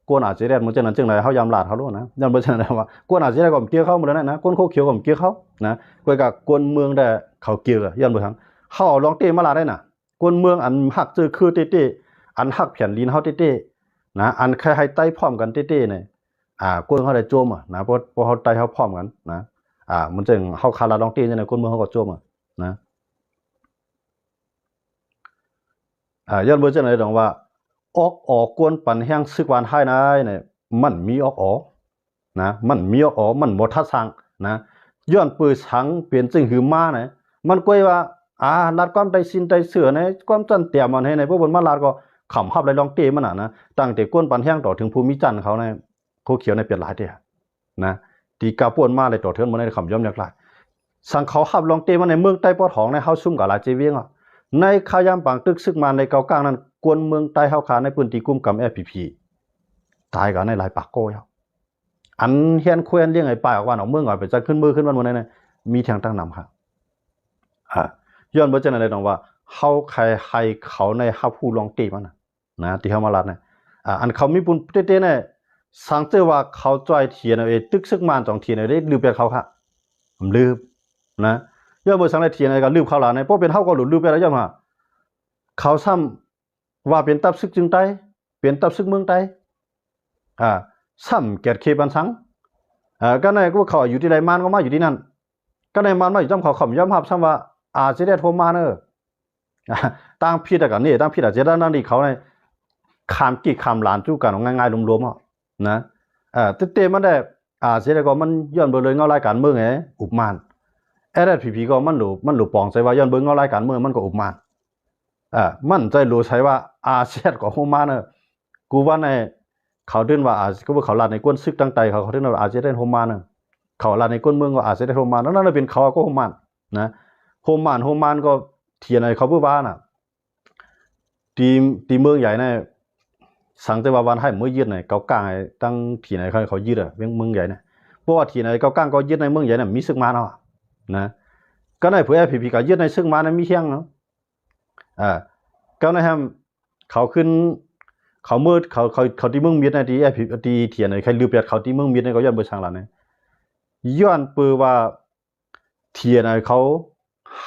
กวนอาจจะได้มันจังนั้นจังได๋เฮายำลาดเฮารู้นะยันบ่จังได๋ว่ากวนอาจจะได้ก็เกี่ยวเข้าหมดแล้วนะกวนโคเขียวก็เกี่ยวเข้านะก็ก็กวนเมืองได้เขาเกี่ยวยันบ่ทังเฮาลองเต้มาลาดได้น่ะกวนเมืองอันฮักจื้อคือเต้ๆอันฮักแผ่นดินเฮาเต้ๆนะอันใครให้ใต้พร้อมกันเต้ๆเนี่ยกวนเขาได้โจมนะเพราะเขาใต้เขาพร้อมกันนะมันจึงเฮาคาราลองเต้จังได๋คนเมืองเขาก็โจมนะย้อนบ่จังได๋ดอกว่าออกกวนปันแห่งซึกวานให้นายเนี่ยมันมีออกนะมันมีออกมันบ่ทัดสังนะย้อนปื้อสังเปลี่ยนจึงหือมาเนี่ยมันก้อยว่าลัดความได้สินได้เสือในความจันเตียมันให้ในพวกบนมาลาดก็ขำฮับเลยลองเต้มันนะตั้งแต่กวนปันแห่งต่อถึงภูมิจันทร์เขาในโคเขียวในเปลี่ยนหลายเด้นะตีกาป่วนมาเลยต่อเทือนมันในคำย่อมยากหลายสังเขาฮับลองเต้มันในเมืองใต้ปอดของในเฮาซุ่มกับหลายเจเวียงในขายามปางตึกซึกมาในเกากลางนั้นกวนเมืองใต้เฮาขาในพื้นที่กุมกำ FPP ตายกันในหลายปากโกยอันเฮียนคุยอันเลี้ยงไอ้ป้ายออกว่าเอาเมืองไปจะขึ้นมือขึ้นวันนั้นมีทางตั้งนำครับย้อนบ่จังได๋ดอกว่าเฮาใครให้เขาในฮับผู้ลองเต้มันนะที่เฮามาลัดอันเขามีปุ่นเต้ๆเนี่ยสังเกตว่าเขาจ้อยเทียนเอาตึกซึกมาน2เทียนได้ลืมไปเขาค่ะลืมนะย้อนบ่สังได้เทียนก็ลืมเขาล่ะในเพราะเป็นเฮาก็ลืมไปแล้วย่อมเขาซ้ำว่าเป็นตับซึกจึงไต้เป็นตับซึกเมืองไต้ซ้ำแกดเคบันสังก็ในก็เขาอยู่ที่ไหนมันก็มาอยู่ที่นั่นก็ในมันมาอยู่จำเขาย่อมรับซ้ำว่าสิได้โทรมาตั้งผิดกันนี่ตั้งผิดอาจจะนั่นนี่เขาในคำกี่คำหลานจู้กันง่ายๆรวมๆนะเต้มันได้สิได้ก็มันย้อนเบิ่งเลยเงารายการเมืองอุบมาน FPP ก็มันหลูปองใส่ว่าย้อนเบิ่งเงารายการเมืองมันก็อุบมานมันใจรู้ใช้ว่าอาเซียนก็โฮมากูว่าในเขาเดินว่าก็ว่าเขาลาดในก้นซึกตั้งใจเขาเดินว่าอาเซียนโฮมาเขาลาดในก้นเมืองก็อาเซียนโฮมานั่นเป็นเขาก็โฮมานนะโฮมานก็เทียนในเขาผู้ว่าน่ะตีเมืองใหญ่ในสังเกตว่าวันให้เมื่อยืดในเกากลางตั้งที่ไหนเขายืดเมืองใหญ่เนี่ยเพราะว่าที่ไหนเกากลางก็ยืดในเมืองใหญ่เนี่ยมีซึกมาเนาะนะก็ในเพื่อ FPP ก็ยืดในซึกมาในมีเฮียงเนาะก็ในแฮมเขาขึ้น เขามืดเขาที่เมืองมีดนะที่ที่เถียนใครลือเปียดเขาที่เมืองมีดเนี่ยก็ย้อนเบอร์ช่างละเนี่ยย้อนปือว่าเถียนเขา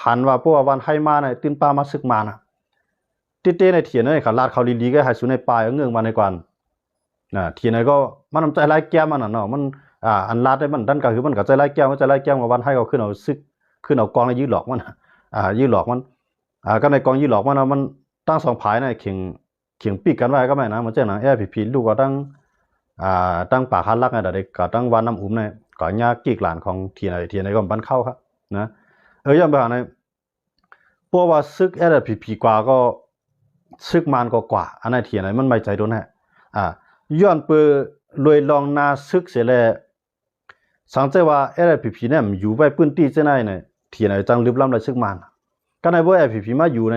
หันว่าพวกวันให้มาเนี่ยตื่นป้ามาซึกมานะเต้ในเถียนเนี่ยเขาลาดเขาลีก็หายสูในปลายเงื่องมาในกวนเถียนก็มันทำใจไล่แก้มมันเนาะมันอันลาดได้มันดันก็คือมันก็ใจไล่แก้มมันใจไล่แก้มกับวันให้เขาขึ้นเอาซึกขึ้นเอากองแล้วยืดหลอกมันยืดหลอกมันก็ในกองยืดหลอกมันตั้ง2 ผายในเขียงปีกกันไว้ก็ไม่นะมันเจ้าหนังผีลูกก็ตั้งป่าคันลักไงเด็กก็ตั้งวันน้ำอุ้มเนี่ยก็ยากีกหลานของเทียนก็บันเข้าครับนะย้อนไปหาในพวกว่าซึกผีกว่าก็ซึกมันก็กว่าอันนั้นเทียนมันไม่ใจโดนแฮะย้อนไปลอยลองนาซึกเสียแล้วสังเกตว่าผีเนี่ยอยู่ไปพื้นที่เจ้าไหนเนี่ยเทียนจังลึกล้ำเลยซึกมันก็ในพวกผีมาอยู่ใน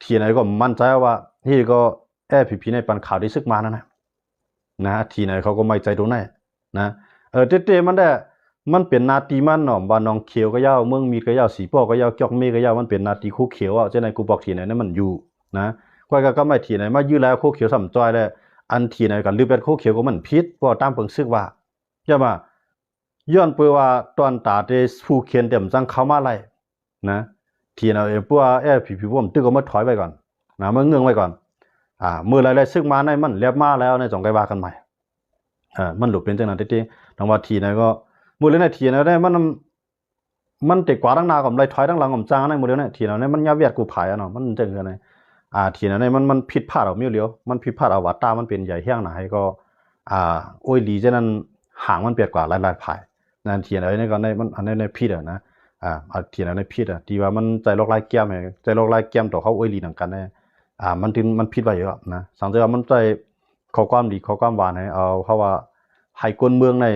เทียนก็มั่นใจว่าที่ก็ผีในปันข่าวที่ซึกมานั่นนะทีไหนเขาก็ไม่ใจตรงไหนนะเต้มันได้มันเป็นนาทีมันเนาะบ้านน้องเขียวก็ยาวเมืองมีก็ยาวสีป้อก็ยาวจอกเมก็ยาวมันเป็นนาทีคู่เขียวเจ้าไหนกูบอกทีไหนนั่นมันอยู่นะก็ไม่ทีไหนมายื้อแล้วคู่เขียวสำจอยแล้วอันทีไหนกันลือเป็นคู่เขียวก็มันพิษเพราะตามเพิ่งซึกว่าใช่ไหมย้อนไปว่าตอนตาเดผู้เขียนเต็มจังเข้ามาไล่นะทีไหนพวกผีผมตึกก็มาถอยไปก่อนนะมาเงื่องไว้ก่อนมืออะไรซึกมาในมันเรียบมาแล้วใน2 ไกว่ากันใหม่มันหลุดเป็นจังนั้นที่ทางว่าทีนะก็มือเลยในทีนะได้มันติดกว่าตั้งนากับไรถอยตั้งหลังกับจางในมือเลยในทีนะมันยาเวียดกูผายเนาะมันจังกันไงทีนะมันผิดพลาดเอาเมี้ยวเลี้ยวมันผิดพลาดเอาวัดตามันเป็นใหญ่แห้งหนาให้ก็โอ้ยลีเจนั้นหางมันเปียกกว่าหลายผายนั่นทีนะในก็ในมันอันในพิษนะทีนะในพิษที่ว่ามันใจลอกลายแก้มไงใจลอกลายแก้มต่อเขาโอ้ยลีหนังกันแน่มันผิดไปเยอะนะสังเกตว่ามันใจข้อความดีข้อความหวานให้เอาเพราะว่าให้กวนเมืองใน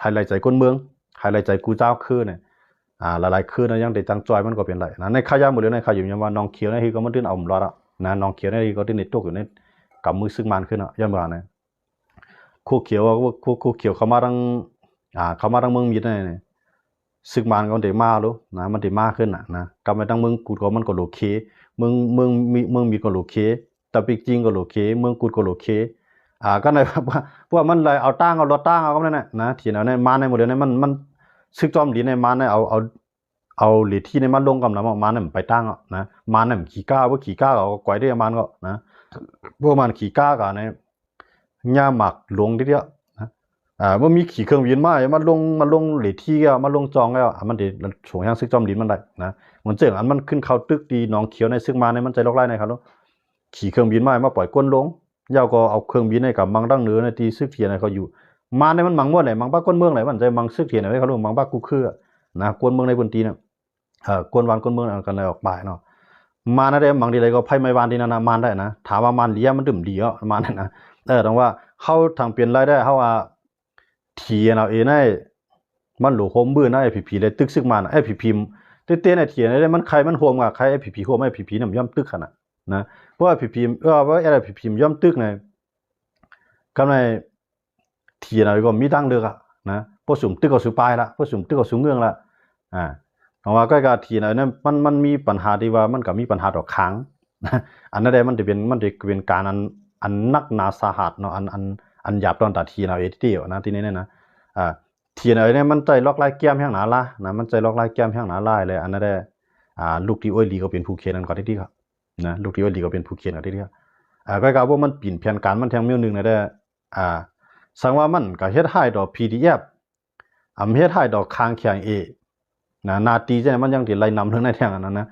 ไฮไลท์ใจกวนเมืองไฮไลท์ใจกูเจ้าคือเนี่ยหลายๆคือนะยังได้จังจอยมันก็เป็นไรนะในขายาหมดเลยในขายอยู่ยังว่าน้องเขียวในที่ก็มันตื่นเอาหมดแล้วนะน้องเขียวในที่ก็ตื่นในตกอยู่ในกับมือซึ่งมันขึ้นยังว่านะคู่เขียวคู่เขียวเขามาตั้งเมืองมีดเนี่ยซึ่งมันก็ได้มารู้นะมันได้มาขึ้นนะก็ไม่ตั้งเมืองกูก็มันก็โอเคเมืองมีก็โอเคแต่ปีจริงก็โอเคเมืองกูก็โอเคก็ในพวกมันเลยเอาตั้งเอารถตั้งเอาก็นั่นแหละนะทีนั้นในมาในหมดเลยเนี่ยมันซึกจอมดีในมาในเอาหลีที่ในมันลงกับน้ำมาเนี่ยไปตั้งนะมาเนี่ยขี่ก้าเอาก๋วยได้มันก็นะพวกมันขี่ก้ากันเนี่ยย่าหมักลงทีเดียวว่ามีขี่เครื่องบินมามันลงหลีที่ก็มันลงจองแล้วมันเดี๋ยวช่วงย่างซึกจอมดีมันได้นะเหมือนเจ๋งอันมันขึ้นเขาตึกดีน้องเขียวในซึกมาในมันใจลอกไล่ในครับขี่เครื่องบินมาปล่อยก้นลงยาวก็เอาเครื่องบินในกับมังดั้งเหนือในที่ซึกเทียนเขาอยู่มาในมันมังม้วนไหนมังบ้าก้นเมืองไหนมันใจมังซึกเทียนไหนเขาลงมังบ้ากูคือนะก้นเมืองในบนตีเนี่ยก้นวันก้นเมืองกันเลยออกไปเนาะมาในได้มังดีเลยก็ไพ่ไม่วานดีนะมันได้นะถามว่ามันเลี้ยมันดื่มดีอ่ะมันนะต้องว่าเขาทางเปลี่ยนรายได้เขาว่าทีเอาเองได้มันหลูโฮมบื้อนะผีเลยตึกซึกมันผีเต้ในเทียนได้มันใครมันโฮมกับใครผีโฮมผีเนี่ยย่อมตึกขนาดนะเพราะว่าผีว่าผีย่อมตึกในก็ในเทียนก็มีตั้งเลือกนะพอสุ่มตึกก็สุ่มปลายละพอสุ่มตึกก็สุ่มเงื่องละเพราะว่าก็การเทียนเนี่ยมันมีปัญหาที่ว่ามันก็มีปัญหาต่อค้างอันนั้นได้มันจะเป็นการอันนักหนาสาหัสเนาะอันหยาบตอนตัดทีนเอทีเดียวนะที่นี้เนี่ยนะทีเนี่ยมันใจล็อกไล่แก้มแห้งหนาละนะมันใจล็อกไล่แก้มแห้งหนาไล่เลยอันนั้นได้ลูกที่อ้อยลีก็เป็นผู้เขียนกันก่อนที่ครับนะลูกที่อ้อยลีก็เป็นผู้เขียนกันที่ครับก็กล่าวว่ามันเปลี่ยนแผนการมันแทงเมี้ยวนึงนะได้สังว่ามันก็เฮ็ดให้ดอก PDF เฮ็ดให้ดอกคางแข็งเอนะนาตีใช่มันยังติไล่นำถึงในแทงนั้นนะ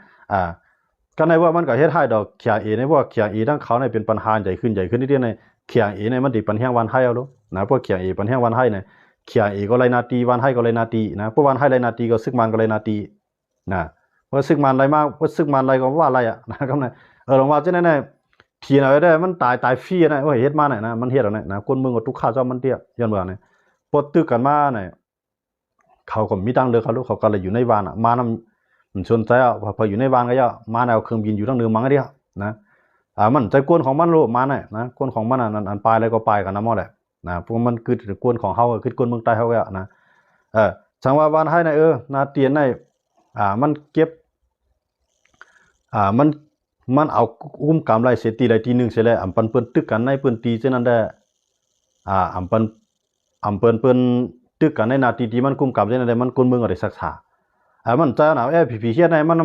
ก็ในว่ามันก็เฮ็ดให้ดอกแข็งเอในว่าแข็งเอทั้งเขาในเป็นปัญหาใหญ่ขึ้นนิดเดียวในแข็งเอในมันติปัญหาวันให้เอาลูกนะพวกแข็งเอปัญหาวันให้เนี่ยแข็งเอก็ไล่นาตีวันให้ก็ไล่นาตีนะพวกวันให้ไล่นาตีก็ซึกมันก็ไล่นาตีนะว่าซึกมันอะไรมากว่าซึกมันอะไรก็ว่าอะไรนะครับนะลองว่าจังได๋ทีน่ะได้มันตายฟรีนะว่าเฮ็ดมาน่ะนะมันเฮ็ดเอานะคนเมืองก็ทุกข้าเจ้ามันเตี้ยย้อนว่าเนี่ยปดตึกกันมาเนี่ยเขาก็มีตังเลือเขาลูกเขาก็เลยอยู่ในบ้านมานำมันสนใจพออยู่ในบ้านก็ย่ามาแนวเครื่องบินอยู่ทั้งเหนือมังเดียวนะมันใจกวนของมันโลมาเนี่ยนะกวนของมันอันปลายอะไรก็ปลายกันนะหมดแหละนะพวกมันคือกวนของเฮาคือกวนเมืองใต้เฮาก็นะจังว่าบ้านให้นะนาเตียนในมันเก็บมัน มันเอาอุ้มกำไรเสียตีใดทีหนึ่งเสียแล้วอำปันเปิ้นตึกกันในเปิ้นตีเช่นนั้นได้อำปันเปิ้นตึกกันในนาทีที่มันกุมกำเช่นนั้นได้มันกุนเมืองอะไรสักษามันจะหนาวผีเฮียในมัน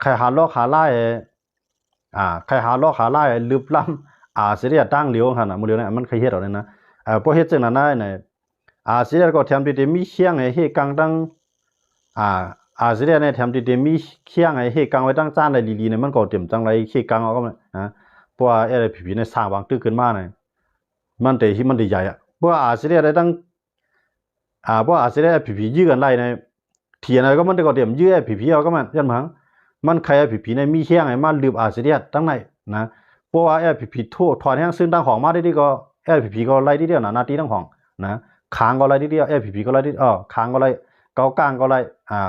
ใครหาลอกหาไล่ใครหาลอกหาไล่ลึบล้ำเสียตั้งเหลียวขนาดมือเดียวเนี่ยมันใครเฮ็ดเอาเลยนะพอเฮ็ดจังนั้นได้เนี่ยเสียก็แถมที่มีเชียงไอ้เฮกังตั้งเสียเนี่ยแถมที่มีเชียงไอ้เฮกังไว้ตั้งจานอะไรลีๆเนี่ยมันก็เต็มจังไรเฮกังเอาก็เพราะว่าผีในสร้างวางตึกขึ้นมาเนี่ยมันแต่ที่มันใหญ่เพราะว่าเสียได้ตั้งเพราะว่าเสียผียื้อกันไรเนี่ยเถียนอะไรก็มันก็เต็มยื้อผีเอาก็มันยันมั้งมันใครผีในมีเชียงไอ้มันลืมเสียตั้งไหนนะเพราะว่าผีโทษถอนแห้งซึ่งตั้งของมาได้ดีก็ผีก็ไล่ที่เดียวนาทีตั้งของนะค้างก็ไล่ที่เดียวผีก็ไล่ที่ค้างก็ไล่เกากลางก็ไล่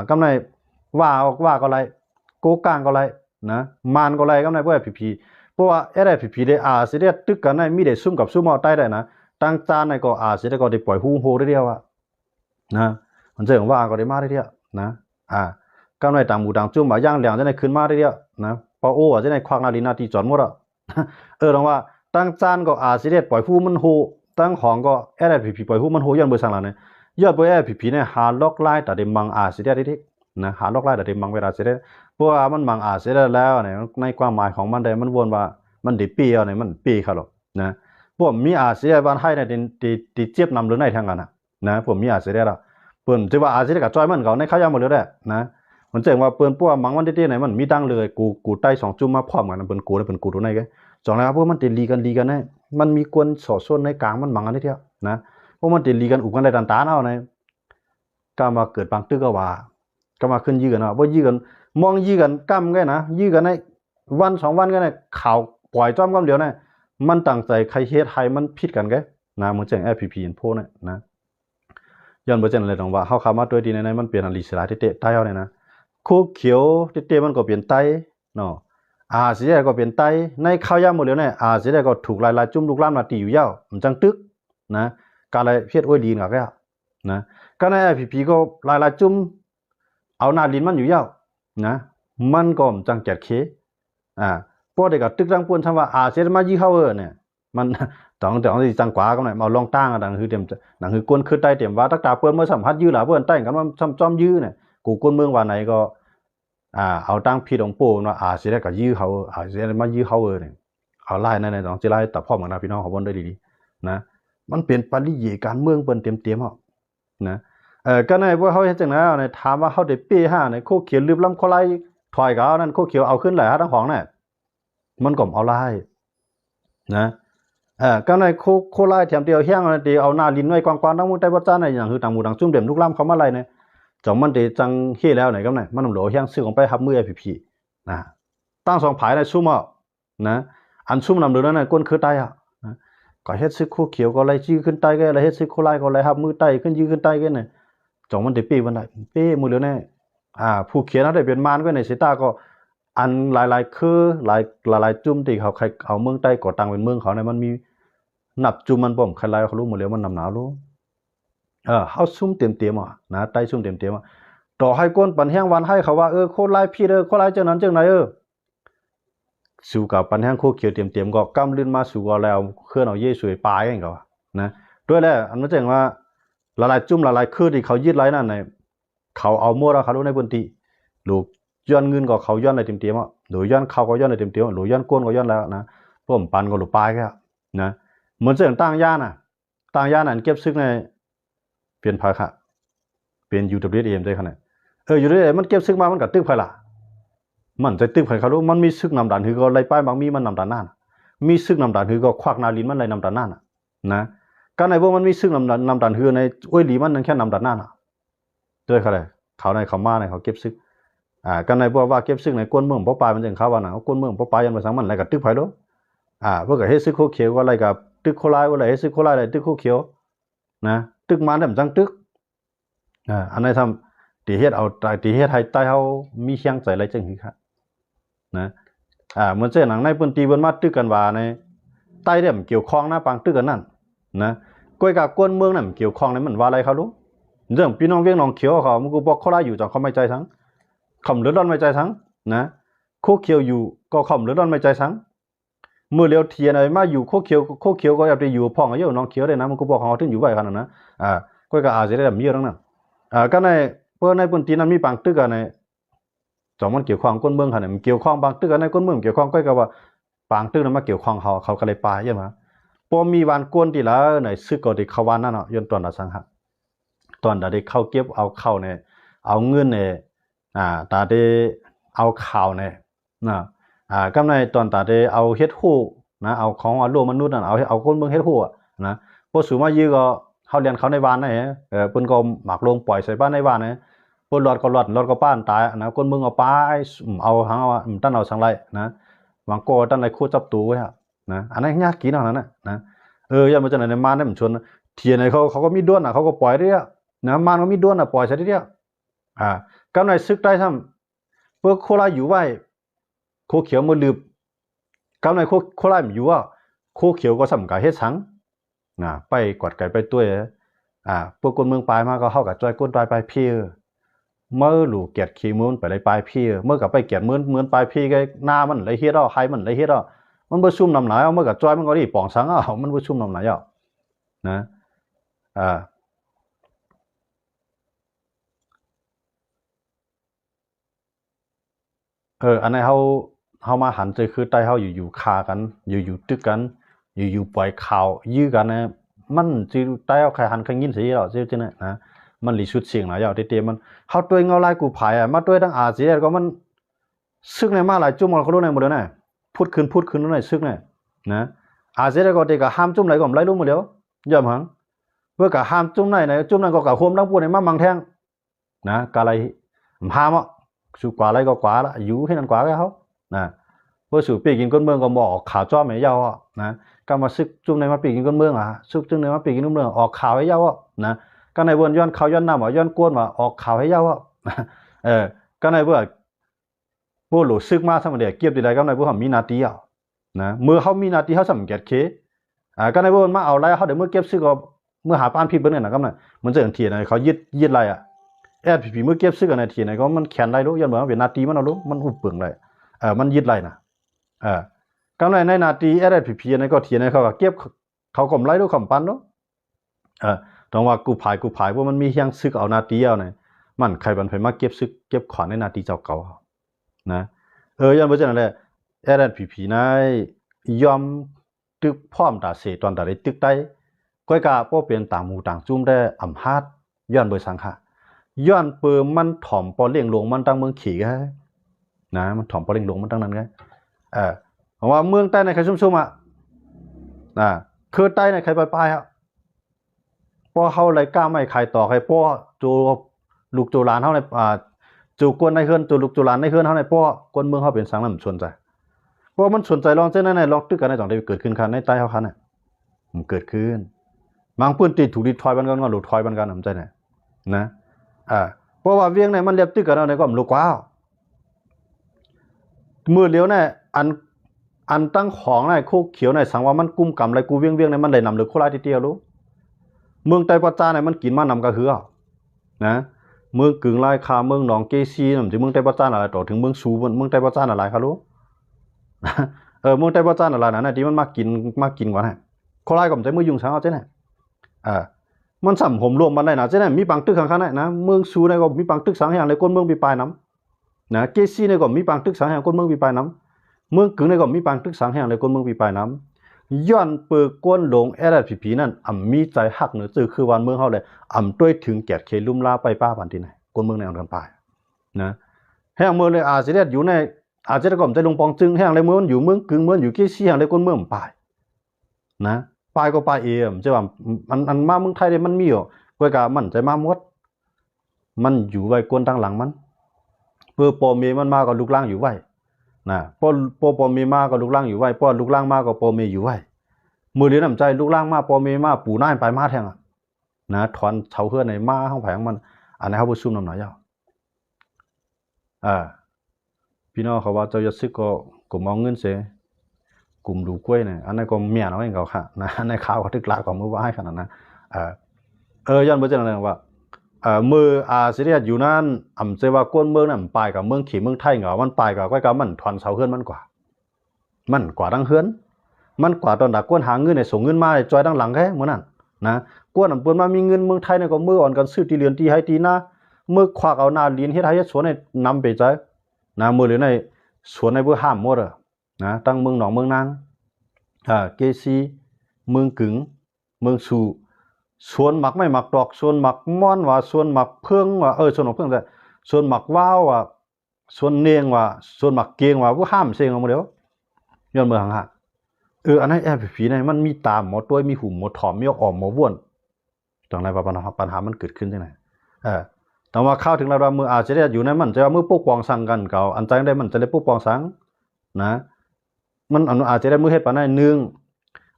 กำไรว่าก็ไล่โกกลางก็ไล่นะมานก็ไล่กำไรพวกผีเพราะว่าผีได้เสียตึกกันในมีได้ซุ่มกับซุ่มเอาใต้ได้นะตั้งจานในก็เสียก็ได้ปล่อยหูโหได้เดียวนะมันเจ๋งว่าก็ได้มาได้เดียวนะกำไรต่างหมู่ต่างจุ่มมาย่างเหลียงจะได้ขึ้นมาได้เดียวนะพอโอ้จะได้ควักนาฬินาทีจอดหมดลองว่าตั้งจานก็เสียปล่อยหูมันโหตั้งของก็ผีปล่อยหูมันโหย้อนเบอร์สั่งละเนี่ยยอดเบอร์ผีเนี่ยหาล็อกไล่แต่เดมังเสียได้ที่นะหาล็อกไล่แต่เดมังเวลาเสียได้เพราะว่ามันมังเสียได้แล้วเนี่ยในความหมายของมันได้มันวนว่ามันดิปีเอาเนี่ยมันปีเขาหรอกนะพวกมีเสียบ้านให้เนี่ยตีเจี๊ยบนำหรือในทางกันนะพวกมีเสียได้ละเปิ่นจะว่าเสียกับจอยมันเขาในข้าวยาหมดเลยแหละนะมันเจ๋งว่าเปิ่นพวกมังวันที่ไหนมันมีดังเลยกูใต้สองจุ่มมาพร้อมกันเปิ่นกูแล้วเปิ่นกูตัวไหนกันสองแล้วพวกมันตีลีกันเนี่ยมันมีกวนสอดส่วนในกลางมันมังอันนี้เดียวนะพวกมันตีลีกันอุกกันในดันตาเอาเนี่ยก็มาเกิดบางตึกก็ว่าก็มาขึ้นยื้อกันว่ายื้อกันมองยื้อกันกั้มกันนะยื้อกันในวันสองวันกันเนี่ยข่าวปล่อยจ้อมก้มเดียวเนี่ยมันตั้งใจใครเฮ็ดให้มันผิดกันแกนะมันเจ๋งพีนโพเนี่ยนะย้อนบ่เจ๋งอะไรตรงว่าเฮาเข้ามาตัวดีในมันเปลี่ยนอลิสลาที่เตะใต้เอาเนี่ยนะคุกเขียวที่เตะมันก็เปลี่ยนไตเนาะเสียก็เป็นไตในข้าวยามหมดแล้วเนี่ยเสียก็ถูกลายจุ่มลูกล้านมาตีอยู่ยาวมันจังตึกนะการอะไรเพียรอ้วยดีกับแกนะก็ในผีก็ลายจุ่มเอาหน้าลิ้นมันอยู่ยาวนะมันก็จังแกดเคพวกเด็กก็ตึกจังปวนทำว่าเสียมายี่เข้าเนี่ยมันต้องที่จังกว่าก็ไหนมาลองตั้งดังคือเต็มดังคือกวนคือใต้เต็มว่าตักตาเปิ้นเมื่อสัมผัสยื้อหล่ะเปิ้นใต้กันว่าจอมยื้อเนี่ยกูกวนเมืองว่าไหนก็เอาตั้งพี่หลวงปู่ว่าเสียได้ก็ยื้อเขาเสียมายื้อเขาเนี่ยเอาไล่นั่นในต้องจะไล่ตัดพ่อเหมือนนะพี่น้องเขาบนได้ดีๆนะมันเปลี่ยนปริยการเมืองเปิ้นเต็มๆอ่ะนะก็ในพวกเขาเห็นจังนะในถามว่าเขาได้ปี5ในโคเขียวลืมล้ำเขาไล่ถอยเขานั่นโคเขียวเอาขึ้นแหละทั้งของเนี่ยมันก็เอาไล่นะก็ในโคไล่แถมเดียวแห้งเดียวเอาหน้าลิ้นไว้กว้างๆทั้งหมดได้ว่าจ้าในอย่างคือต่างหมู่ต่างจุ่มเด่มลูกล้ำเขามาไล่เนี่ยจอมมันได้จังเฮ็ดแล้วไหนก็ไหนมันหลแห้งซื้อของไปรับมือผีนะตั้ง2ผายในซุ่มนะอันซุ่มนำเดือนั้นก้นคือใต้นะก็เฮ็ดซึกโคเขียวก็ไล่ยื้อขึ้นใต้ก็ไล่เฮ็ดซึกโคไล่ก็ไล่รับมือใต้ขึ้นยื้อขึ้นใต้ก็เนี่ยจอมมันได้ปีวันได้ปีมือเหลือเนี่ยผู้เขียนได้เป็นมารก็ในสายตาก็อันหลายๆคือหลายจุ่มที่เขาใครเอาเมืองใต้ก่อตั้งเป็นเมืองเขาเนี่ยมันมีนับจุ่มมันบ่มใครไล่เขารู้หมดแล้วมันนำหนาวรู้เฮาซุ่มเต็มนะใต้ซุ่มเต็มต่อให้ก้นปันแห้งวันให้เขาว่าโคไล่พี่โคไล่จังนั้นจังไหนสู่กับปันแห้งโคเขียวเต็มก็กำลื่นมาสู่ก็แล้วเคลื่อนเอาเย่สวยปลายกันก็นะด้วยแล้วอันนั้นจังว่าหลายจุ่มหลายคือที่เขายึดไล่นั่นในเขาเอามั่วแล้วเขารู้ในพื้นที่ลูกย้อนเงินก็เขาย้อนในเต็มหรือย้อนเขาก็ย้อนในเต็มหรือย้อนก้นก็ย้อนแล้วนะพวกปันก็หลุดปลายแค่นะเหมือนเรื่องตั้งย่านอันเก็บซึกในเปลี่ยนภาค่ะเป็น UWM ได้ขนาดUWM มันเก็บซึกมามันก็ตึกไผล่ะมันจะตึกไผเขารู้มันมีซึกนำดันคือก็ไล่ป้ายบางมีมันนำดันนั่นมีซึกนำดันคือก็ควักนาลินมันไล่นำดันนั่นนะก็ในพวกมันมีซึกนำดันคือในอ้วยหลีมันนั่นแค่นำดันนั่นด้วยเขาเลยเขาในเขามาในเขาเก็บซึกก็ในพวกว่าเก็บซึกในก้นเมืองป้อปลายมันจังเขาว่าน่ะก้นเมืองป้อปลายยันมาสังมันไล่กับตึกไผรู้พวกก็เฮ็ดซึกโคเขียวก็ไล่กับตึกโคไล่ก็ไล่เฮ็ดซึกโคไล่ไล่ตึกโคเขียวนะตึกมาได้จังตึกอันไหนทำตีเฮ็ดเอาตีเฮ็ดให้ใต้เฮามีเชียงใจอะไรจังคือครับนะเหมือนเส้นหนังในพื้นที่เพิ่นมาตึกกันว่าในใต้เนี่ยมันเกี่ยวข้องนะปังตึกกันนั่นนะก้อยกับก้นเมืองนั่นเกี่ยวข้องในมันว่าอะไรเขารู้เรื่องพี่น้องเวียงน้องเขียวเขามันกูบอกเขาได้อยู่จังเขาไม่ใจทั้งคำเลือดร้อนไม่ใจทั้งนะโค เขียวอยู่ก็ข่มหรือร้อนไม่ใจสังมือเลี้ยวเทียนอะไรมาอยู่โคเขียวก็อยากจะอยู่พ่องอายุน้องเขียวได้นะมันก็บอกเขาถึงอยู่ไว้ขนาดนั้นก็อาจจะได้แบบมีเรื่องนั้นก็ในเพื่อในพื้นที่นั้นมีบางตึกกันในจอมมันเกี่ยวข้องก้นเมืองขนาดมันเกี่ยวข้องบางตึกกันในก้นเมืองเกี่ยวข้องก็ว่าบางตึกนั้นมาเกี่ยวข้องเขาก็เลยปลายใช่ไหมพอมีวันก้นที่แล้วในซึกก็ได้เข้าวันนั่นเนาะย้อนตอนละสังหะตอนได้เข้าเก็บเอาเข้าเนี่ยเอาเงินเนี่ยตาได้เอาข่าวเนี่ยนะก็ในตอนตาได้เอาเฮ็ดฮู้นะเอาของโลกมนุษย์นั่นเอาคนเมืองเฮ็ดฮู้นะพอสูมายื้อก็เฮาเรียนเขาในบ้านนะเพิ่นก็หมักลงปล่อยใส่บ้านในบ้านนะเพิ่นรอดก็ป้านตายนะคนเมืองเอาป้ายเอาหางเอาตั้นเอาสังไรนะบางก็ตั้นไรคู่จับตูไว้นะอันนั้นยากกินเอานั้นนะอย่ามาจังไหนมาเนี่ยมันชวนเทียนเขาก็มีด้วนเขาก็ปล่อยเรื่อยนะมันก็มีด้วนปล่อยใส่เรื่อยก็ในซึกได้ซ้ำเพื่อโคราอยู่ไว้โคเขียวมือลืบก็ในโคราอยู่ว่าโคเขียวก็สำคัญเฮ็ดสังไปกวาดไก่ไปตัวพวกคนเมืองปลายมาก็เข้ากับจอยก้นปลายไปเพียเมื่อหลูเกียดขี้มือไปเลยปลายเพียเมื่อกับไปเกียดเหมือนปลายเพียก็หน้ามันเลยเฮ็ดเอาไห้มันเลยเฮ็ดเอามันบ่ซุ่มนำไหนเอาเมื่อกับจอยมันก็ได้ป่องสังเอามันบ่ซุ่มนำไหนเอานะอันนี้เขามาหันใจคือใต้เขาอยู่คากันอยู่ตึกกันอยู่ปล่อยข่าวยื้อกันนะมันจีใต้เขาใครหันใครยินสิเราเจ้าเนี่ยนะมันหลีชุดเสียงหลายอย่างเตี้ยมันเขาตัวเงาลายกูผายมาตัวทั้งอาเซียนก็มันซึกในมาหลายจุ่มเขารู้ในหมดเลยนะพูดคืนนั่นในซึกเนี่ยนะอาเซียนก็เด็กก็ห้ามจุ่มไหนก็ไม่รู้หมดแล้วย่อมหังเพื่อกับห้ามจุ่มไหนจุ่มนั้นก็กับโฮมทั้งพวกในมามังแทงนะกะไรห้ามอ่ะสู้กว่าอะไรก็กว่าละอยู่ให้นั่นกว่าก็เขานะเพื่อสู่ปีกินก้นเมืองก็บอกข่าวจ้อไม่ยาวอ่ะนะก็มาซึกจุ่มในมาปีกินก้นเมืองซึกจุ่มในมาปีกินก้นเมืองออกข่าวให้ยาวอ่ะนะก็ในเวือนย้อนเขาย้อนน้ำย้อนก้นว่าออกข่าวให้ยาวอ่ะก็ในเวือนพวกหลุดซึกมาสมัยเดียเก็บดีไรก็ในพวกเขามีนาทีอ่ะนะเมื่อเขามีนาทีเขาสังเกตเคก็ในเวือนมาเอาไรเขาเดี๋ยวเมื่อเก็บซึกก็เมื่อหาป้านพี่เบิ้ลเนี่ยนะก็มันจะเห็นทีนะเขายึดไรอ่ะผีเมื่อเก็บซึกกันในทีไหนก็มันแขนไรรู้ยันเหมือนเป็นนาทีมันเอารู้มันหุบเปลืองไรมันยึดไรนะก็ในนาทีผีในก็ทีในเขาก็เก็บเขากลมไรรู้คำปันรู้ต้องว่ากูผายว่ามันมีเฮียงซึกเอานาทีเอาเนี่ยมันใครบันไฟมาเก็บซึกเก็บขวานในนาทีเจ้าเก่านะยันเมื่อเจ้านั่นแหละผีนายยอมตึกพร้อมตาเสตอนตาได้ตึกได้ก้อยกาพวกเป็นต่างหมู่ต่างจุ่มได้อำฮาดย้อนเบอร์สังค่ะย้อนเปิมมันถ่อมปอเลี้ยงหลวงมันตั้งเมืองขี่ไงนะมันถ่อมปอเลี้ยงหลวงมันตั้งนั้นไงเพราะว่าเมืองใต้ในใครซุ่มคือใต้ในใครปลายพอเขาเลยกล้าไม่ใครต่อใครพอจูลูกจูหลานเขาในจูกวนในเฮือนจูลูกจูหลานในเฮือนเขาในพอกวนเมืองเขาเป็นสังนั้นสนใจเพราะมันสนใจลองเจ้านั่นลองตึกกันในต่างได้เกิดขึ้นคันในใต้เขาคันมันเกิดขึ้นบางพื้นที่ถูกดิถอยบันกันก็หลุดถอยบันกันทำใจเนี่ยนะเพราะว่าเวียงเนี่ยมันเรียบตึกกันเอาในก็มันลูกว้าวมือเลี้ยวเนี่ยอันตั้งของในโคกเขียวในสังว่ามันกุ้มกำไรกูเวียงเนี่ยมันได้นำหรือโคราชที่เดียวรู้เมืองไต้ปะจาเนี่ยมันกินมานำกระหือนะเมืองกึ่งลายคาเมืองหนองเกซีนั่นถึงเมืองไต้ปะจาอะไรต่อถึงเมืองซูเมืองไต้ปะจาอะไรครับรู้เมืองไต้ปะจาอะไรนั่นที่มันมากินกว่าเนี่ยโคราชก็ไม่ใช่เมืองยุงสังเอาใช่ไหมมันสัมผมรวมมันได้นะใช่ไหมมีบางตึกข้างๆนะเมืองซูเนี่ยก็มีบางตึกสังแห่งในก้นเมืองปีปลายน้ำนะเกซีเนี่ยก็มีบางตึกสังแห่งก้นเมืองปีปลายน้ำเมืองกึ่งเนี่ยก็มีบางตึกสังแห่งในก้นเมืองปีปลายน้ำย้อนเปิดก้นหลงผีนั่นมีใจหักเหนือจือคือวันเมืองเขาเลยด้วยถึงแก่เคลุ่มลาไปป้าพันที่ไหนก้นเมืองในอันกันไปนะแห่งเมืองเลยอาเซียนอยู่ในอาเซียนก็จะลงปองจึงแห่งเลยเมืองอยู่เมืองกึ่งเมืองอยู่เกซีแห่งเลยก้นเมืองไปนะปลายก็ปลายจะว่ามันมาเมืองไทยเลยมันมีอยู่ก้อยกามันใจมาหมดมันอยู่ไว้ก้นทางหลังมันเพื่อปอเมมันมาก็ลูกล่างอยู่ไว้นะปอเมมาก็ลูกล่างอยู่ไว้ปอลูกล่างมาก็ปอเมอยู่ไว้มือเลี้ยน้ำใจลูกล่างมาปอเมมาปูหน้าไปมาแทงนะถอนเฉาเฮือในมาห้องแผงมันอันนี้เขาไปซุ่มน้ำหน่อยยาวพี่น้องเขาว่าเจ้าจะซึกก็มองเงินเสียกลุ่มดูกล้วยเนี่ยอันนั้นก็เมียน้องเองเขาค่ะนะในข่าวเขาทึกลาของมือว่าให้ขนาดนั้นย้อนเบอร์เจนอะไรว่า มือสิเรียอยู่นั่นเจว่าก้นเมืองนั่นปลายกับเมืองขี่เมืองไทยเหงามันปลายกับก้อยกับมันถอนเสาเฮือนมันกว่าดังเฮือนมันกว่าตอนดักก้นหาเงินในส่งเงินมาจอยดังหลังแค่เหมือนนั้นนะก้นเปิ้นมามีเงินเมืองไทยเนี่ยก็มืออ่อนกันซื้อตีเหรียญตีให้ตีหน้ามือควักเอาหน้าเหรียญเฮ็ดให้สวนในนำไปใจนะมือเหรียญในสวนในเพื่อห้ามหมดนะตั้งเมืองหนองเมืองนางเกซีเมืองกึ๋งเมืองสู่ส่วนหมักไม่หมักดอกส่วนหมักม่อนว่าส่วนหมักเพิ่งว่าส่วนหมักเพิ่งแต่ส่วนหมักว้าวว่าส่วนเนียงว่าส่วนหมักเกียงว่าก็ห้ามเสียงเอามาเดียวย้อนเมืองห่างอันนั้นแอบผีในมันมีตามหมดด้วยมีหุ่มหมดถอมมีออกหมดว่วนตรงไหนปัญหามันเกิดขึ้นที่ไหนแต่ว่าเข้าถึงระดับมืออาจจะได้อยู่ในมันจะว่ามือปกป้องสังกันเก่าอันใจได้มันจะได้ปกป้องสังนะมันอาจจะได้มือเฮ็ดปานนั้นนึง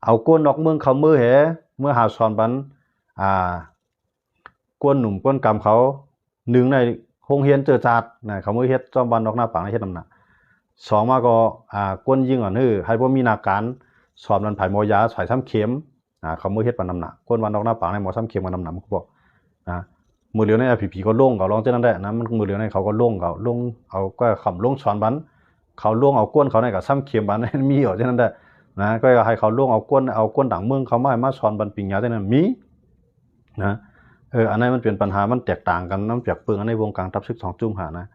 เอาก้นดอกเมืองเขามือเหเมื่อหาสอนปันกวนหนุ่มกวนกำเขาหนึ่งในโรงเรียนเจอจัดนะเขามือเฮ็ดจอมบันดอกหน้าปางเฮ็ดนำหนักสองมาก็กวนยิงอ่อนให้พวกมีนาการสอบนันไผ่มอยาใส่ซ้ำเข็มเขามือเฮ็ดปันนำหนักกวนวันดอกหน้าปางในหมอซ้ำเข็มมันนำหนักเขาบอกมือเหลียวในผีก็ล่งเขาลองเจ้านั่นแหละนะมันมือเหลียวในเขาก็ล่งเขาล่งเอาก็ขำล่งสอนบันเขาล่งเอาก้นเขาในกับซ้ำเข็มบันมีเหรอเจ้านั่นแหละนะก็ให้เขาล่งเอาก้นดังเมืองเขามาสอนบันปิงยาเจ้านั้นมีนะอันนั้นมันเปลี่ยนปัญหามันแตกต่างกันน้ำเปียกเปลืองในวงการตับซึกสองจุ่มหานะ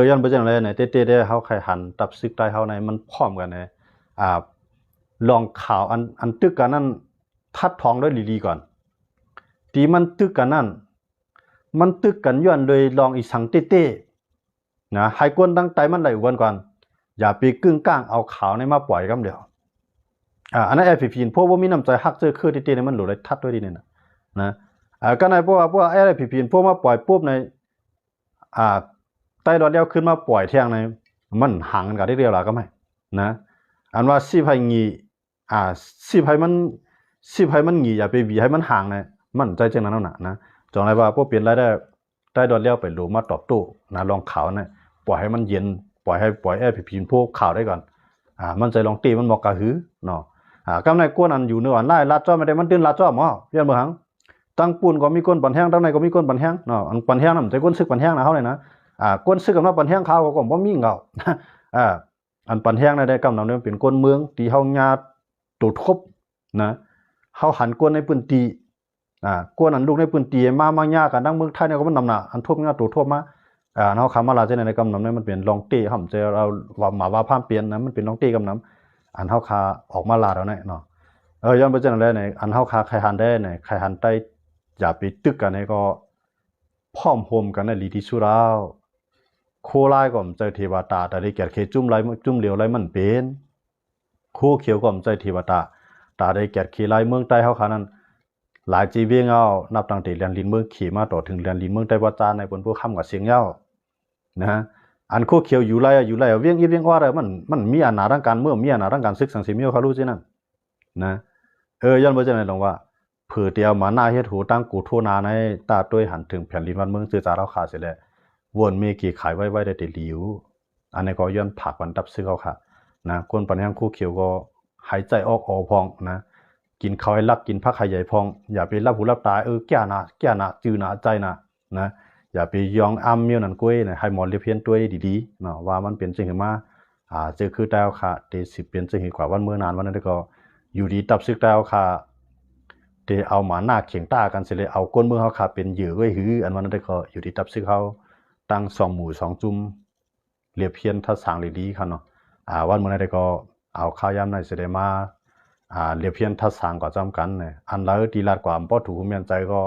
ย้อนไปจังเลยในเต้ได้เขาใครหันตับซึกได้เขาในมันพร้อมกันในลองข่าวอันตึกกันนั่นทัดทองด้วยลีก่อนที่มันตึกกันนั่นมันตึกกันย้อนเลยลองอีสังเต้นะให้กวนตั้งใจมันไหลวันก่อนอย่าไปกึ่งก้างเอาข่าวในมาปล่อยกันเดียวอันนั้นFPPพวกว่ามีน้ำใจฮักเจอคือเต้ในมันหลุดเลยทัดด้วยดีเนี่ยนะก็ในพวกFPPพวกมาปล่อยปุ๊บในใต้ดอดเดียวขึ้นมาปล่อยเที่ยงในมันห่างกันกับได้เรียวหรอก็ไม่นะอันว่าสิบให้งีสิบให้มันงีอย่าไปบีให้มันห่างในมันใจเจงนั้นน่ะนะจงไรว่าพวกเปลี่ยนรายได้ใต้ดอดเดียวไปหลูมาตอบโต้นะลองข่าวนะปล่อยให้มันเย็นปล่อยFPPพวกข่าวได้ก่อนมันใจลองตีมันบอกกะหือเนาะกำในก้นอันอยู่เนื้อไล่ลัดจ้อไม่ได้มันตื่นลัดจ้อหมอเยี่ยมเมืองตั้งปูนก็มีก้นปันแห้งตั้งในก็มีก้นปันแห้งเนาะอันปันแห้งนั่นใจก้นซึกปันแห้งนะเขาเลยนะก้นซึกกับน้ำปันแห้งเขาก็บ่มีเงาอันปันแห้งในได้กำนำเนี่ยเป็นก้นเมืองตีเฮาญาตูดคบนะเฮาหันก้นในปืนตีก้นอันลูกในปืนตีมาญากันดังเมืองไทยเนี่ยก็มันนำหนาอันทุบญาตูดทุบมาเฮาคำว่าลาเจในกำนำเนี่ยมันเป็นลองเต้ห่ำเจเราว่าพามเปลี่ยนนะมันเป็นลองเต้กำนำอันเฮาคาออกมาลาแล้วเนี่ยเนาะย้อนไปจังเลยในอันเฮาคาใครหันได้ในใครหันใต้อย่าไปตึกกันในก็พร้อมโฮมกันในลีที่สุดแล้วโคไล่ก็มใจเทวตาแต่ได้แก่เคจุ่มไรจุ่มเหลียวไรมันเป็นโคเขียวก็มใจเทวตาตาได้แก่เคไล่เมืองใต้เฮาคานั้นหลายจีเวียงเอานับตั้งแต่เรียนลินเมืองขี่มาต่อถึงเรียนลินเมืองใต้วัดจานในบนพวกค่ำกับเสียงเย้านะอันโคเขียวอยู่ไรเวียงว่าอะไรมันมีอนาทางการเมื่อมีอนาทางการศึกสังสิมีเขารู้ใช่นั่นนะย้อนไปจังไหนลงว่าเผื่อเดียวมาหน้าเฮ็ดหูตั้งกูโทนาในตาด้วยหันถึงแผ่นดินวันเมืองเจอจาเราขาเสร็จแล้ววนเมกี่ขายไว้ได้แต่หลิวอันนี้ก็ย้อนผักวันตับซื้อเขาค่ะนะคนปัญญาคู่เขียวก็หายใจออกพองนะกินข้าวให้รักกินผักให้ใหญ่พองอย่าไปรับหูรับตาแก่นะจือนะใจนะอย่าไปยองอ้ำเมียวนั่นกล้วยนะให้หมอเลียเพียนตัวดีๆเนาะว่ามันเป็นจริงหรือมาเจอคือดาวค่ะเดสิเป็นจริงกว่าวันเมื่อนานวันนั้นก็อยู่ดีตับซึกดาวค่ะเดเอาหมาหน้าเขียงตากันเสร็จเลยเอาก้นมือเขาค่ะเป็นเหยื่อไว้หืออันวันนั้นก็อยู่ดีตับซึกเขาตั้ง2 หมู่ 2 จุ่มเรียบเพียนทัดสางดีๆค่ะเนาะวันเมื่อนั้นก็เอาข้าวยำในเสด็จมาเรียบเพียนทัดสางก็จำกันเนี่ยอันแล้วตีลาดกว่าป้อถูกเมียนใจก็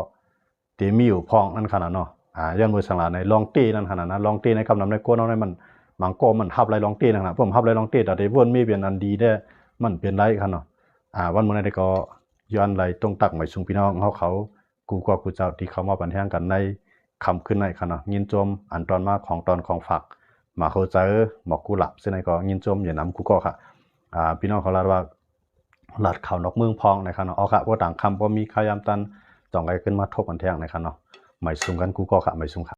เตมีอยู่พองนั่นขนาดเนาะย้อนมือสังหารในลองตีนั่นขนาดนั้นลองตีในคำนำในก้นเอาในมันก็มันฮับไรลองตีนั่นขนาดผมฮับไรลองตีแต่เดี๋ยววนมีเป็นอันดีได้มันเป็นไรค่ะเนาะวันเมื่อนั้นก็ย้อนไรตรงตักไม่ซุงพี่น้องเขากูก็กูเจ้าที่เขามาบันแทงกันในคำขึ้นในขนาดยินจมอันตอนมาของฝากมาเขาเจอหมอกกูหลับเส้นในก็ยินจมอย่านำกูก็ค่ะพี่น้องเขาลาว่าหลัดข่าวนกเมืองพองนะครับเนาะค่ะว่าต่างคำว่ามีขยามตันจ่องไกขึ้นมาทบกันแทงนะครับเนาะไม่ซุงกันกูก็ค่ะไม่ซุงค่ะ